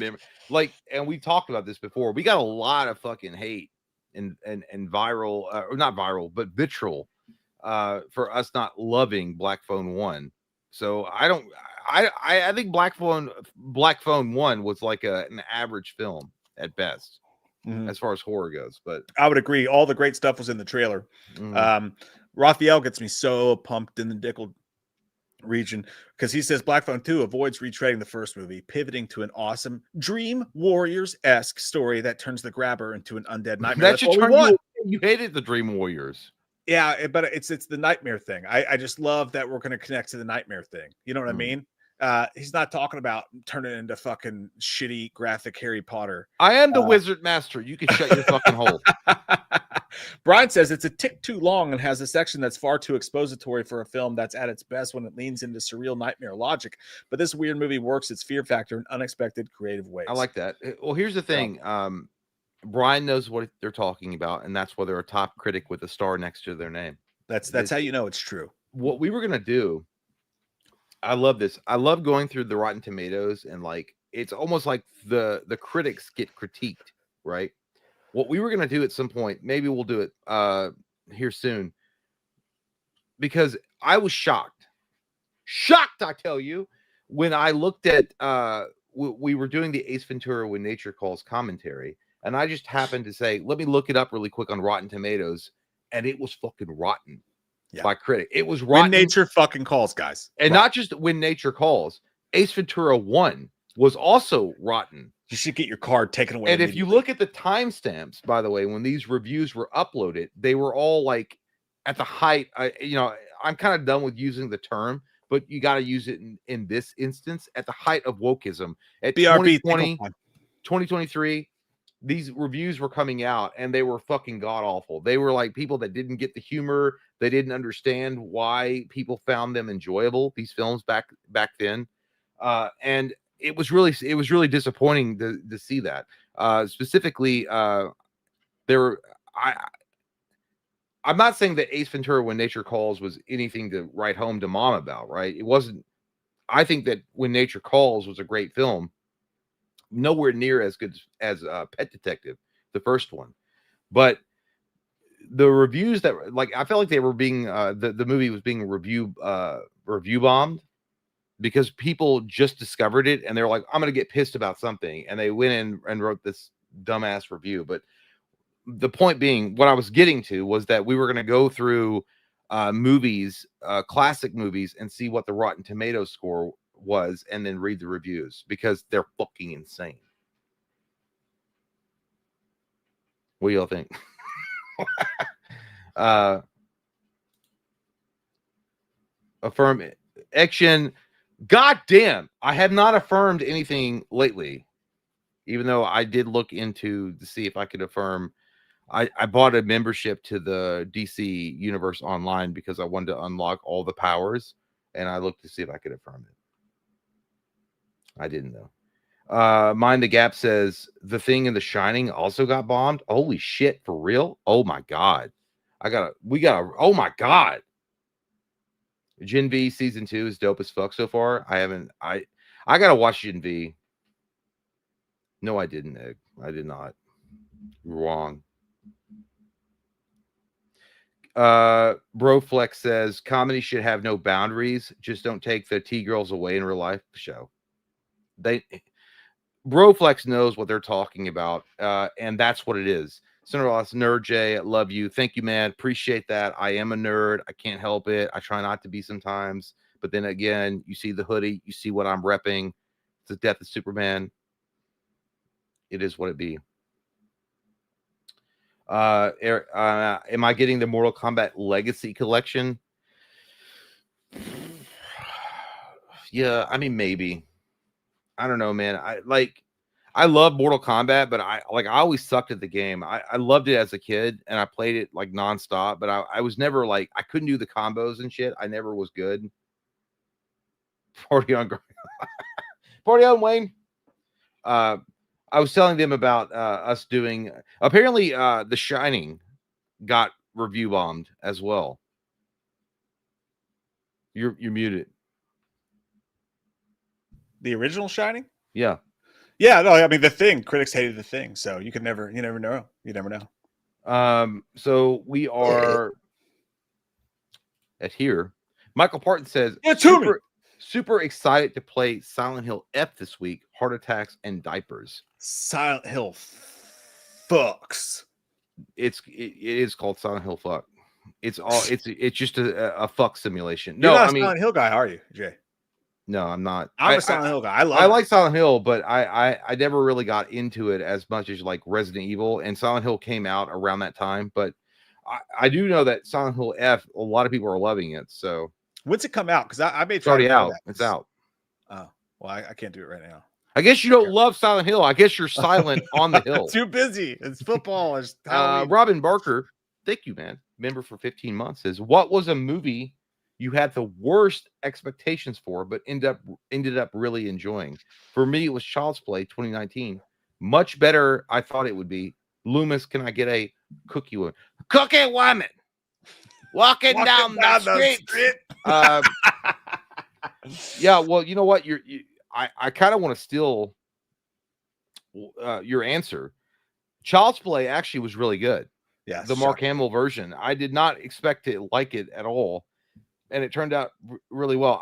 and we talked about this before. We got a lot of fucking hate and viral, or not viral, but vitriol for us not loving Black Phone 1. So I think Black Phone 1 was like an average film at best, as far as horror goes. But I would agree. All the great stuff was in the trailer. Raphael gets me so pumped in the Dickel region because he says Black Phone 2 avoids retreading the first movie, pivoting to an awesome Dream Warriors-esque story that turns the grabber into an undead nightmare. That's what we want. You hated the Dream Warriors. Yeah, but it's the nightmare thing. I just love that we're going to connect to the nightmare thing. You know what I mean? He's not talking about turning into fucking shitty graphic Harry Potter. I am the wizard master. You can shut your fucking hole. Brian says it's a tick too long and has a section that's far too expository for a film that's at its best when it leans into surreal nightmare logic. But this weird movie works its fear factor in unexpected creative ways. I like that. Well, here's the thing. Brian knows what they're talking about, and that's why they're a top critic with a star next to their name. That's how you know it's true. What we were gonna do. I love this. I love going through the Rotten Tomatoes and like it's almost like the critics get critiqued, right? What we were gonna do at some point, maybe we'll do it here soon, because I was shocked, I tell you, when I looked at we were doing the Ace Ventura When Nature Calls commentary, and I just happened to say, let me look it up really quick on Rotten Tomatoes, and it was fucking rotten. Yeah. By critic. It was rotten. When Nature fucking calls, guys. And not just When Nature Calls. Ace Ventura 1 was also rotten. You should get your card taken away. And if you look at the timestamps, by the way, when these reviews were uploaded, they were all like at the height. I'm kind of done with using the term, but you got to use it in this instance at the height of wokeism. At BRB 2023, these reviews were coming out and they were fucking god awful. They were like people that didn't get the humor. They didn't understand why people found them enjoyable, these films back then. And it was really disappointing to see that. Specifically, I'm not saying that Ace Ventura When Nature Calls was anything to write home to mom about, right? It wasn't. I think that When Nature Calls was a great film. Nowhere near as good as Pet Detective, the first one. But the reviews that I felt like they were being the movie was being review bombed because people just discovered it and they're like, I'm gonna get pissed about something, and they went in and wrote this dumbass review. But the point being, what I was getting to was that we were going to go through movies, classic movies, and see what the Rotten Tomatoes score was, and then read the reviews because they're fucking insane. What do y'all think? Affirm action. God damn, I have not affirmed anything lately, even though I did look into to see if I could affirm. I bought a membership to the DC Universe Online because I wanted to unlock all the powers, and I looked to see if I could affirm it. I didn't though. Mind the Gap says The Thing and The Shining also got bombed. Holy shit, for real? Oh my god. Oh my god. Gen V season 2 is dope as fuck so far. I gotta watch Gen V. No, I didn't, Egg. I did not. You're wrong. Broflex says comedy should have no boundaries. Just don't take the T-girls away in real life show. Broflex knows what they're talking about, and that's what it is. Cinderella Nerd J, love you. Thank you, man. Appreciate that. I am a nerd. I can't help it. I try not to be sometimes. But then again, you see the hoodie. You see what I'm repping. It's the death of Superman. It is what it be. Am I getting the Mortal Kombat Legacy Collection? Yeah, I mean, maybe. I don't know, man. I love Mortal Kombat, but I always sucked at the game. I loved it as a kid, and I played it like nonstop, but I was never like, I couldn't do the combos and shit. I never was good. Party on Wayne. I was telling them about us doing, apparently The Shining got review bombed as well. You're muted. The original Shining? Yeah. Yeah, no, I mean The Thing. Critics hated The Thing, so you never know. You never know. So we are at here. Michael Parton says, super excited to play Silent Hill F this week. Heart attacks and diapers. Silent Hill fucks. It is called Silent Hill fuck. It's just a fuck simulation. You're not a Silent Hill guy, are you, Jay? No, I'm not. I'm a Silent Hill guy. I like Silent Hill, but I never really got into it as much as like Resident Evil, and Silent Hill came out around that time. But I do know that Silent Hill F, a lot of people are loving it. So when's it come out? Because I may it's already out. It's out. Oh, well, I can't do it right now. I guess you don't love Silent Hill. I guess you're silent on the hill. Too busy. It's football. It's Robin Barker, thank you, man. Member for 15 months says, what was a movie you had the worst expectations for, but ended up really enjoying? For me, it was Child's Play 2019. Much better I thought it would be. Loomis, can I get a cookie woman? Cookie woman walking down the street. Yeah, well, you know what? I kind of want to steal your answer. Child's Play actually was really good. Yeah, the Mark Hamill version. I did not expect to like it at all, and it turned out really well.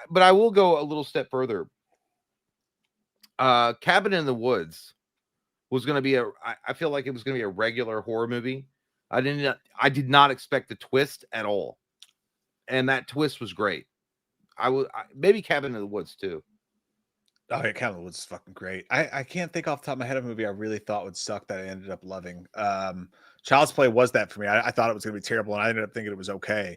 But I will go a little step further. Cabin in the Woods was going to be I feel like it was going to be a regular horror movie. I did not expect the twist at all, and that twist was great. Maybe Cabin in the Woods too. Oh yeah, Cabin in the Woods is fucking great. I can't think off the top of my head of a movie I really thought would suck that I ended up loving. Child's Play was that for me. I thought it was going to be terrible, and I ended up thinking it was okay.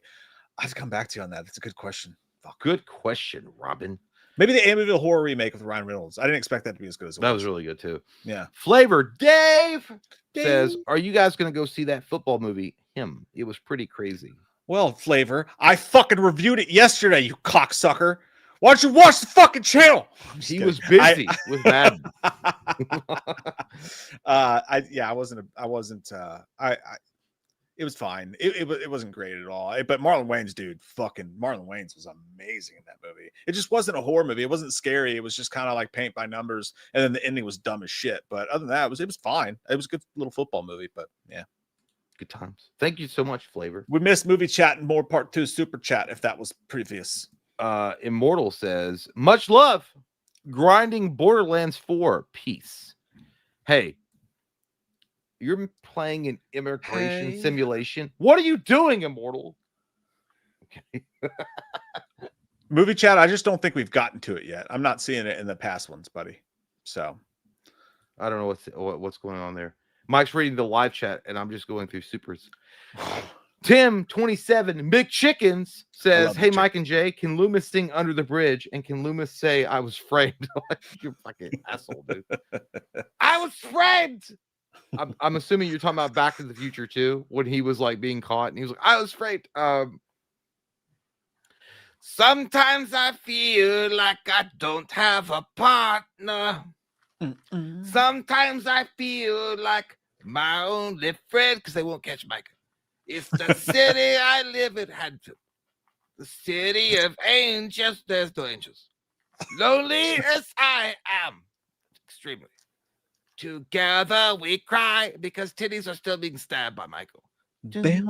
I have to come back to you on that. That's a good question. Fuck. Good question, Robin. Maybe the Amityville horror remake with Ryan Reynolds. I didn't expect that to be as good as it was. That was really good too. Yeah. Flavor Dave says, "Are you guys going to go see that football movie? Him? It was pretty crazy." Well, Flavor, I fucking reviewed it yesterday. You cocksucker. Why don't you watch the fucking channel? He was busy with Madden. It was fine. It wasn't great at all. But Marlon Wayans was amazing in that movie. It just wasn't a horror movie. It wasn't scary. It was just kind of like paint by numbers. And then the ending was dumb as shit. But other than that, it was fine. It was a good little football movie. But yeah. Good times. Thank you so much, Flavor. We missed movie chat and more part 2 super chat if that was previous. Immortal says, much love. Grinding Borderlands 4. Peace. Hey, you're playing an immigration simulation. What are you doing, Immortal? Okay. Movie chat, I just don't think we've gotten to it yet. I'm not seeing it in the past ones, buddy. So I don't know what's going on there. Mike's reading the live chat, and I'm just going through supers. Tim 27 McChickens says, "Hey, Mike and Jay, can Loomis sing Under the Bridge? And can Loomis say I was framed?" You fucking asshole, dude. I was framed. I'm assuming you're talking about Back to the Future too, when he was like being caught, and he was like, "I was framed." Sometimes I feel like I don't have a partner. Sometimes I feel like my only friend, because they won't catch Mike. It's the city I live in, the city of angels. There's no angels. Lonely as I am, extremely. Together we cry because titties are still being stabbed by Michael. I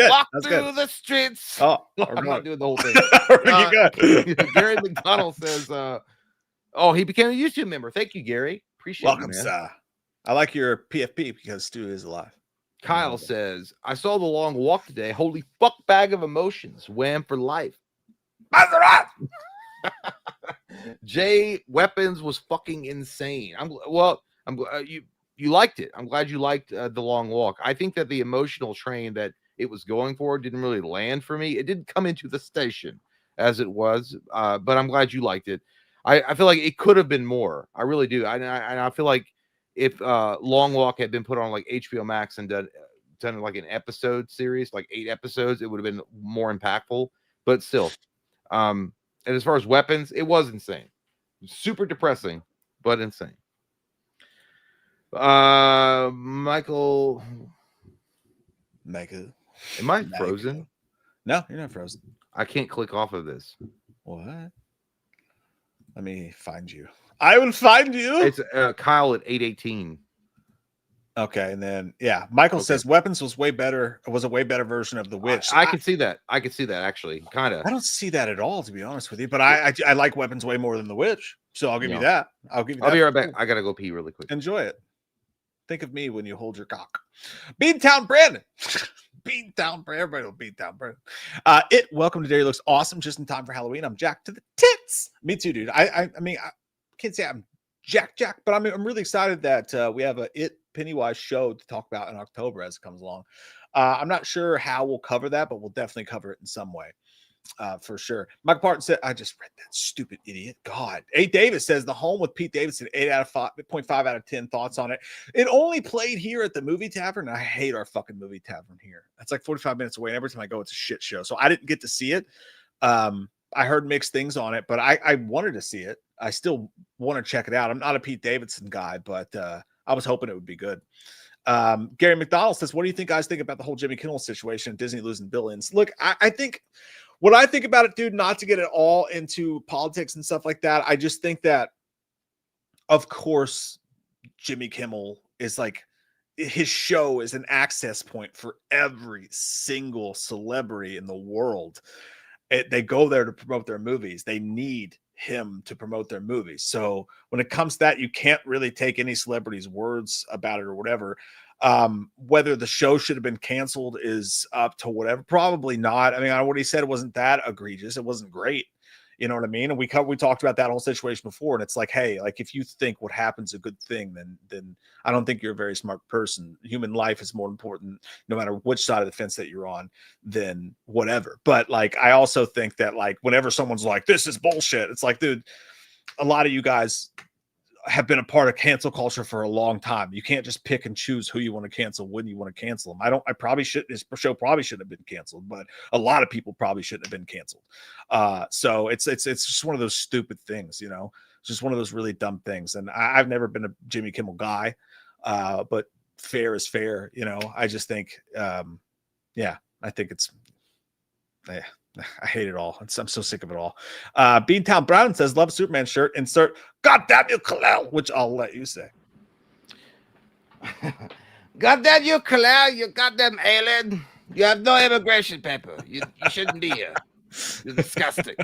walk through the streets. Oh, I'm not doing the whole thing. Gary McDonald says, "Oh, he became a YouTube member. Thank you, Gary. Appreciate it, man. Sir. I like your PFP because Stu is alive." Kyle says, "I saw The Long Walk today. Holy fuck bag of emotions. Wham for life." Jay Weapons was fucking insane. You liked it. I'm glad you liked The Long Walk. I think that the emotional train that it was going for didn't really land for me. It didn't come into the station as it was, but I'm glad you liked it. I feel like it could have been more. I really do. I feel like if Long Walk had been put on like HBO Max and done like an episode series, like 8 episodes, it would have been more impactful. But still, and as far as Weapons, it was insane, super depressing, but insane. Michael, am I frozen? No, you're not frozen. I can't click off of this. What? Let me find you. I will find you. It's Kyle at 818. Okay, and then Michael says Weapons was way better. It was a way better version of The Witch. I can see that. I can see that actually, kind of. I don't see that at all, to be honest with you. But I like Weapons way more than The Witch, so I'll give you that. I'll be right back. I gotta go pee really quick. Enjoy it. Think of me when you hold your cock. Beantown Brandon. Beantown Brandon. Everybody will Beantown Brandon. Welcome to Derry. Looks awesome just in time for Halloween. I'm jacked to the tits. Me too, dude. I mean, I can't say I'm jack, but I'm really excited that we have a Pennywise show to talk about in October as it comes along. I'm not sure how we'll cover that, but we'll definitely cover it in some way. For sure. Michael Parton said, I just read that stupid idiot. God. A. Davis says The Home with Pete Davidson, 8.5 out of 10 thoughts on it. It only played here at the movie tavern. And I hate our fucking movie tavern here. It's like 45 minutes away. And every time I go, it's a shit show. So I didn't get to see it. I heard mixed things on it, but I wanted to see it. I still want to check it out. I'm not a Pete Davidson guy, but I was hoping it would be good. Gary McDonald says, what do you guys think about the whole Jimmy Kimmel situation and Disney losing billions? Look, I think what I think about it, dude, not to get it all into politics and stuff like that. I just think that, of course, Jimmy Kimmel is like, his show is an access point for every single celebrity in the world. They go there to promote their movies. They need him to promote their movies. So when it comes to that, you can't really take any celebrity's words about it or whatever. Whether the show should have been canceled is up to whatever. Probably not. I mean, what he said wasn't that egregious. It wasn't great. You know what I mean? And we talked about that whole situation before. And it's like, hey, like if you think what happen's a good thing, then I don't think you're a very smart person. Human life is more important, no matter which side of the fence that you're on, than whatever. But like, I also think that like whenever someone's like, this is bullshit, it's like, dude, a lot of you guys have been a part of cancel culture for a long time. You can't just pick and choose who you want to cancel when you want to cancel them. This show probably shouldn't have been canceled, but a lot of people probably shouldn't have been canceled. So it's just one of those stupid things, you know, it's just one of those really dumb things. And I've never been a Jimmy Kimmel guy, but fair is fair. You know, I just think, I think it's, I hate it all. I'm so sick of it all. Beantown Brown says, love Superman shirt. Insert, God damn you, Kal-El, which I'll let you say. God damn you, Kal-El, you goddamn alien. You have no immigration paper. You shouldn't be here. You're disgusting.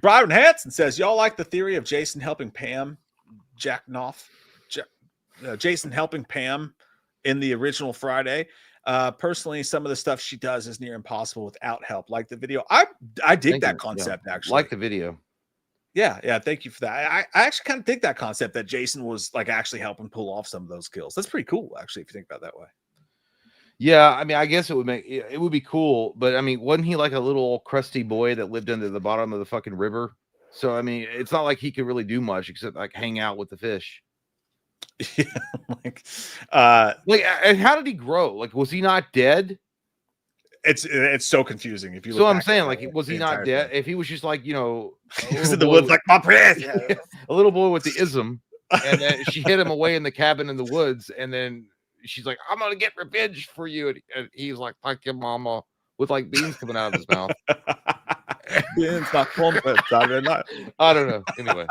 Byron Hanson says, y'all like the theory of Jason helping Pam Jacknoff? Jason helping Pam in the original Friday. Personally, some of the stuff she does is near impossible without help. Like the video. I dig that concept, actually. Like the video. Yeah. Thank you for that. I actually kind of dig that concept that Jason was like actually helping pull off some of those kills. That's pretty cool, actually, if you think about it that way. Yeah, I mean, I guess it would be cool, but I mean, wasn't he like a little old crusty boy that lived under the bottom of the fucking river? So I mean, it's not like he could really do much except like hang out with the fish. Yeah, and how did he grow? Like, was he not dead? It's so confusing if you. So I'm saying, like, was he not dead? If he was just like, you know, he was in the woods like my prince, a little boy with the ism, and then she hid him away in the cabin in the woods, and then she's like, "I'm gonna get revenge for you," and he's like, "Thank you, mama," with like beans coming out of his mouth. Beans, not crumpets. I don't know. Anyway,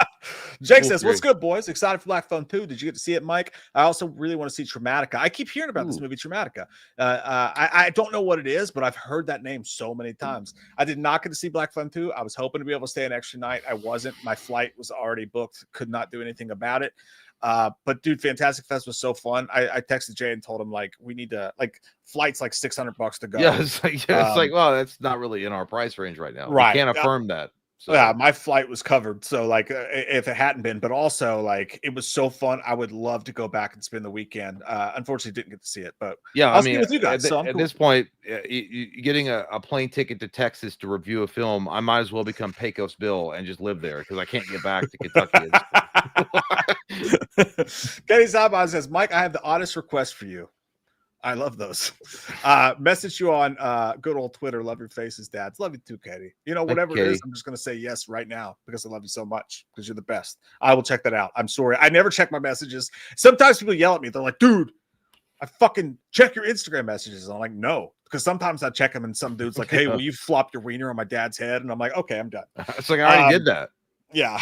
Jake says, "What's good, boys? Excited for Black Phone 2. Did you get to see it, Mike? I also really want to see Traumatica. I keep hearing about this movie, Traumatica. I don't know what it is, but I've heard that name so many times. I did not get to see Black Phone 2. I was hoping to be able to stay an extra night. I wasn't. My flight was already booked. Could not do anything about it. But dude, Fantastic Fest was so fun. I texted Jay and told him like we need to like flights like $600 to go. Yeah, it's like well, that's not really in our price range right now. Right, we can't affirm that. So. Yeah, my flight was covered. So like if it hadn't been, but also like it was so fun. I would love to go back and spend the weekend. Unfortunately, didn't get to see it, but yeah, I'll see with you guys. At this point, getting a plane ticket to Texas to review a film, I might as well become Pecos Bill and just live there because I can't get back to Kentucky. Kenny Zabaz says, Mike, I have the oddest request for you. I love those. Message you on good old Twitter. Love your faces, dads. Love you too, Katie. You know, whatever it is, I'm just going to say yes right now because I love you so much because you're the best. I will check that out. I'm sorry. I never check my messages. Sometimes people yell at me. They're like, dude, I fucking check your Instagram messages. And I'm like, no, because sometimes I check them and some dude's like, hey, will you flop your wiener on my dad's head? And I'm like, okay, I'm done. It's like, I already did that. Yeah.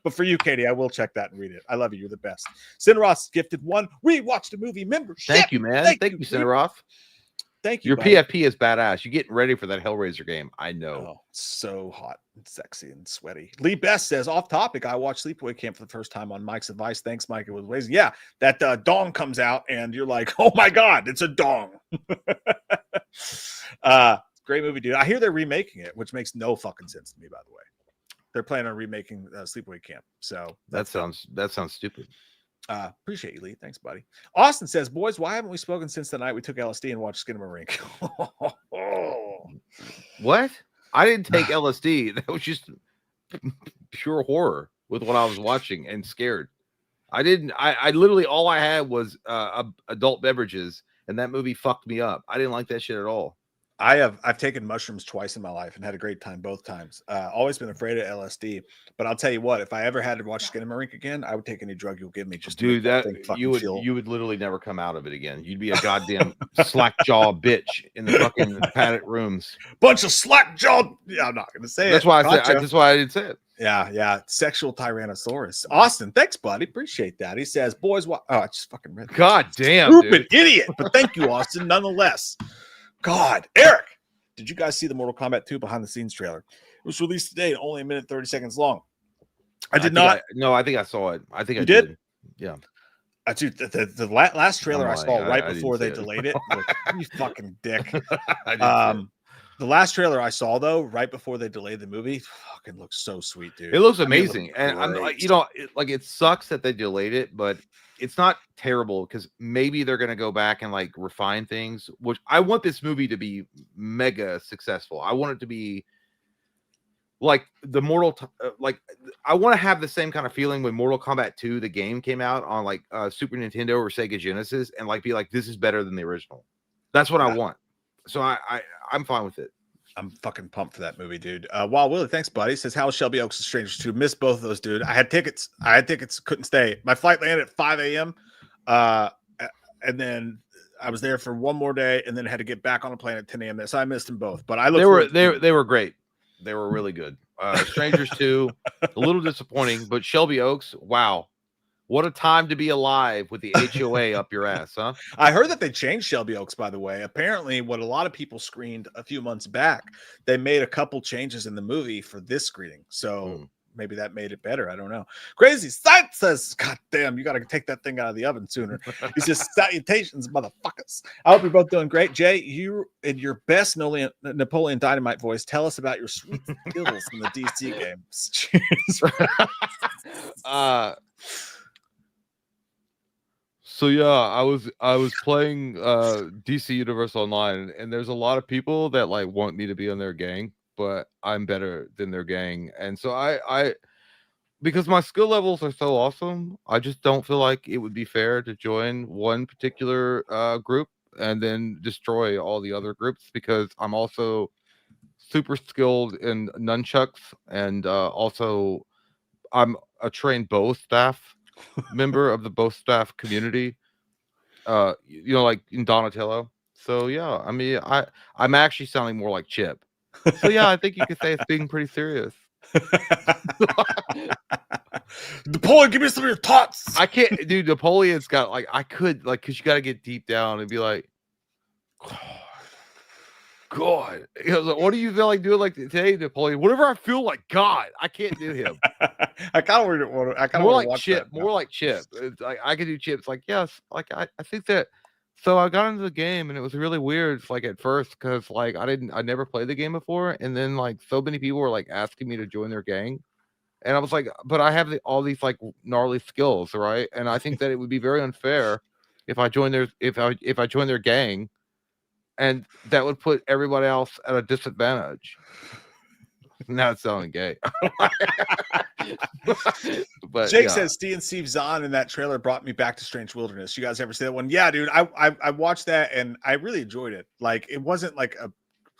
But for you, Katie, I will check that and read it. I love you. You're the best. Cineroth gifted one. We watched the movie membership. Thank you, man. Thank you, Cineroth. Thank you. Your buddy. PFP is badass. You're getting ready for that Hellraiser game. I know. Oh, so hot and sexy and sweaty. Lee Best says, off topic, I watched Sleepaway Camp for the first time on Mike's advice. Thanks, Mike. It was amazing. Yeah, that dong comes out and you're like, oh my God, it's a dong. Great movie, dude. I hear they're remaking it, which makes no fucking sense to me, by the way. They're planning on remaking Sleepaway Camp. So that sounds stupid. Appreciate you, Lee. Thanks, buddy. Austin says, boys, why haven't we spoken since the night we took LSD and watched Skinamarink? What? I didn't take LSD. That was just pure horror with what I was watching and scared. I literally all I had was adult beverages, and that movie fucked me up. I didn't like that shit at all. I've taken mushrooms twice in my life and had a great time both times. Always been afraid of LSD, but I'll tell you what, if I ever had to watch Skinamarink again, I would take any drug you'll give me. Just dude, that you would literally never come out of it again. You'd be a goddamn slack jaw bitch in the fucking padded rooms. Bunch of slack jaw. Yeah, I'm not gonna say that's it. Why I said. That's why I didn't say it. Yeah. Sexual Tyrannosaurus. Austin, thanks, buddy. Appreciate that. He says, boys, oh, I just fucking read that. God damn, stupid idiot. But thank you, Austin, nonetheless. God, Eric, did you guys see the Mortal Kombat 2 behind the scenes trailer? It was released today, only a minute 30 seconds long. I did not. I think I saw it. I think you I did. Yeah. Dude, the last trailer I saw right before they delayed it. Like, you fucking dick. The last trailer I saw though, right before they delayed the movie, fucking looks so sweet, dude. It looks amazing, and I'm like, it sucks that they delayed it, but it's not terrible because maybe they're gonna go back and like refine things. Which I want this movie to be mega successful. I want it to be like the I want to have the same kind of feeling when Mortal Kombat 2, the game, came out on like Super Nintendo or Sega Genesis, and like be like, this is better than the original. That's what I want. So I'm fine with it. I'm fucking pumped for that movie, dude. Wild Willie, thanks, buddy. Says, how was Shelby Oaks and Strangers 2? Missed both of those, dude. I had tickets, couldn't stay. My flight landed at 5 a.m. And then I was there for one more day and then had to get back on a plane at 10 a.m. So I missed them both. But I looked they were great. They were really good. Strangers 2, a little disappointing, but Shelby Oaks, wow. What a time to be alive with the HOA up your ass, huh? I heard that they changed Shelby Oaks, by the way. Apparently, what a lot of people screened a few months back, they made a couple changes in the movie for this screening. So maybe that made it better. I don't know. Crazy Sight says, God damn, you got to take that thing out of the oven sooner. He says, salutations, motherfuckers. I hope you're both doing great. Jay, you in your best Napoleon Dynamite voice, tell us about your sweet skills in the DC games. Cheers. So yeah, I was playing DC Universe Online, and there's a lot of people that like want me to be on their gang, but I'm better than their gang. And so I because my skill levels are so awesome, I just don't feel like it would be fair to join one particular group and then destroy all the other groups, because I'm also super skilled in nunchucks, and also I'm a trained bow staff member of the bow staff community, like in Donatello. So yeah, I mean, I'm actually sounding more like Chip. So yeah, I think you could say it's being pretty serious. Napoleon, give me some of your thoughts. I can't, dude. Napoleon's got like, I could like, because you got to get deep down and be like, God, what do you feel like doing like today, Napoleon? Whatever I feel like, God, I can't do him. I kind of want to. More like Chip. More like Chip. It's like I could do Chip's. Like yes, like I think that. So I got into the game and it was really weird. Like at first, because like I never played the game before, and then like so many people were like asking me to join their gang, and I was like, but I have all these like gnarly skills, right? And I think that it would be very unfair if I join their gang. And that would put everybody else at a disadvantage. Now it's sounding gay. But Jake says Steve and Steve Zahn in that trailer brought me back to Strange Wilderness. You guys ever see that one? Yeah, dude. I watched that and I really enjoyed it. Like it wasn't like a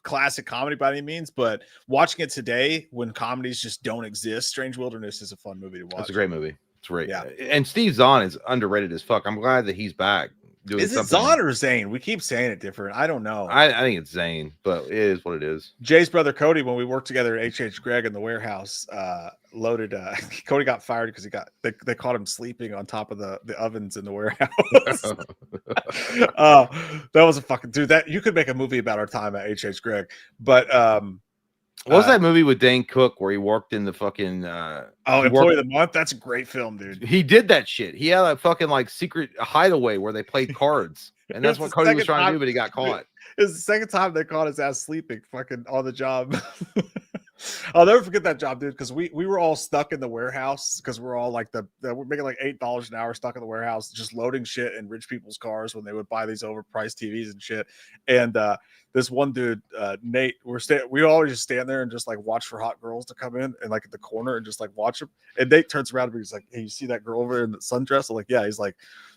classic comedy by any means, but watching it today when comedies just don't exist, Strange Wilderness is a fun movie to watch. It's a great movie. It's great. Yeah. And Steve Zahn is underrated as fuck. I'm glad that he's back. Is it Zahn or Zane? We keep saying it different. I don't know. I think it's Zane, but it is what it is. Jay's brother Cody, when we worked together at H.H. Gregg in the warehouse, loaded. Cody got fired because they caught him sleeping on top of the ovens in the warehouse. That was a fucking dude. That you could make a movie about our time at H.H. Gregg, but what was that movie with Dane Cook where he worked in the fucking Employee of the Month? That's a great film, dude. He did that shit. He had a fucking like secret hideaway where they played cards, and that's what Cody was trying to do, but he got caught. It was the second time they caught his ass sleeping fucking on the job. I'll never forget that job, dude, because we were all stuck in the warehouse because we're all like we're making like $8 an hour stuck in the warehouse, just loading shit in rich people's cars when they would buy these overpriced TVs and shit. And this one dude, Nate, we always just stand there and just like watch for hot girls to come in and like at the corner and just like watch them. And Nate turns around to me, he's like, "Hey, you see that girl over there in the sundress?" I'm like, "Yeah." He's like,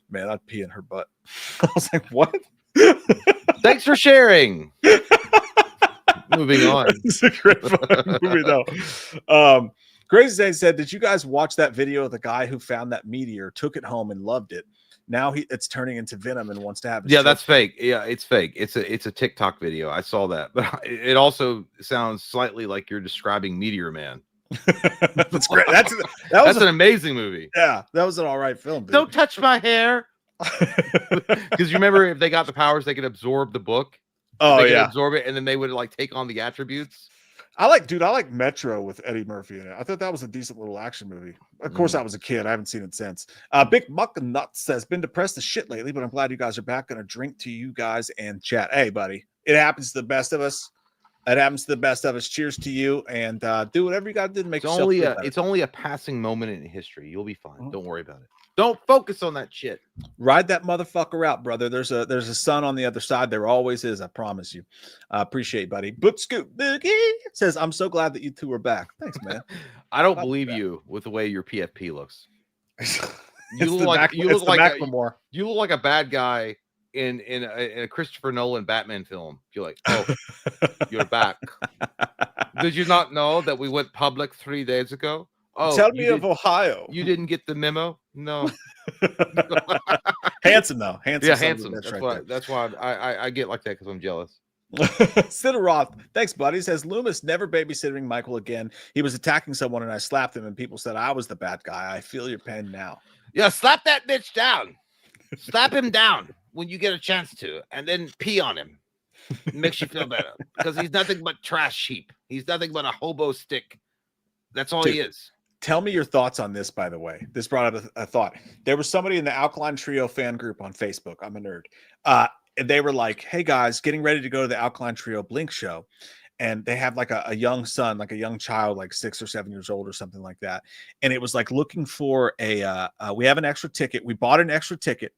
"Man, I'd pee in her butt." I was like, "What?" Thanks for sharing. Moving on. It's a great fucking movie, though. Crazy Zane said, "Did you guys watch that video of the guy who found that meteor, took it home, and loved it? Now it's turning into venom and wants to have it." Yeah, that's fake. Yeah, it's fake. It's a TikTok video. I saw that, but it also sounds slightly like you're describing Meteor Man. That's great. That's an amazing movie. Yeah, that was an all right film. Dude. Don't touch my hair. Because you remember, if they got the powers, they could absorb the book. Oh they yeah, absorb it, and then they would like take on the attributes. I like Metro with Eddie Murphy in it. I thought that was a decent little action movie. Of course, I was a kid. I haven't seen it since. Big Muck Nuts says, "Been depressed as shit lately, but I'm glad you guys are back. Gonna drink to you guys and chat." Hey, buddy, it happens to the best of us. It happens to the best of us. Cheers to you, and do whatever you got to do to make yourself feel better. It's only a passing moment in history. You'll be fine. Don't worry about it. Don't focus on that shit. Ride that motherfucker out, brother. There's a sun on the other side. There always is. I promise you. Appreciate it, buddy. Book Scoop Boogie says, "I'm so glad that you two are back." Thanks, man. I don't believe you with the way your PFP looks. You look like a bad guy in a Christopher Nolan Batman film. You're like, "Oh, you're back." Did you not know that we went public 3 days ago? Oh, tell me of Ohio. You didn't get the memo? No. Handsome though. Handsome. Yeah, handsome. That's why I get like that, because I'm jealous. Sidoroth, thanks, buddy. Says, "Loomis never babysitting Michael again. He was attacking someone and I slapped him, and people said I was the bad guy. I feel your pain now." Yeah, slap that bitch down. Slap him down when you get a chance to, and then pee on him. It makes you feel better because he's nothing but trash heap. He's nothing but a hobo stick. That's all he is. Tell me your thoughts on this, by the way. This brought up a thought. There was somebody in the Alkaline Trio fan group on Facebook. I'm a nerd. And they were like, hey, guys, getting ready to go to the Alkaline Trio Blink show. And they have like a young son, like a young child, like 6 or 7 years old or something like that. And it was like looking for we have an extra ticket. We bought an extra ticket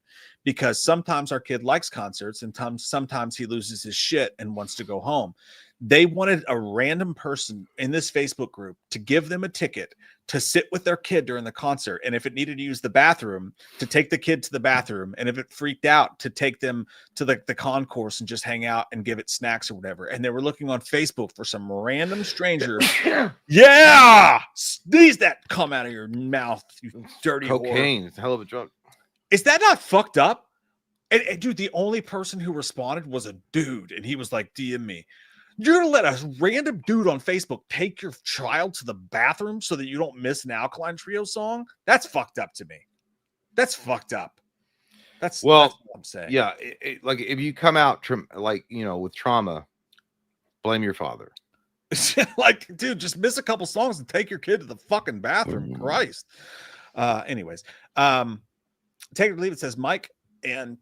because sometimes our kid likes concerts and sometimes he loses his shit and wants to go home. They wanted a random person in this Facebook group to give them a ticket to sit with their kid during the concert. And if it needed to use the bathroom, to take the kid to the bathroom. And if it freaked out, to take them to the concourse and just hang out and give it snacks or whatever. And they were looking on Facebook for some random stranger. Yeah! Sneeze that come out of your mouth, you dirty cocaine. whore. It's a hell of a drug. Is that not fucked up? And dude, the only person who responded was a dude. And he was like, DM me. You're gonna let a random dude on Facebook take your child to the bathroom so that you don't miss an Alkaline Trio song? That's fucked up to me. That's fucked up. That's what I'm saying. Yeah, like if you come out with trauma, blame your father. Like, dude, just miss a couple songs and take your kid to the fucking bathroom. Christ. Anyways, take it or leave it. Says Mike and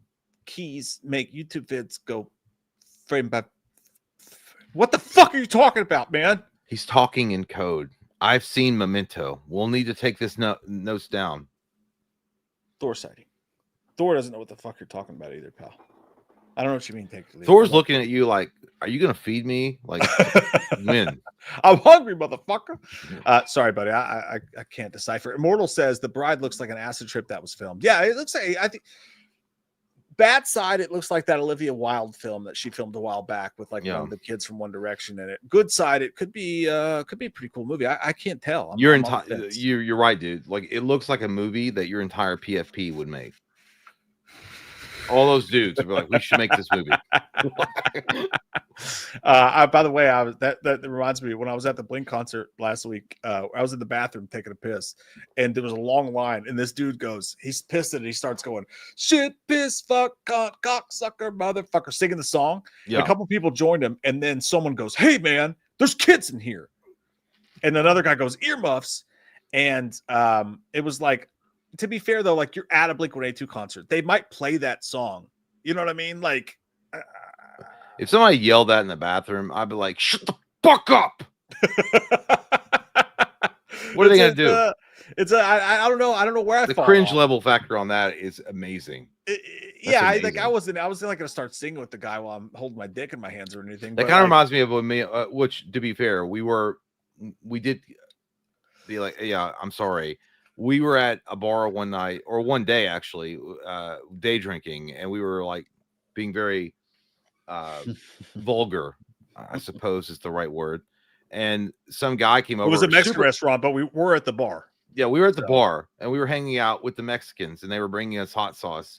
Keys make YouTube vids go frame by. What the fuck are you talking about, man? He's talking in code. I've seen Memento. We'll need to take this notes down. Thor sighting. Thor doesn't know what the fuck you're talking about either, pal. I don't know what you mean. Thor's looking at you like, are you going to feed me? Like, when? I'm hungry, motherfucker. Sorry, buddy. I can't decipher. Immortal says the bride looks like an acid trip that was filmed. Yeah, it looks like, I think. Bad side, it looks like that Olivia Wilde film that she filmed a while back with one of the kids from One Direction in it. Good side, it could be a pretty cool movie. I can't tell. You're right, dude. Like it looks like a movie that your entire PFP would make. All those dudes would be like, we should make this movie. By the way, that reminds me, when I was at the Blink concert last week, I was in the bathroom taking a piss, and there was a long line, and this dude he's pissed, and he starts going, shit, piss, fuck, cocksucker, motherfucker, singing the song. Yeah. A couple people joined him, and then someone goes, hey, man, there's kids in here. And another guy goes, earmuffs. And it was like, to be fair, though, like you're at a Blink-182 concert. They might play that song. You know what I mean? Like, if somebody yelled that in the bathroom, I'd be like, shut the fuck up. What are they going to do? I don't know. I don't know where the cringe level factor on that is amazing. Amazing. I wasn't like going to start singing with the guy while I'm holding my dick in my hands or anything. That kind of reminds me of me, which, to be fair, we did be like, yeah, I'm sorry. We were at a bar one night or one day, actually, day drinking, and we were like being very vulgar, I suppose is the right word. And some guy came over. It was a Mexican restaurant, but we were at the bar. Yeah, we were at the bar, and we were hanging out with the Mexicans, and they were bringing us hot sauce,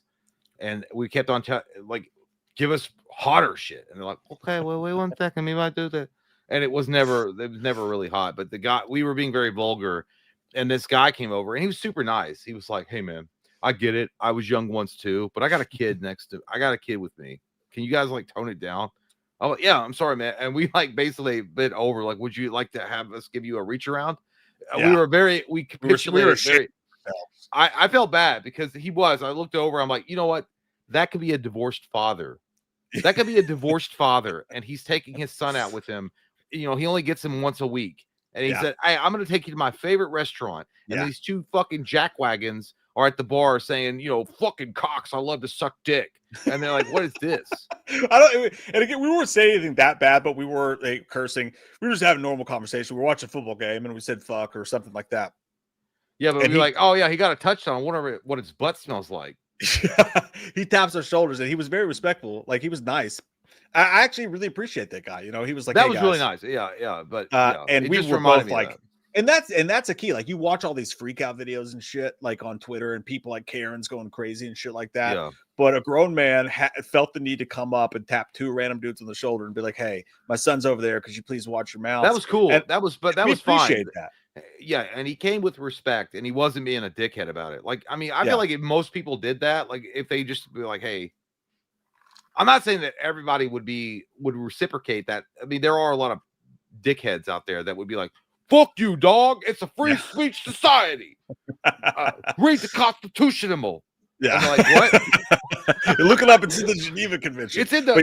and we kept on like, give us hotter shit, and they're like, okay, well, wait 1 second, maybe I do that, and it was never really hot, but we were being very vulgar. And this guy came over, and he was super nice. He was like, hey, man, I get it. I was young once, too, but I got a kid I got a kid with me. Can you guys, like, tone it down? I'm like, yeah, I'm sorry, man. And we, like, basically bit over, like, would you like to have us give you a reach around? Yeah. We capitulated. I felt bad because I looked over. I'm like, you know what? That could be a divorced father. That could be a divorced father, and he's taking his son out with him. You know, he only gets him once a week. And he said, hey, I'm going to take you to my favorite restaurant. And these two fucking jackwagons are at the bar saying, you know, fucking cocks, I love to suck dick. And they're like, what is this? And again, we weren't saying anything that bad, but we were cursing. We were just having a normal conversation. We were watching a football game, and we said fuck or something like that. Yeah, but we're like, oh, yeah, he got a touchdown. I wonder what his butt smells like. He taps our shoulders, and he was very respectful. Like, he was nice. I actually really appreciate that guy. You know, he was like, that hey, was guys. really nice. Yeah. But and we were both like, and that's a key. Like, you watch all these freak out videos and shit, like on Twitter, and people like Karen's going crazy and shit like that. Yeah. But a grown man felt the need to come up and tap two random dudes on the shoulder and be like, hey, my son's over there. Could you please watch your mouth? That was cool. And that was fine. Appreciate that. Yeah, and he came with respect, and he wasn't being a dickhead about it. Like, I mean, I Yeah. feel like if most people did that, like if they just be like, "Hey," I'm not saying that everybody would reciprocate that. I mean, there are a lot of dickheads out there that would be like, "Fuck you, dog! It's a free speech society. Read the Constitution." Yeah, and like what? Look it up. It's in the Geneva Convention. It's in the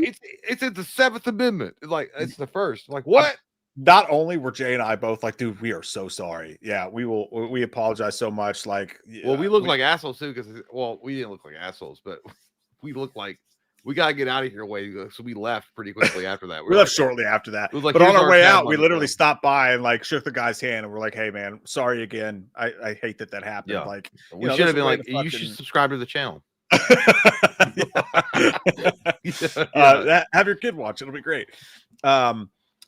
it's in the 7th Amendment. Like it's the first. Like what? Not only were Jay and I both like, dude, we are so sorry. Yeah, we apologize so much. Like, well, we look like assholes too because we didn't look like assholes, but we look like we gotta get out of here way. So we left pretty quickly after that. We left shortly after that. Like, but on our way out, we literally stopped by and like shook the guy's hand and we're like, "Hey, man, sorry again. I hate that happened." Yeah. Like, we should have been like, "You should subscribe to the channel." Have your kid watch. It'll be great.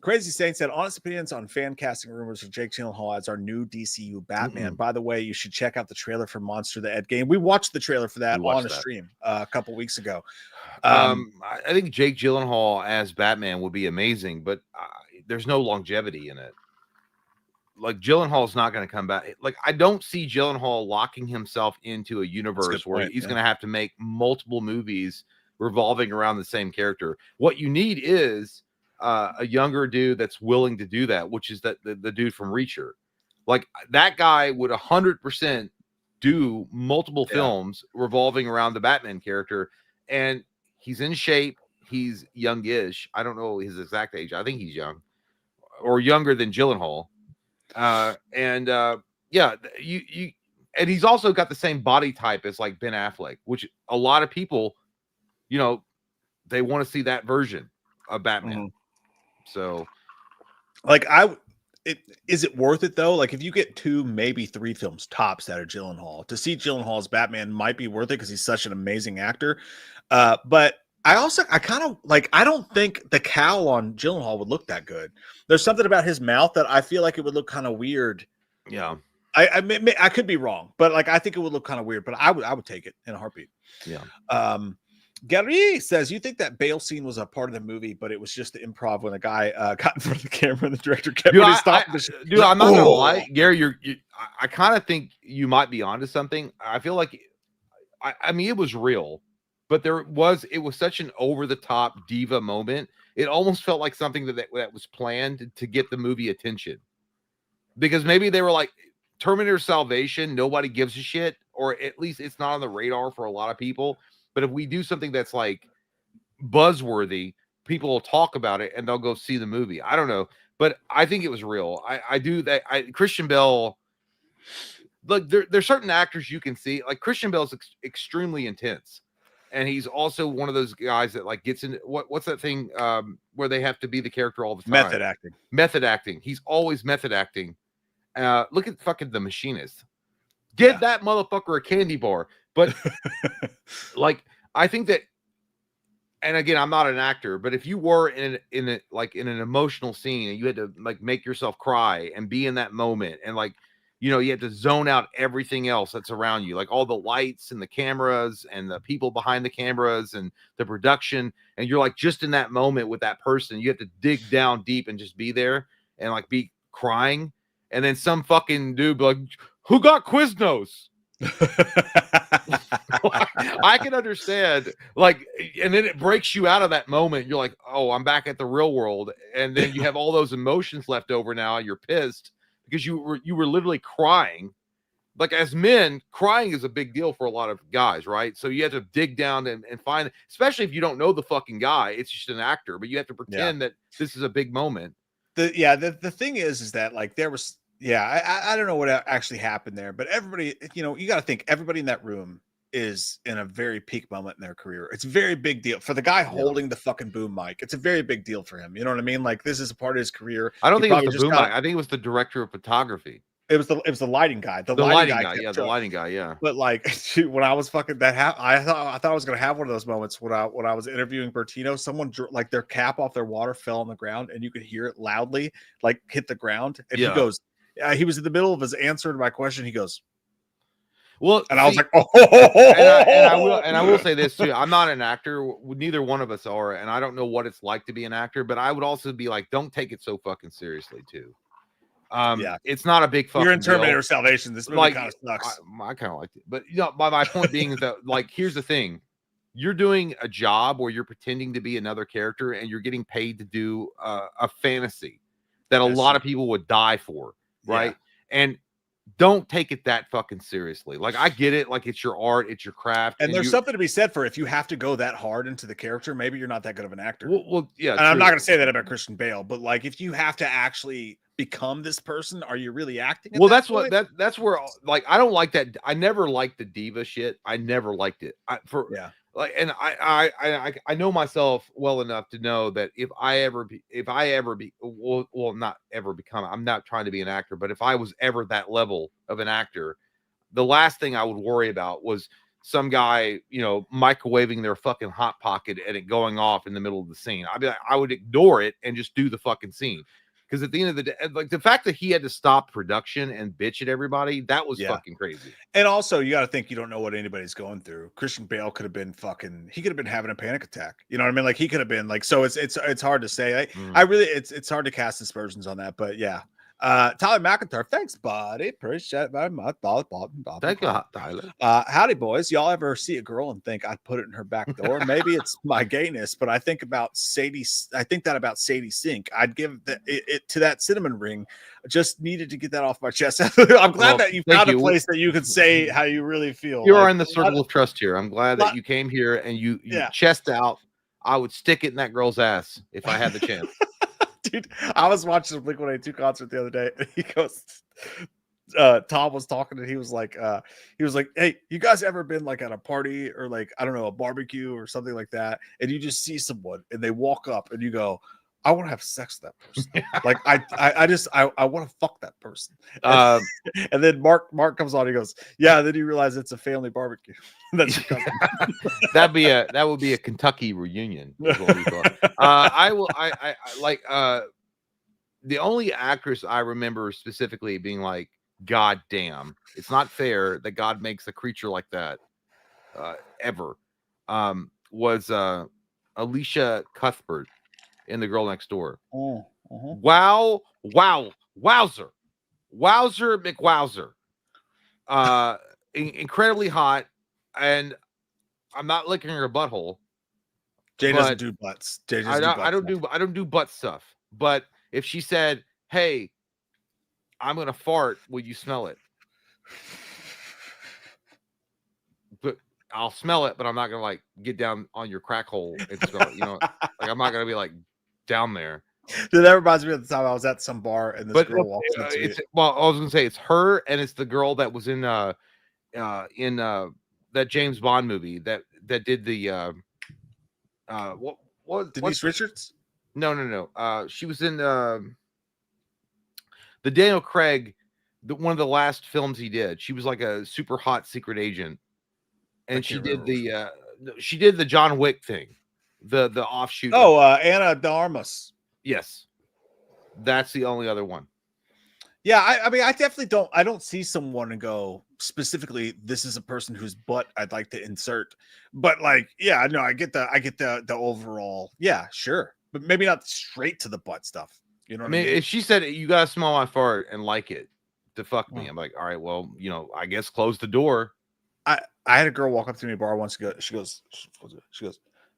Crazy Saint said, honest opinions on fan casting rumors of Jake Gyllenhaal as our new DCU Batman. By the way, you should check out the trailer for Monster the Ed Game. We watched the trailer for that on a stream a couple weeks ago. I think Jake Gyllenhaal as Batman would be amazing, but there's no longevity in it. Like Gyllenhaal's not going to come back. Like I don't see Gyllenhaal locking himself into a universe where he's going to have to make multiple movies revolving around the same character. What you need is a younger dude that's willing to do that, which is the dude from Reacher. Like that guy would 100% do multiple films revolving around the Batman character, and he's in shape. He's youngish. I don't know his exact age. I think he's young or younger than Gyllenhaal. And he's also got the same body type as like Ben Affleck, which a lot of people, they want to see that version of Batman. So, like, is it worth it though? Like, if you get 2, maybe 3 films tops that are Gyllenhaal, to see Gyllenhaal as Batman might be worth it because he's such an amazing actor. But I kind of like, I don't think the cowl on Gyllenhaal would look that good. There's something about his mouth that I feel like it would look kind of weird. Yeah. I could be wrong, but like, I think it would look kind of weird, but I would take it in a heartbeat. Yeah. Gary says, you think that Bale scene was a part of the movie, but it was just the improv when the guy got in front of the camera and the director kept stopping. Dude, I'm not gonna lie, Gary. I kind of think you might be onto something. I feel like, I mean, it was real, but it was such an over the top diva moment. It almost felt like something that was planned to get the movie attention, because maybe they were like, Terminator Salvation, nobody gives a shit, or at least it's not on the radar for a lot of people. But if we do something that's like buzzworthy, people will talk about it and they'll go see the movie. I don't know, but I think it was real. I do that. Christian Bale, look, there's certain actors you can see. Like Christian Bale's extremely intense, and he's also one of those guys that like gets into what's that thing where they have to be the character all the time? Method acting. He's always method acting. Look at fucking The Machinist. Give that motherfucker a candy bar. But like, I think that, and again, I'm not an actor, but if you were in an emotional scene and you had to like make yourself cry and be in that moment, and like, you had to zone out everything else that's around you, like all the lights and the cameras and the people behind the cameras and the production, and you're like just in that moment with that person, you have to dig down deep and just be there and like be crying, and then some fucking dude be like, who got Quiznos? I can understand, like, and then it breaks you out of that moment. You're like, oh, I'm back at the real world, and then you have all those emotions left over. Now you're pissed because you were literally crying. Like, as men, crying is a big deal for a lot of guys, right? So you have to dig down and find, especially if you don't know the fucking guy, it's just an actor, but you have to pretend that this is a big moment. The thing is that like there was. Yeah, I don't know what actually happened there, but everybody, you got to think everybody in that room is in a very peak moment in their career. It's a very big deal for the guy holding the fucking boom mic. It's a very big deal for him. You know what I mean? Like, this is a part of his career. I don't think it was the boom mic. I think it was the director of photography. It was the lighting guy. The lighting guy. Yeah, the lighting guy. Yeah. But like, shoot, when I was fucking I thought I was gonna have one of those moments when I was interviewing Bertino. Someone like their cap off their water fell on the ground, and you could hear it loudly like hit the ground. And he goes. He was in the middle of his answer to my question. He goes, well, and I was like, oh, and I will say this too. I'm not an actor. Neither one of us are. And I don't know what it's like to be an actor, but I would also be like, don't take it so fucking seriously too. It's not a big fucking You're in Terminator deal. Salvation. This movie Like, kind of sucks. I kind of liked it, but my point being is that, like, here's the thing: you're doing a job where you're pretending to be another character, and you're getting paid to do a fantasy that a lot of people would die for, right? And don't take it that fucking seriously. Like, I get it, like, it's your art, it's your craft, and there's something to be said for if you have to go that hard into the character, maybe you're not that good of an actor. Well, yeah, and I'm not going to say that about Christian Bale, but like, if you have to actually become this person, are you really acting? Well, that's that's where, like, I don't like that. I never liked the diva shit. I never liked it. Like, and I know myself well enough to know that if I ever not ever become, I'm not trying to be an actor, but if I was ever that level of an actor, the last thing I would worry about was some guy, microwaving their fucking hot pocket and it going off in the middle of the scene. I'd be like, I would ignore it and just do the fucking scene. Because at the end of the day, like, the fact that he had to stop production and bitch at everybody, that was fucking crazy. And also, you got to think, you don't know what anybody's going through. Christian Bale could have been he could have been having a panic attack. You know what I mean? Like, he could have been like, so it's hard to say. I really, it's hard to cast aspersions on that, but yeah. Tyler McIntyre, thanks, buddy. Appreciate it very much. Thank you, Tyler. Howdy, boys. Y'all ever see a girl and think I'd put it in her back door? Maybe it's my gayness, but I think about Sadie. I think that about Sadie Sink. I'd give it to that cinnamon ring. Just needed to get that off my chest. I'm glad that you found a place that you could say how you really feel. You are in the circle of trust here. I'm glad that you came here and you chest out. I would stick it in that girl's ass if I had the chance. Dude, I was watching a Blink-182 concert the other day, and he goes, Tom was talking, and he was like, hey, you guys ever been like at a party or like, I don't know, a barbecue or something like that, and you just see someone and they walk up and you go, I want to have sex with that person. Like, I want to fuck that person. And then Mark comes on, he goes, yeah, then you realize it's a family barbecue. That's that would be a Kentucky reunion. Is what we thought. The only actress I remember specifically being like, God damn, it's not fair that God makes a creature like that ever, was Alicia Cuthbert in The Girl Next Door. Wow, wowzer McWowzer. Incredibly hot, and I'm not licking her butthole. Jay doesn't do butts. I don't do butt stuff. But if she said, hey, I'm gonna fart, will you smell it? But I'll smell it, but I'm not gonna like get down on your crack hole and start, like, I'm not gonna be like down there. Dude, that reminds me of the time I was at some bar and this girl walks up to me. Well, I was gonna say it's her, and it's the girl that was in that James Bond movie that did the Denise Richards? No. She was in the Daniel Craig, one of the last films he did. She was like a super hot secret agent, and she did the John Wick thing, the offshoot. Oh, Anna de Armas. Yes, that's the only other one. Yeah, I mean, I definitely don't see someone and go specifically, this is a person whose butt I'd like to insert. But like, yeah, no, I get the overall, yeah, sure. But maybe not straight to the butt stuff. You know what I mean? If she said, you gotta smell my fart and like it to fuck me, I'm like, all right, well, I guess close the door. I had a girl walk up to me at a bar once ago. She goes,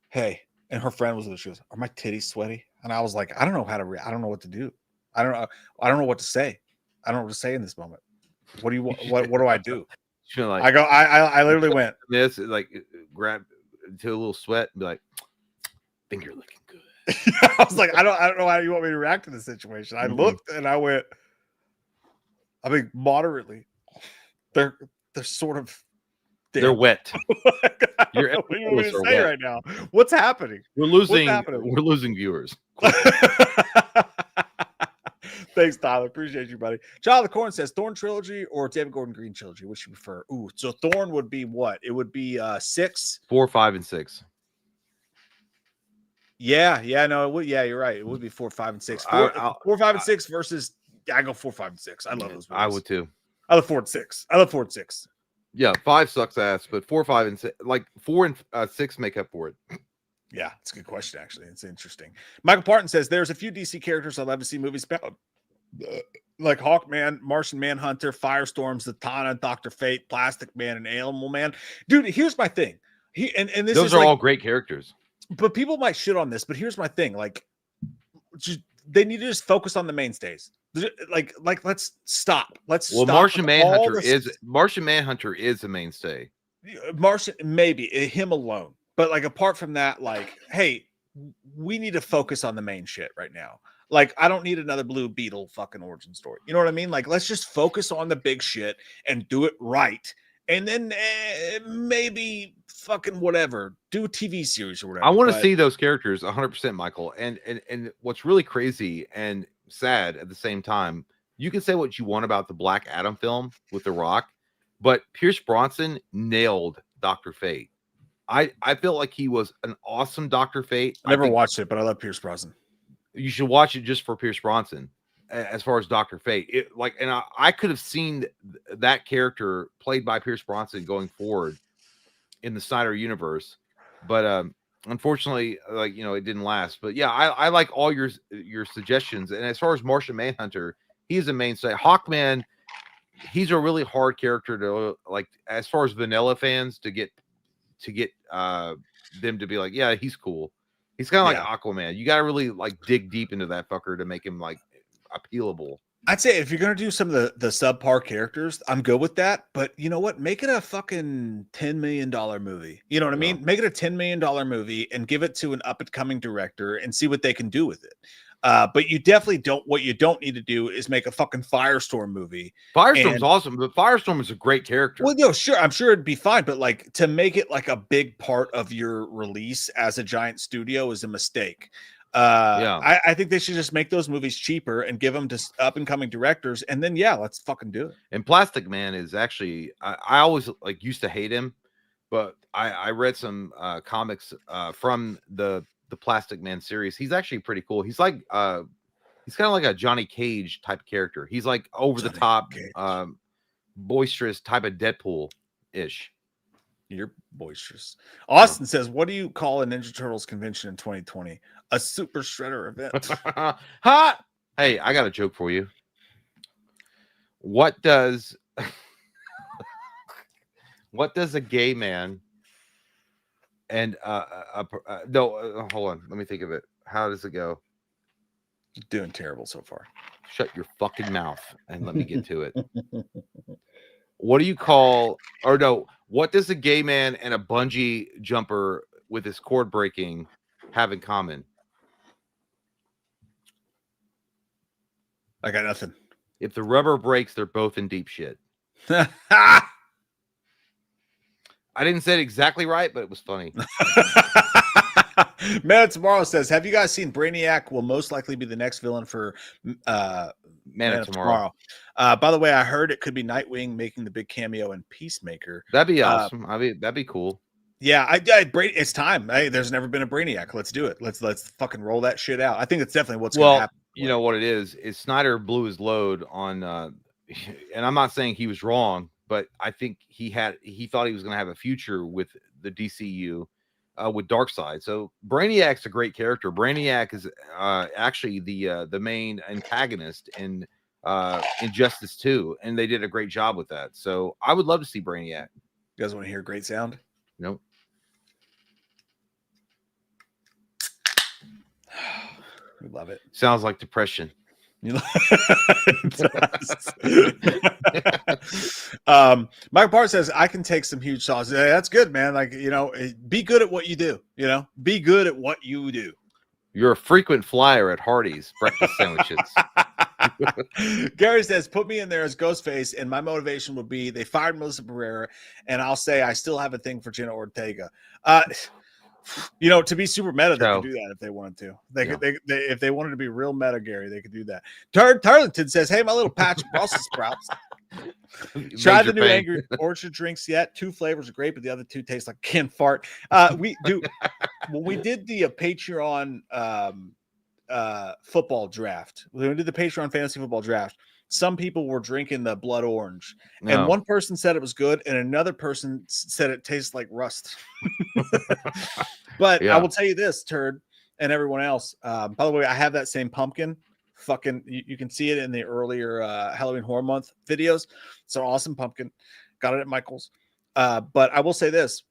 hey, and her friend was with her. She goes, are my titties sweaty? And I was like, I don't know I don't know what to do. I don't know what to say. I don't know what to say in this moment. What do you want? What do I do? Like, I literally went this, like, grab to a little sweat and be like, I think you're looking good. I was like, I don't know how you want me to react to this situation. I looked and I went, I mean, moderately. They're sort of damn. They're wet. What do you want me to say right now? What's happening? We're losing viewers. Thanks, Tyler. Appreciate you, buddy. Child of the Corn says Thorn trilogy or David Gordon Green trilogy. Which you prefer? Ooh, so Thorn would be what? It would be 6, 4, 5, and 6. Yeah, no, it would. Yeah, you're right. It would be 4, 5, and 6. 4, 5, and 6 versus. I go 4, 5, and 6. I love those movies. I would too. I look forward to 6. Yeah, 5 sucks ass, but 4, 5, and 6, like 4 and 6 make up for it. Yeah, it's a good question. Actually, it's interesting. Michael Parton says there's a few DC characters I'd love to see movies about. like Hawkman, Martian Manhunter, Firestorm, Zatanna, Dr. Fate, Plastic Man, and Animal Man. Dude, here's my thing. And this those is are like, all great characters. But people might shit on this, but here's my thing. Like, they need to just focus on the mainstays. Like let's stop. Let's well, stop. Martian Manhunter is a mainstay. Martian, maybe him alone. But like apart from that, like, hey, we need to focus on the main shit right now. Like, I don't need another Blue Beetle fucking origin story. You know what I mean? Like, let's just focus on the big shit and do it right. And then maybe fucking whatever, do a TV series or whatever. I want to see those characters 100%, Michael. And what's really crazy and sad at the same time, you can say what you want about the Black Adam film with The Rock, but Pierce Bronson nailed Dr. Fate. I feel like he was an awesome Dr. Fate. I never watched it, but I love Pierce Brosnan. You should watch it just for Pierce Bronson. As far as Dr. Fate, I could have seen that character played by Pierce Bronson going forward in the Snyder universe, but unfortunately, it didn't last. But yeah, I like all your suggestions. And as far as Martian Manhunter, he's a mainstay. Hawkman, he's a really hard character to like. As far as vanilla fans to get them to be like, yeah, he's cool. He's kind of like Aquaman. You got to really like dig deep into that fucker to make him like appealable. I'd say if you're gonna do some of the subpar characters, I'm good with that. But you know what? Make it a fucking $10 million movie. You know what I mean? Make it a $10 million movie and give it to an up and coming director and see what they can do with it. But you definitely don't. What you don't need to do is make a fucking Firestorm movie. Firestorm's awesome, but Firestorm is a great character. Well, no, sure, I'm sure it'd be fine, but like to make it like a big part of your release as a giant studio is a mistake. I think they should just make those movies cheaper and give them to up and coming directors, and then let's fucking do it. And Plastic Man is actually I always like used to hate him, but I read some comics from the Plastic Man series. He's actually pretty cool. He's like he's kind of like a Johnny Cage type of character. He's like over the top, boisterous type of Deadpool ish. You're boisterous. Austin says, "What do you call a Ninja Turtles convention in 2020? A Super Shredder event?" Ha! Hey, I got a joke for you. What does a gay man and hold on, let me think of it. How does it go? Doing terrible so far. Shut your fucking mouth and let me get to it. What do you call, or no, what does a gay man and a bungee jumper with his cord breaking have in common? I got nothing. If the rubber breaks, they're both in deep shit. I didn't say it exactly right, but it was funny. Man Tomorrow says, "Have you guys seen Brainiac will most likely be the next villain for Man of Tomorrow?" By the way, I heard it could be Nightwing making the big cameo in Peacemaker. That'd be awesome. I mean, that'd be cool. Yeah, it's time. Hey, there's never been a Brainiac. Let's do it. Let's fucking roll that shit out. I think it's definitely what's going to happen. You know what it is Snyder blew his load on, and I'm not saying he was wrong, but I think he thought he was going to have a future with the DCU. With Darkseid. So Brainiac's a great character. Brainiac is actually the main antagonist in Injustice 2, and they did a great job with that. So I would love to see Brainiac. You guys want to hear great sound? Nope. We love it. Sounds like depression. Michael Barr says, "I can take some huge sauce." Yeah, that's good, man. Like, be good at what you do. Be good at what you do. You're a frequent flyer at Hardee's breakfast sandwiches. Gary says, "Put me in there as Ghostface, and my motivation would be they fired Melissa Barrera, and I'll say I still have a thing for Jenna Ortega." To be super meta, they could do that if they wanted to. If they wanted to be real meta, Gary, they could do that. Tarleton says, "Hey, my little patch of Brussels sprouts. Try the new Angry Orchard drinks yet? 2 flavors are great, but the other 2 taste like canned fart." We do. When we did the Patreon football draft, when we did the Patreon fantasy football draft, some people were drinking the blood orange, and one person said it was good, and another person said it tastes like rust. But I will tell you this, Turd, and everyone else. By the way, I have that same pumpkin fucking, you can see it in the earlier Halloween Horror Month videos. It's an awesome pumpkin. Got it at Michael's. But I will say this.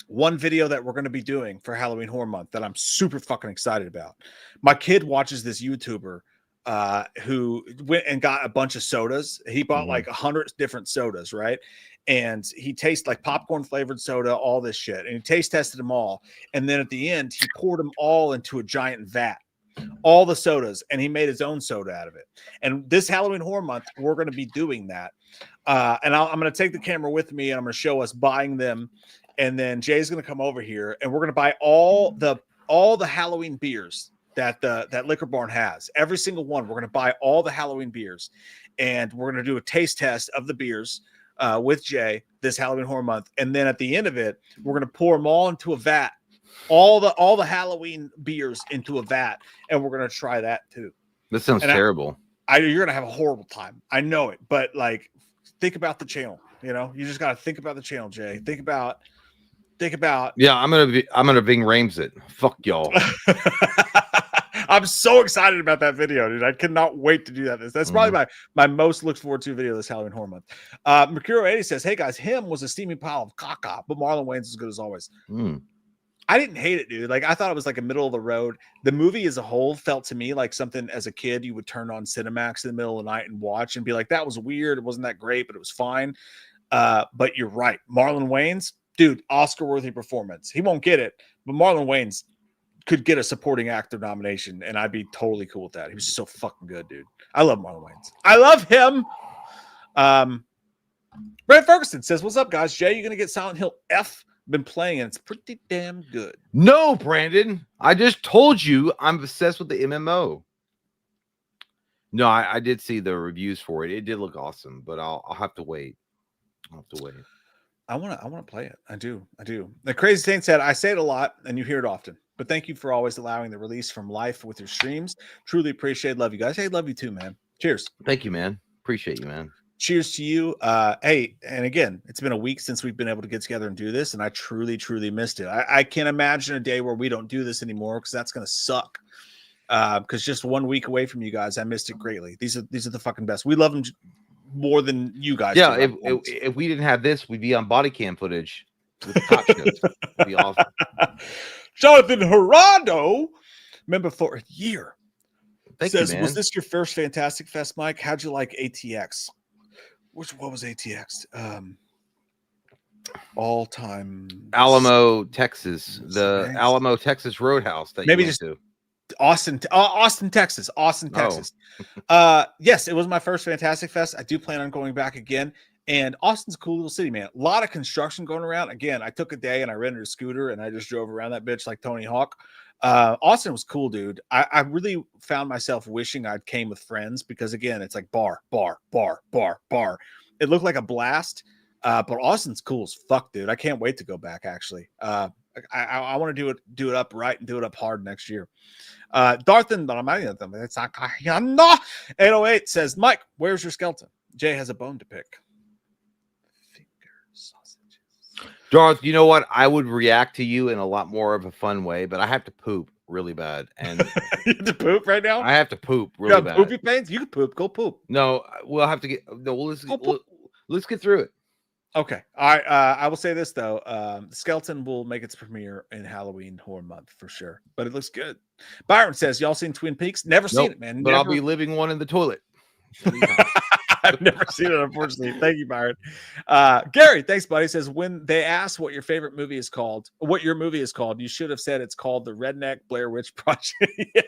One video that we're going to be doing for Halloween Horror Month that I'm super fucking excited about. My kid watches this YouTuber who went and got a bunch of sodas. He bought like 100 different sodas, right? And he tastes like popcorn flavored soda, all this shit. And he taste tested them all. And then at the end, he poured them all into a giant vat, all the sodas, and he made his own soda out of it. And this Halloween Horror Month, we're going to be doing that. And I'm going to take the camera with me, and I'm going to show us buying them. And then Jay's going to come over here, and we're going to buy all the Halloween beers that that Liquor Barn has. Every single one. We're going to buy all the Halloween beers, and we're going to do a taste test of the beers with Jay this Halloween Horror Month. And then at the end of it, we're going to pour them all into a vat, all the Halloween beers into a vat, and we're going to try that too. This sounds terrible. You're going to have a horrible time. I know it, but like, think about the channel. You know, you just got to think about the channel, Jay. Think about. Yeah, I'm gonna Ving Rhames it. Fuck y'all. I'm so excited about that video, dude. I cannot wait to do that. That's probably my most looked forward to video this Halloween Horror Month. Mercurio80 says, "Hey guys, him was a steaming pile of caca, but Marlon Wayans is good as always." I didn't hate it, dude. Like, I thought it was like a middle of the road. The movie as a whole felt to me like something as a kid you would turn on Cinemax in the middle of the night and watch and be like, that was weird. It wasn't that great, but it was fine. But you're right. Marlon Wayans, dude, Oscar-worthy performance. He won't get it, but Marlon Wayans could get a supporting actor nomination, and I'd be totally cool with that. He was so fucking good, dude. I love Marlon Wayans. I love him. Brad Ferguson says, "What's up, guys? Jay, you gonna get Silent Hill F? Been playing, and it's pretty damn good." No, Brandon. I just told you I'm obsessed with the MMO. No, I did see the reviews for it. It did look awesome, but I'll have to wait. I want to play it. I do. The Crazy Saint said, "I say it a lot and you hear it often, but thank you for always allowing the release from life with your streams. Truly appreciate. Love you guys." Hey, love you too, man. Cheers. Thank you, man. Appreciate you, man. Cheers to you. Hey, and again, it's been a week since we've been able to get together and do this, and I truly missed it. I can't imagine a day where we don't do this anymore, because that's going to suck. Because just 1 week away from you guys, I missed it greatly. These are the fucking best. We love them more than you guys. Yeah, if we didn't have this, we'd be on body cam footage with the top shows. It'd be awesome. Jonathan Gerardo, member for a year, says, "Was this your first Fantastic Fest, Mike? How'd you like ATX?" What was ATX? All time Alamo, Texas, the Alamo, Texas Roadhouse. That maybe you just went to. Austin, Texas. Yes, it was my first Fantastic Fest. I do plan on going back again. And Austin's a cool little city, man. A lot of construction going around. Again, I took a day and I rented a scooter and I just drove around that bitch like Tony Hawk. Austin was cool, dude. I really found myself wishing I'd came with friends, because again, it's like bar. It looked like a blast. But Austin's cool as fuck, dude. I can't wait to go back, actually. I want to do it up right and do it up hard next year. Darthan 808 says, "Mike, where's your skeleton? Jay has a bone to pick." Darth, you know what? I would react to you in a lot more of a fun way, but I have to poop really bad. And you have to poop right now? I have to poop really bad. Poopy pains? You can poop. Go poop. No, we'll have to get. No, let's get through it. Okay. I will say this though. Skeleton will make its premiere in Halloween Horror Month for sure, but it looks good. Byron says, "Y'all seen Twin Peaks?" Never seen it, man. But I'll be living one in the toilet. I've never seen it, unfortunately. Thank you, Byron. Gary, thanks, buddy. Says, "When they ask what your favorite movie is called, what your movie is called, you should have said it's called The Redneck Blair Witch Project." Yeah.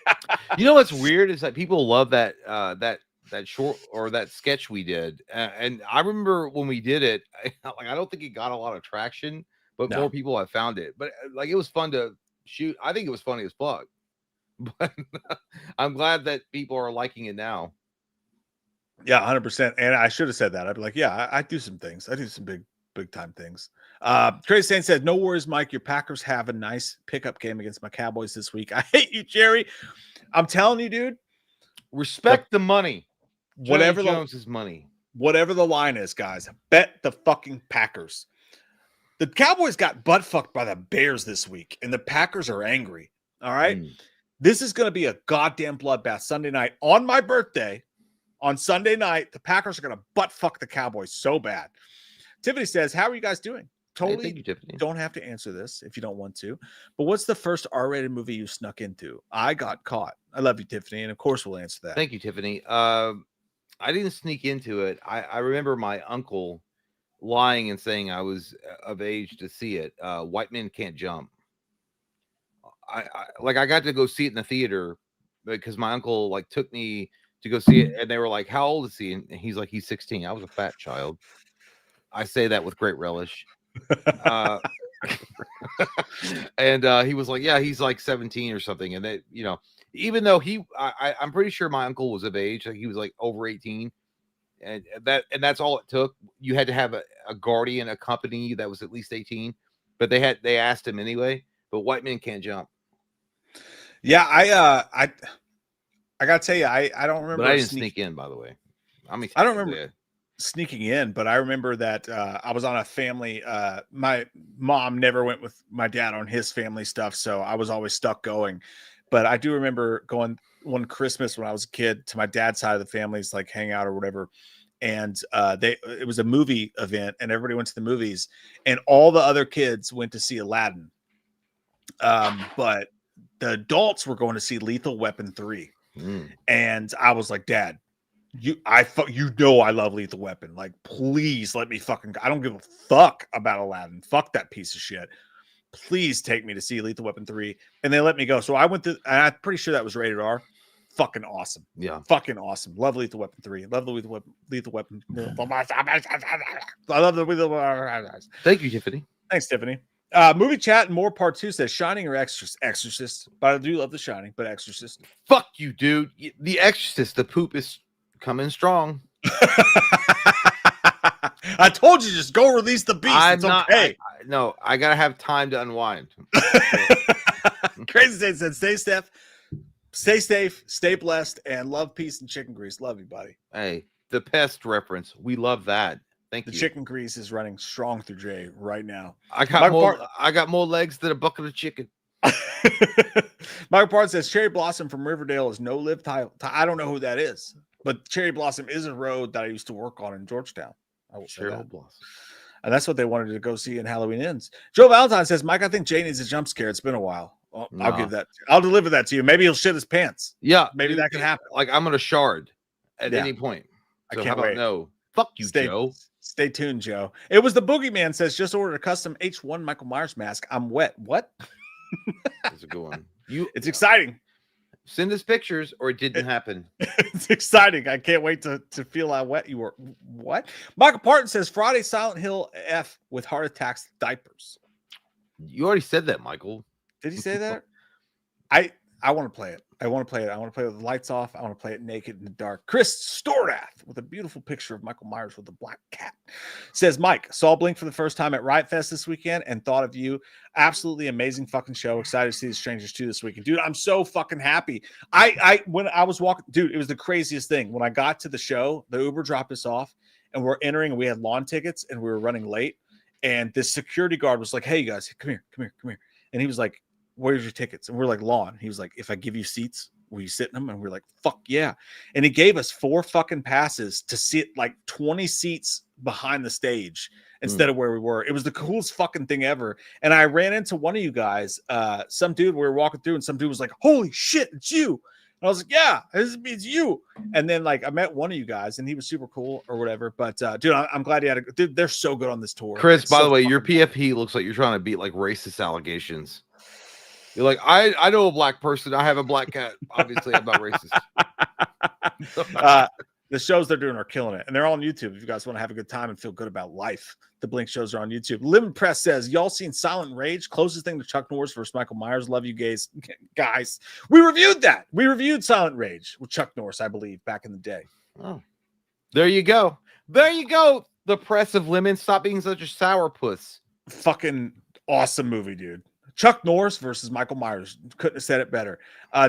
You know what's weird is that people love that that short or that sketch we did, and I remember when we did it, like I don't think it got a lot of traction, but more people have found it. But like it was fun to shoot. I think it was funny as fuck. But I'm glad that people are liking it now. Yeah, 100%. And I should have said that. I'd be like, yeah, I do some things. I do some big time things. Crazy Saint said, "No worries, Mike. Your Packers have a nice pickup game against my Cowboys this week." I hate you, Jerry. I'm telling you, dude. Respect the money. Whatever Jones's money. Whatever the line is, guys. Bet the fucking Packers. The Cowboys got butt fucked by the Bears this week, and the Packers are angry. All right. This is going to be a goddamn bloodbath Sunday night on my birthday. On Sunday night, the Packers are going to butt fuck the Cowboys so bad. Tiffany says, how are you guys doing? Totally thank you, Tiffany. Don't have to answer this if you don't want to. But what's the first R-rated movie you snuck into? I got caught. I love you, Tiffany. And of course we'll answer that. Thank you, Tiffany. I didn't sneak into it. I remember my uncle lying and saying I was of age to see it. White Men Can't Jump. I got to go see it in the theater because my uncle like took me to go see it, and they were like, how old is he? And he's like, he's 16. I was a fat child. I say that with great relish. And he was like, yeah, he's like 17 or something. And that, you know, even though I'm pretty sure my uncle was of age, like he was like over 18, and that's all it took. You had to have a guardian accompany you that was at least 18, but they asked him anyway. But White Men Can't Jump. Yeah, I gotta tell you, I don't remember. But I didn't sneak in, by the way. I don't remember sneaking in, but I remember that I was on a family. My mom never went with my dad on his family stuff, so I was always stuck going. But I do remember going one Christmas when I was a kid to my dad's side of the family's like hangout or whatever, and it was a movie event, and everybody went to the movies, and all the other kids went to see Aladdin, but the adults were going to see Lethal Weapon 3. And I was like, Dad, I love Lethal Weapon. Like, please let me I don't give a fuck about Aladdin. Fuck that piece of shit. Please take me to see Lethal Weapon 3. And they let me go. So I went to, and I'm pretty sure that was rated R. Fucking awesome. Yeah. Fucking awesome. Love Lethal Weapon 3. Love the Lethal Weapon. I love the Lethal Weapon. Thank you, Tiffany. Thanks, Tiffany. Movie chat and more part 2 says Shining or Exorcist. But I do love The Shining, but Exorcist. Fuck you, dude. The Exorcist, the poop is coming strong. I told you, just go release the beast. It's okay. I gotta have time to unwind. Crazy State said, stay safe, stay blessed, and love, peace, and chicken grease. Love you, buddy. Hey, the pest reference. We love that. Thank you. The chicken grease is running strong through Jay right now. I got more legs than a bucket of chicken. Michael Part says Cherry Blossom from Riverdale is no live title. I don't know who that is, but Cherry Blossom is a road that I used to work on in Georgetown. I will say that. And that's what they wanted to go see in Halloween Ends. Joe Valentine says, Mike, I think Jay needs a jump scare. It's been a while. Well, no. I'll deliver that to you. Maybe he'll shit his pants. Yeah. Maybe that could happen. Like I'm going to shard at any point. So I can't wait. No. Fuck you, Joe. Stay tuned, Joe. It was the Boogeyman says, just ordered a custom H1 Michael Myers mask. I'm wet. What? That's a good one. It's exciting. Send us pictures or it didn't happen. It's exciting. I can't wait to feel how wet you were. What? Michael Parton says Friday Silent Hill F with heart attacks diapers. You already said that, Michael. Did he say that? I want to play it. I want to play it with the lights off. I want to play it naked in the dark. Chris Stordath with a beautiful picture of Michael Myers with a black cat says, Mike, saw Blink for the first time at Riot Fest this weekend and thought of you. Absolutely amazing fucking show. Excited to see the Strangers 2 this weekend. Dude, I'm so fucking happy. When I was walking, dude, it was the craziest thing. When I got to the show, the Uber dropped us off and we're entering and we had lawn tickets and we were running late. And this security guard was like, hey, you guys, come here. And he was like, where's your tickets? And we're like, lawn. He was like, if I give you seats, will you sit in them? And we're like, fuck yeah. And he gave us 4 fucking passes to sit like 20 seats behind the stage instead of where we were. It was the coolest fucking thing ever. And I ran into one of you guys, some dude, we were walking through and some dude was like, holy shit, it's you. And I was like, yeah, it's you. And then like I met one of you guys and he was super cool or whatever. But dude, I'm glad he had dude, they're so good on this tour. Chris, by the way, your PFP looks like you're trying to beat like racist allegations. You're like, I know a black person. I have a black cat. Obviously, I'm not racist. The shows they're doing are killing it. And they're all on YouTube. If you guys want to have a good time and feel good about life, the Blink shows are on YouTube. Lemon Press says, y'all seen Silent Rage? Closest thing to Chuck Norris versus Michael Myers. Love you guys. We reviewed that. We reviewed Silent Rage with Chuck Norris, I believe, back in the day. Oh, there you go. There you go. The Press of Lemon. Stop being such a sourpuss. Fucking awesome movie, dude. Chuck Norris versus Michael Myers. Couldn't have said it better.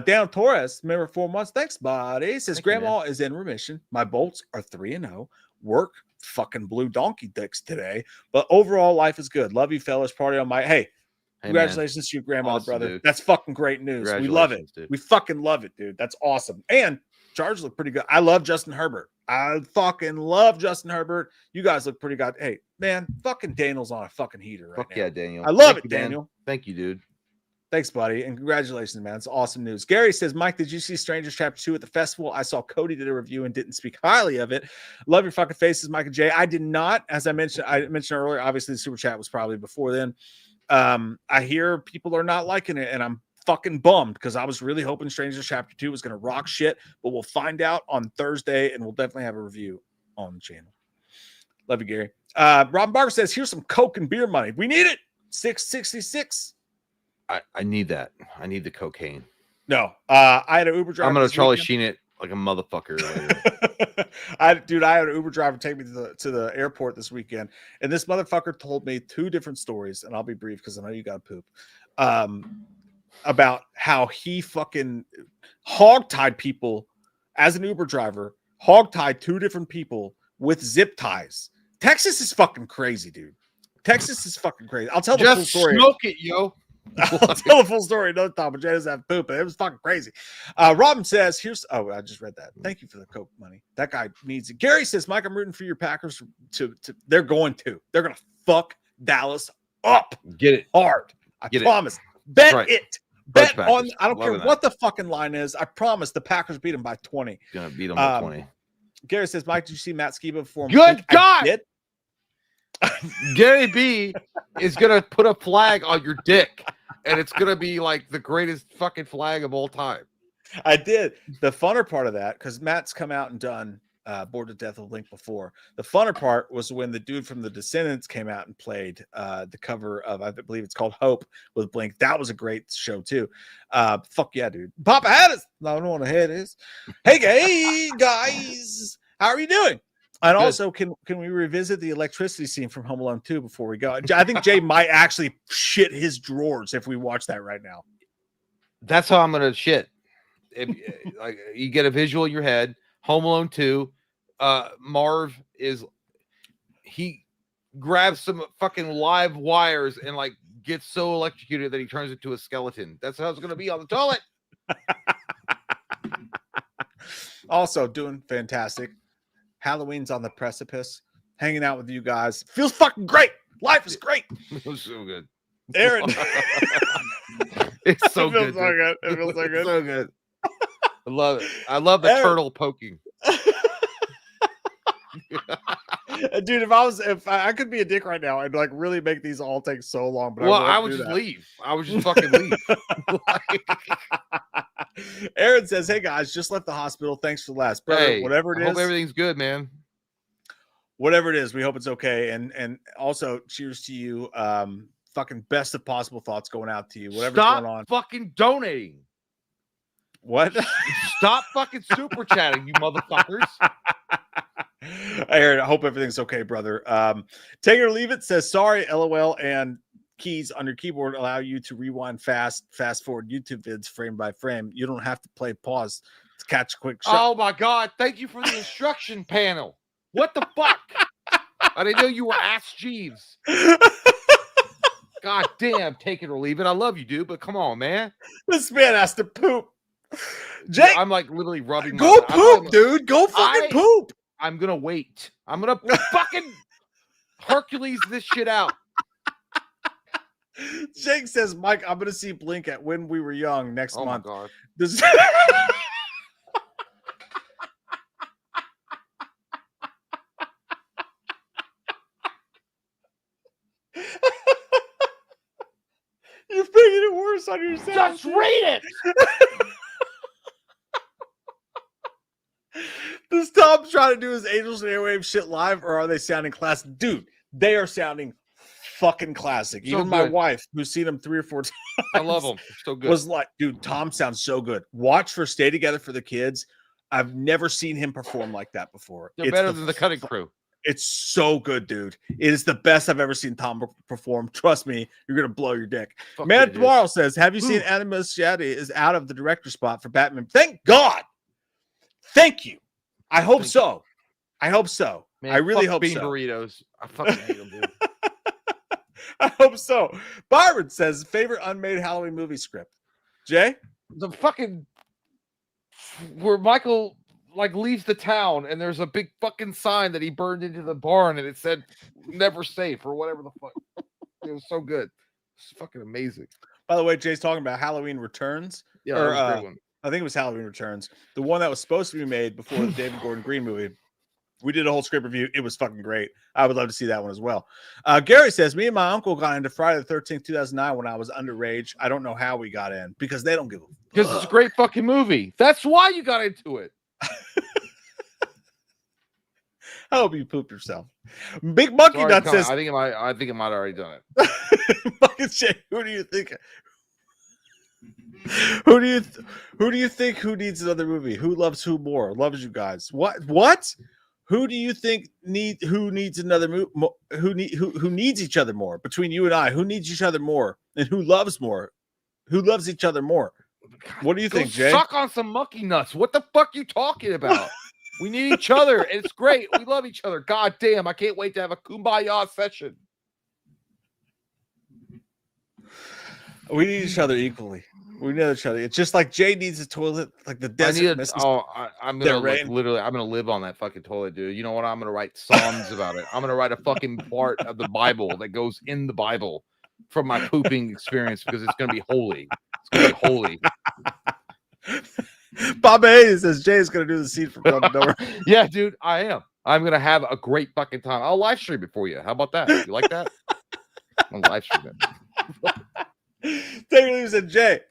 Dan Torres, member 4 months. Thanks, buddy. Says, Grandma is in remission. My bolts are 3-0. Work fucking blue donkey dicks today. But overall, life is good. Love you, fellas. Party on my... Hey, Congratulations to your grandmother, Awesome, brother. dude. That's fucking great news. We love it. Dude. We fucking love it, dude. That's awesome. And Chargers look pretty good. I love Justin Herbert. I fucking love Justin Herbert. You guys look pretty good. Hey, man, fucking Daniel's on a fucking heater right now. Yeah, Daniel. I love Thank it, you, Daniel. Man. Thank you, dude. Thanks, buddy. And congratulations, man. It's awesome news. Gary says, Mike, did you see Strangers Chapter 2 at the festival? I saw Cody did a review and didn't speak highly of it. Love your fucking faces, Mike and Jay. I did not. As I mentioned earlier, obviously the super chat was probably before then. I hear people are not liking it, and I'm fucking bummed because I was really hoping Strangers Chapter 2 was going to rock shit, but we'll find out on Thursday, and we'll definitely have a review on the channel. Love you, Gary. Rob Barker says, here's some Coke and beer money. We need it. $6.66. I need that. I need the cocaine. No, I had an Uber driver. I'm gonna Charlie Sheen it like a motherfucker later. I had an Uber driver take me to the airport this weekend, and this motherfucker told me 2 different stories, and I'll be brief because I know you got to poop. About how he fucking hogtied people as an Uber driver, hogtied 2 different people with zip ties. Texas is fucking crazy, dude. Texas is fucking crazy. I'll tell the full story. Just smoke it, yo. I'll tell the full story another time, but Jay doesn't have poop. It was fucking crazy. Robin says, I just read that. Thank you for the Coke money. That guy needs it. Gary says, Mike, I'm rooting for your Packers they're going to fuck Dallas up. Get it hard. I promise. Bet it. Bet on, I don't care what the fucking line is. I promise the Packers beat them by 20. Gonna beat them by 20. Gary says, Mike, did you see Matt Skiba perform? Good God. Gary B is gonna put a flag on your dick, and it's gonna be like the greatest fucking flag of all time. I did. The funner part of that, because Matt's come out and done Bored to Death with Link before. The funner part was when the dude from the Descendants came out and played the cover of, I believe it's called Hope with Blink. That was a great show too. Fuck yeah, dude. Papa Hattis. I don't know what a head is. Hey guys, how are you doing? And Good. Also, can we revisit the electricity scene from Home Alone 2 before we go? I think Jay might actually shit his drawers if we watch that right now. That's how I'm gonna shit. Like you get a visual in your head. Home Alone 2. Marv he grabs some fucking live wires and like gets so electrocuted that he turns into a skeleton. That's how it's gonna be on the toilet. Also doing fantastic. Halloween's on the precipice. Hanging out with you guys. Feels fucking great. Life is great. It was so good. Aaron. It's so it feels good. So good. It feels so good. So good. I love it. I love the Aaron. turtle poking. Dude, if I could be a dick right now, I'd like really make these all take so long. But I would just leave. I would just fucking leave. Aaron says, "Hey guys, just left the hospital. Thanks for the last, brother. Hey, whatever it I is, hope everything's good, man. Whatever it is, we hope it's okay. And also, cheers to you. Fucking best of possible thoughts going out to you. Whatever's Stop going on. fucking donating. What? Stop fucking super chatting, you motherfuckers." Aaron, I hope everything's okay, brother. Take it or leave it says, sorry, LOL, and keys on your keyboard allow you to rewind fast forward YouTube vids frame by frame. You don't have to play pause to catch a quick shot. Oh my God. Thank you for the instruction panel. What the fuck? I didn't know you were Ass Jeeves. God damn, take it or leave it. I love you, dude, but come on, man. This man has to poop. Jake, I'm like literally rubbing go poop, dude. Go fucking poop. I'm gonna wait. I'm gonna fucking Hercules this shit out. Jake says, Mike, I'm gonna see Blink at When We Were Young next month. Oh my God. This You're making it worse on yourself. Just read it. Does Tom try to do his Angels and Airwaves shit live, or are they sounding classic? Dude, they are sounding fucking classic. So Even my good. wife, who's seen them 3 or 4 times, I love them. So good. was like, dude, Tom sounds so good. Watch for Stay Together for the Kids. I've never seen him perform like that before. They're better than the Cutting Crew. It's so good, dude. It is the best I've ever seen Tom perform. Trust me, you're gonna blow your dick. Fuck Man yeah, dude. Tomorrow says, have you seen Adam Muschietti is out of the director spot for Batman? Thank God. Thank you. I hope so. I hope so. Man, I really fuck hope bean so. burritos. I fucking hate them, dude. I hope so. Byron says favorite unmade Halloween movie script. Jay? The fucking where Michael like leaves the town and there's a big fucking sign that he burned into the barn and it said never safe or whatever the fuck. It was so good. It's fucking amazing. By the way, Jay's talking about Halloween Returns. Yeah, that was a great one. I think it was Halloween Returns. The one that was supposed to be made before the David Gordon Green movie. We did a whole script review. It was fucking great. I would love to see that one as well. Gary says, me and my uncle got into Friday the 13th, 2009 when I was underage. I don't know how we got in because they don't give a fuck. Because it's a great fucking movie. That's why you got into it. I hope you pooped yourself. Big Monkey Nut says, I think it might have already done it. Who do you think? Who do you think who needs another movie? Who loves who more? Loves you guys. What? Who do you think needs another movie? Who needs each other more between you and I? Who needs each other more? And who loves more? Who loves each other more? What do you think, Jay? Suck on some monkey nuts. What the fuck are you talking about? We need each other, and it's great. We love each other. God damn, I can't wait to have a kumbaya session. We need each other equally. We need each other. It's just like Jay needs a toilet, like the desert. I'm gonna literally. I'm gonna live on that fucking toilet, dude. You know what? I'm gonna write songs about it. I'm gonna write a fucking part of the Bible that goes in the Bible from my pooping experience because it's gonna be holy. It's gonna be holy. Bob Hayes says Jay is gonna do the scene from Coming Over. Yeah, dude, I am. I'm gonna have a great fucking time. I'll live stream it for you. How about that? You like that? I'll live stream it. Take it easy, Jay.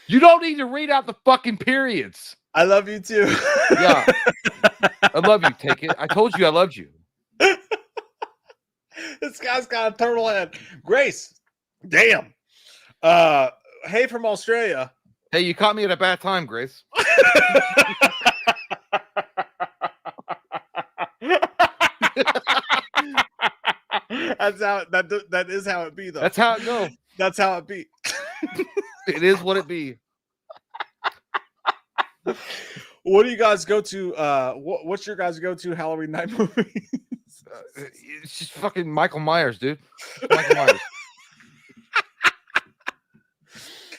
You don't need to read out the fucking periods. I love you too. Yeah. I love you. Take it. I told you I loved you. This guy's got a turtle head. Grace. Damn. Hey from Australia. Hey, you caught me at a bad time, Grace. That's how that is how it be though. That's how it go. That's how it be. It is what it be. What do you guys go to? What's your guys go to Halloween night movie? It's just fucking Michael Myers, dude. Michael Myers.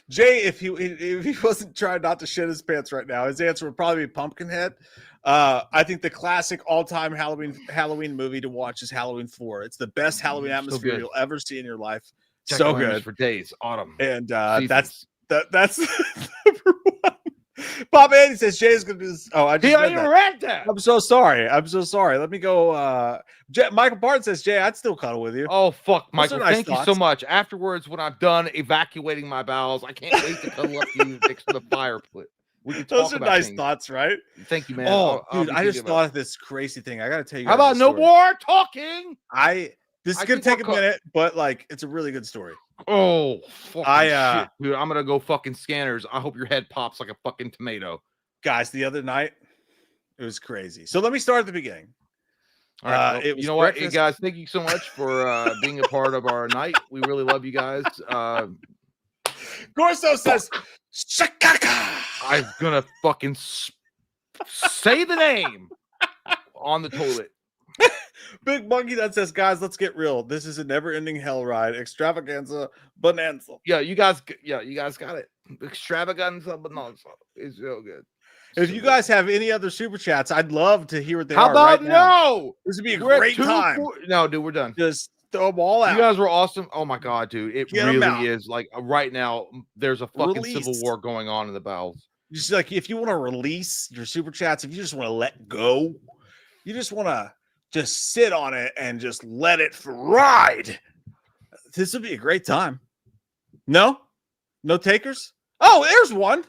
Jay, if he wasn't trying not to shit his pants right now, his answer would probably be Pumpkinhead. I think the classic all-time Halloween movie to watch is Halloween 4. It's the best Halloween atmosphere you'll ever see in your life. Jack so Myers good for days. Autumn. And that's number one. Bob Andy says Jay's gonna do this. Oh, I just read that. I'm so sorry. Let me go. Michael Barton says, Jay, I'd still cuddle with you. Oh, fuck, Those Michael. nice Thank thoughts. you so much. Afterwards, when I'm done evacuating my bowels, I can't wait to cuddle up to you next to the fireplace. We can talk Those are about nice things. thoughts, right? Thank you, man. Oh, I'll dude, be I just thinking thought about of this crazy thing. I got to tell you. How guys about a no story. more talking? This is I gonna think take a we're minute, but like, it's a really good story. Oh, fucking shit, dude. I'm gonna go fucking scanners. I hope your head pops like a fucking tomato. Guys, the other night, it was crazy. So let me start at the beginning. All right, well, it was you know what, breakfast. hey guys, thank you so much for being a part of our night. We really love you guys. Gorso says, Shakaka. I'm gonna fucking say the name on the toilet. Big Monkey that says, guys, let's get real. This is a never-ending hell ride, extravaganza, bonanza. Yeah, you guys got it. Extravaganza, bonanza is so good. If you guys have any other super chats, I'd love to hear what they How are about right now. no? This would be a We're at great time. No, dude, we're done. Just throw them all out. You guys were awesome. Oh my god, dude, it Get 'em out. really is. Like right now, there's a fucking civil Release. war going on in the bowels. Just like if you want to release your super chats, if you just want to let go, you just want to just sit on it and just let it ride. This would be a great time. No takers. Oh, there's one.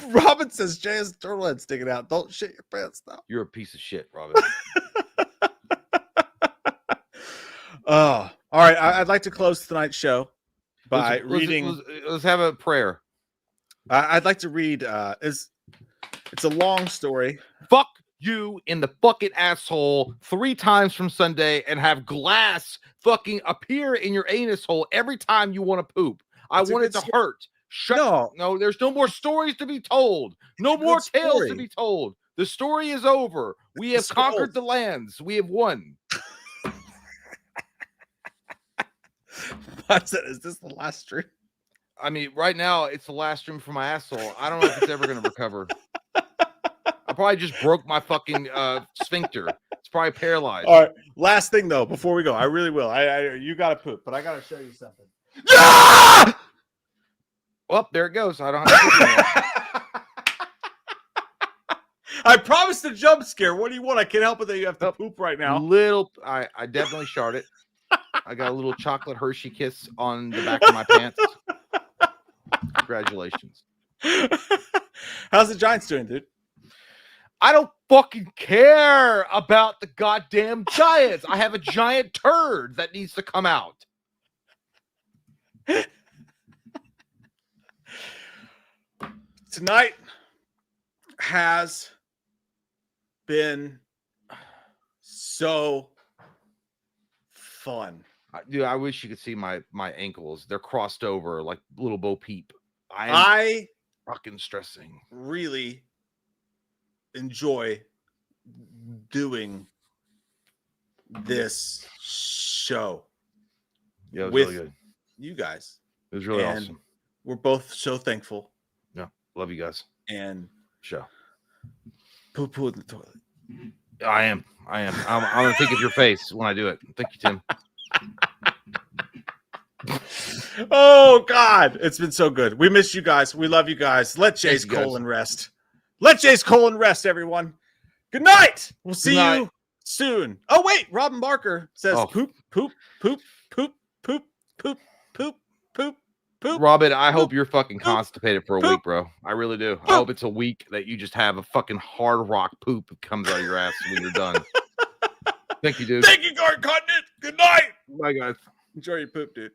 Robin says Jay has a turtle head sticking out. Don't shit your pants now. You're a piece of shit, Robin. All right. I'd like to close tonight's show by reading. Let's have a prayer. I'd like to read. It's a long story. Fuck you in the fucking asshole 3 times from Sunday and have glass fucking appear in your anus hole every time you want to poop. I want it to hurt. No, there's no more stories to be told. No more tales to be told. The story is over. We have conquered the lands. We have won. Is this the last stream? I mean, right now it's the last stream for my asshole. I don't know if it's ever going to recover. I probably just broke my fucking sphincter. It's probably paralyzed. All right. Last thing though, before we go, I really will. You gotta poop, but I gotta show you something. Well, there it goes. I don't have to poop anymore. I promised a jump scare. What do you want? I can't help it that you have to poop right now. I definitely sharted. I got a little chocolate Hershey kiss on the back of my pants. Congratulations. How's the Giants doing, dude? I don't fucking care about the goddamn Giants. I have a giant turd that needs to come out. Tonight has been so fun. Dude, I wish you could see my ankles. They're crossed over like little Bo Peep. I fucking stressing. Really enjoy doing this show. Yeah, it was with really good. You guys. It was really awesome. We're both so thankful. Yeah, love you guys. And show. Poo poo in the toilet. I am. I'm gonna think of your face when I do it. Thank you, Tim. Oh God, it's been so good. We miss you guys. We love you guys. Let Jay's colon rest. Let Jay's colon rest, everyone. Good night. We'll see you soon. Oh wait, Robin Barker says poop, poop, poop, poop, poop, poop, poop, poop, poop. Robin, I hope you're fucking constipated for a week, bro. I really do. I hope it's a week that you just have a fucking hard rock poop that comes out of your ass when you're done. Thank you, dude. Thank you, Guard Continent. Good night. Bye, guys. Enjoy your poop, dude.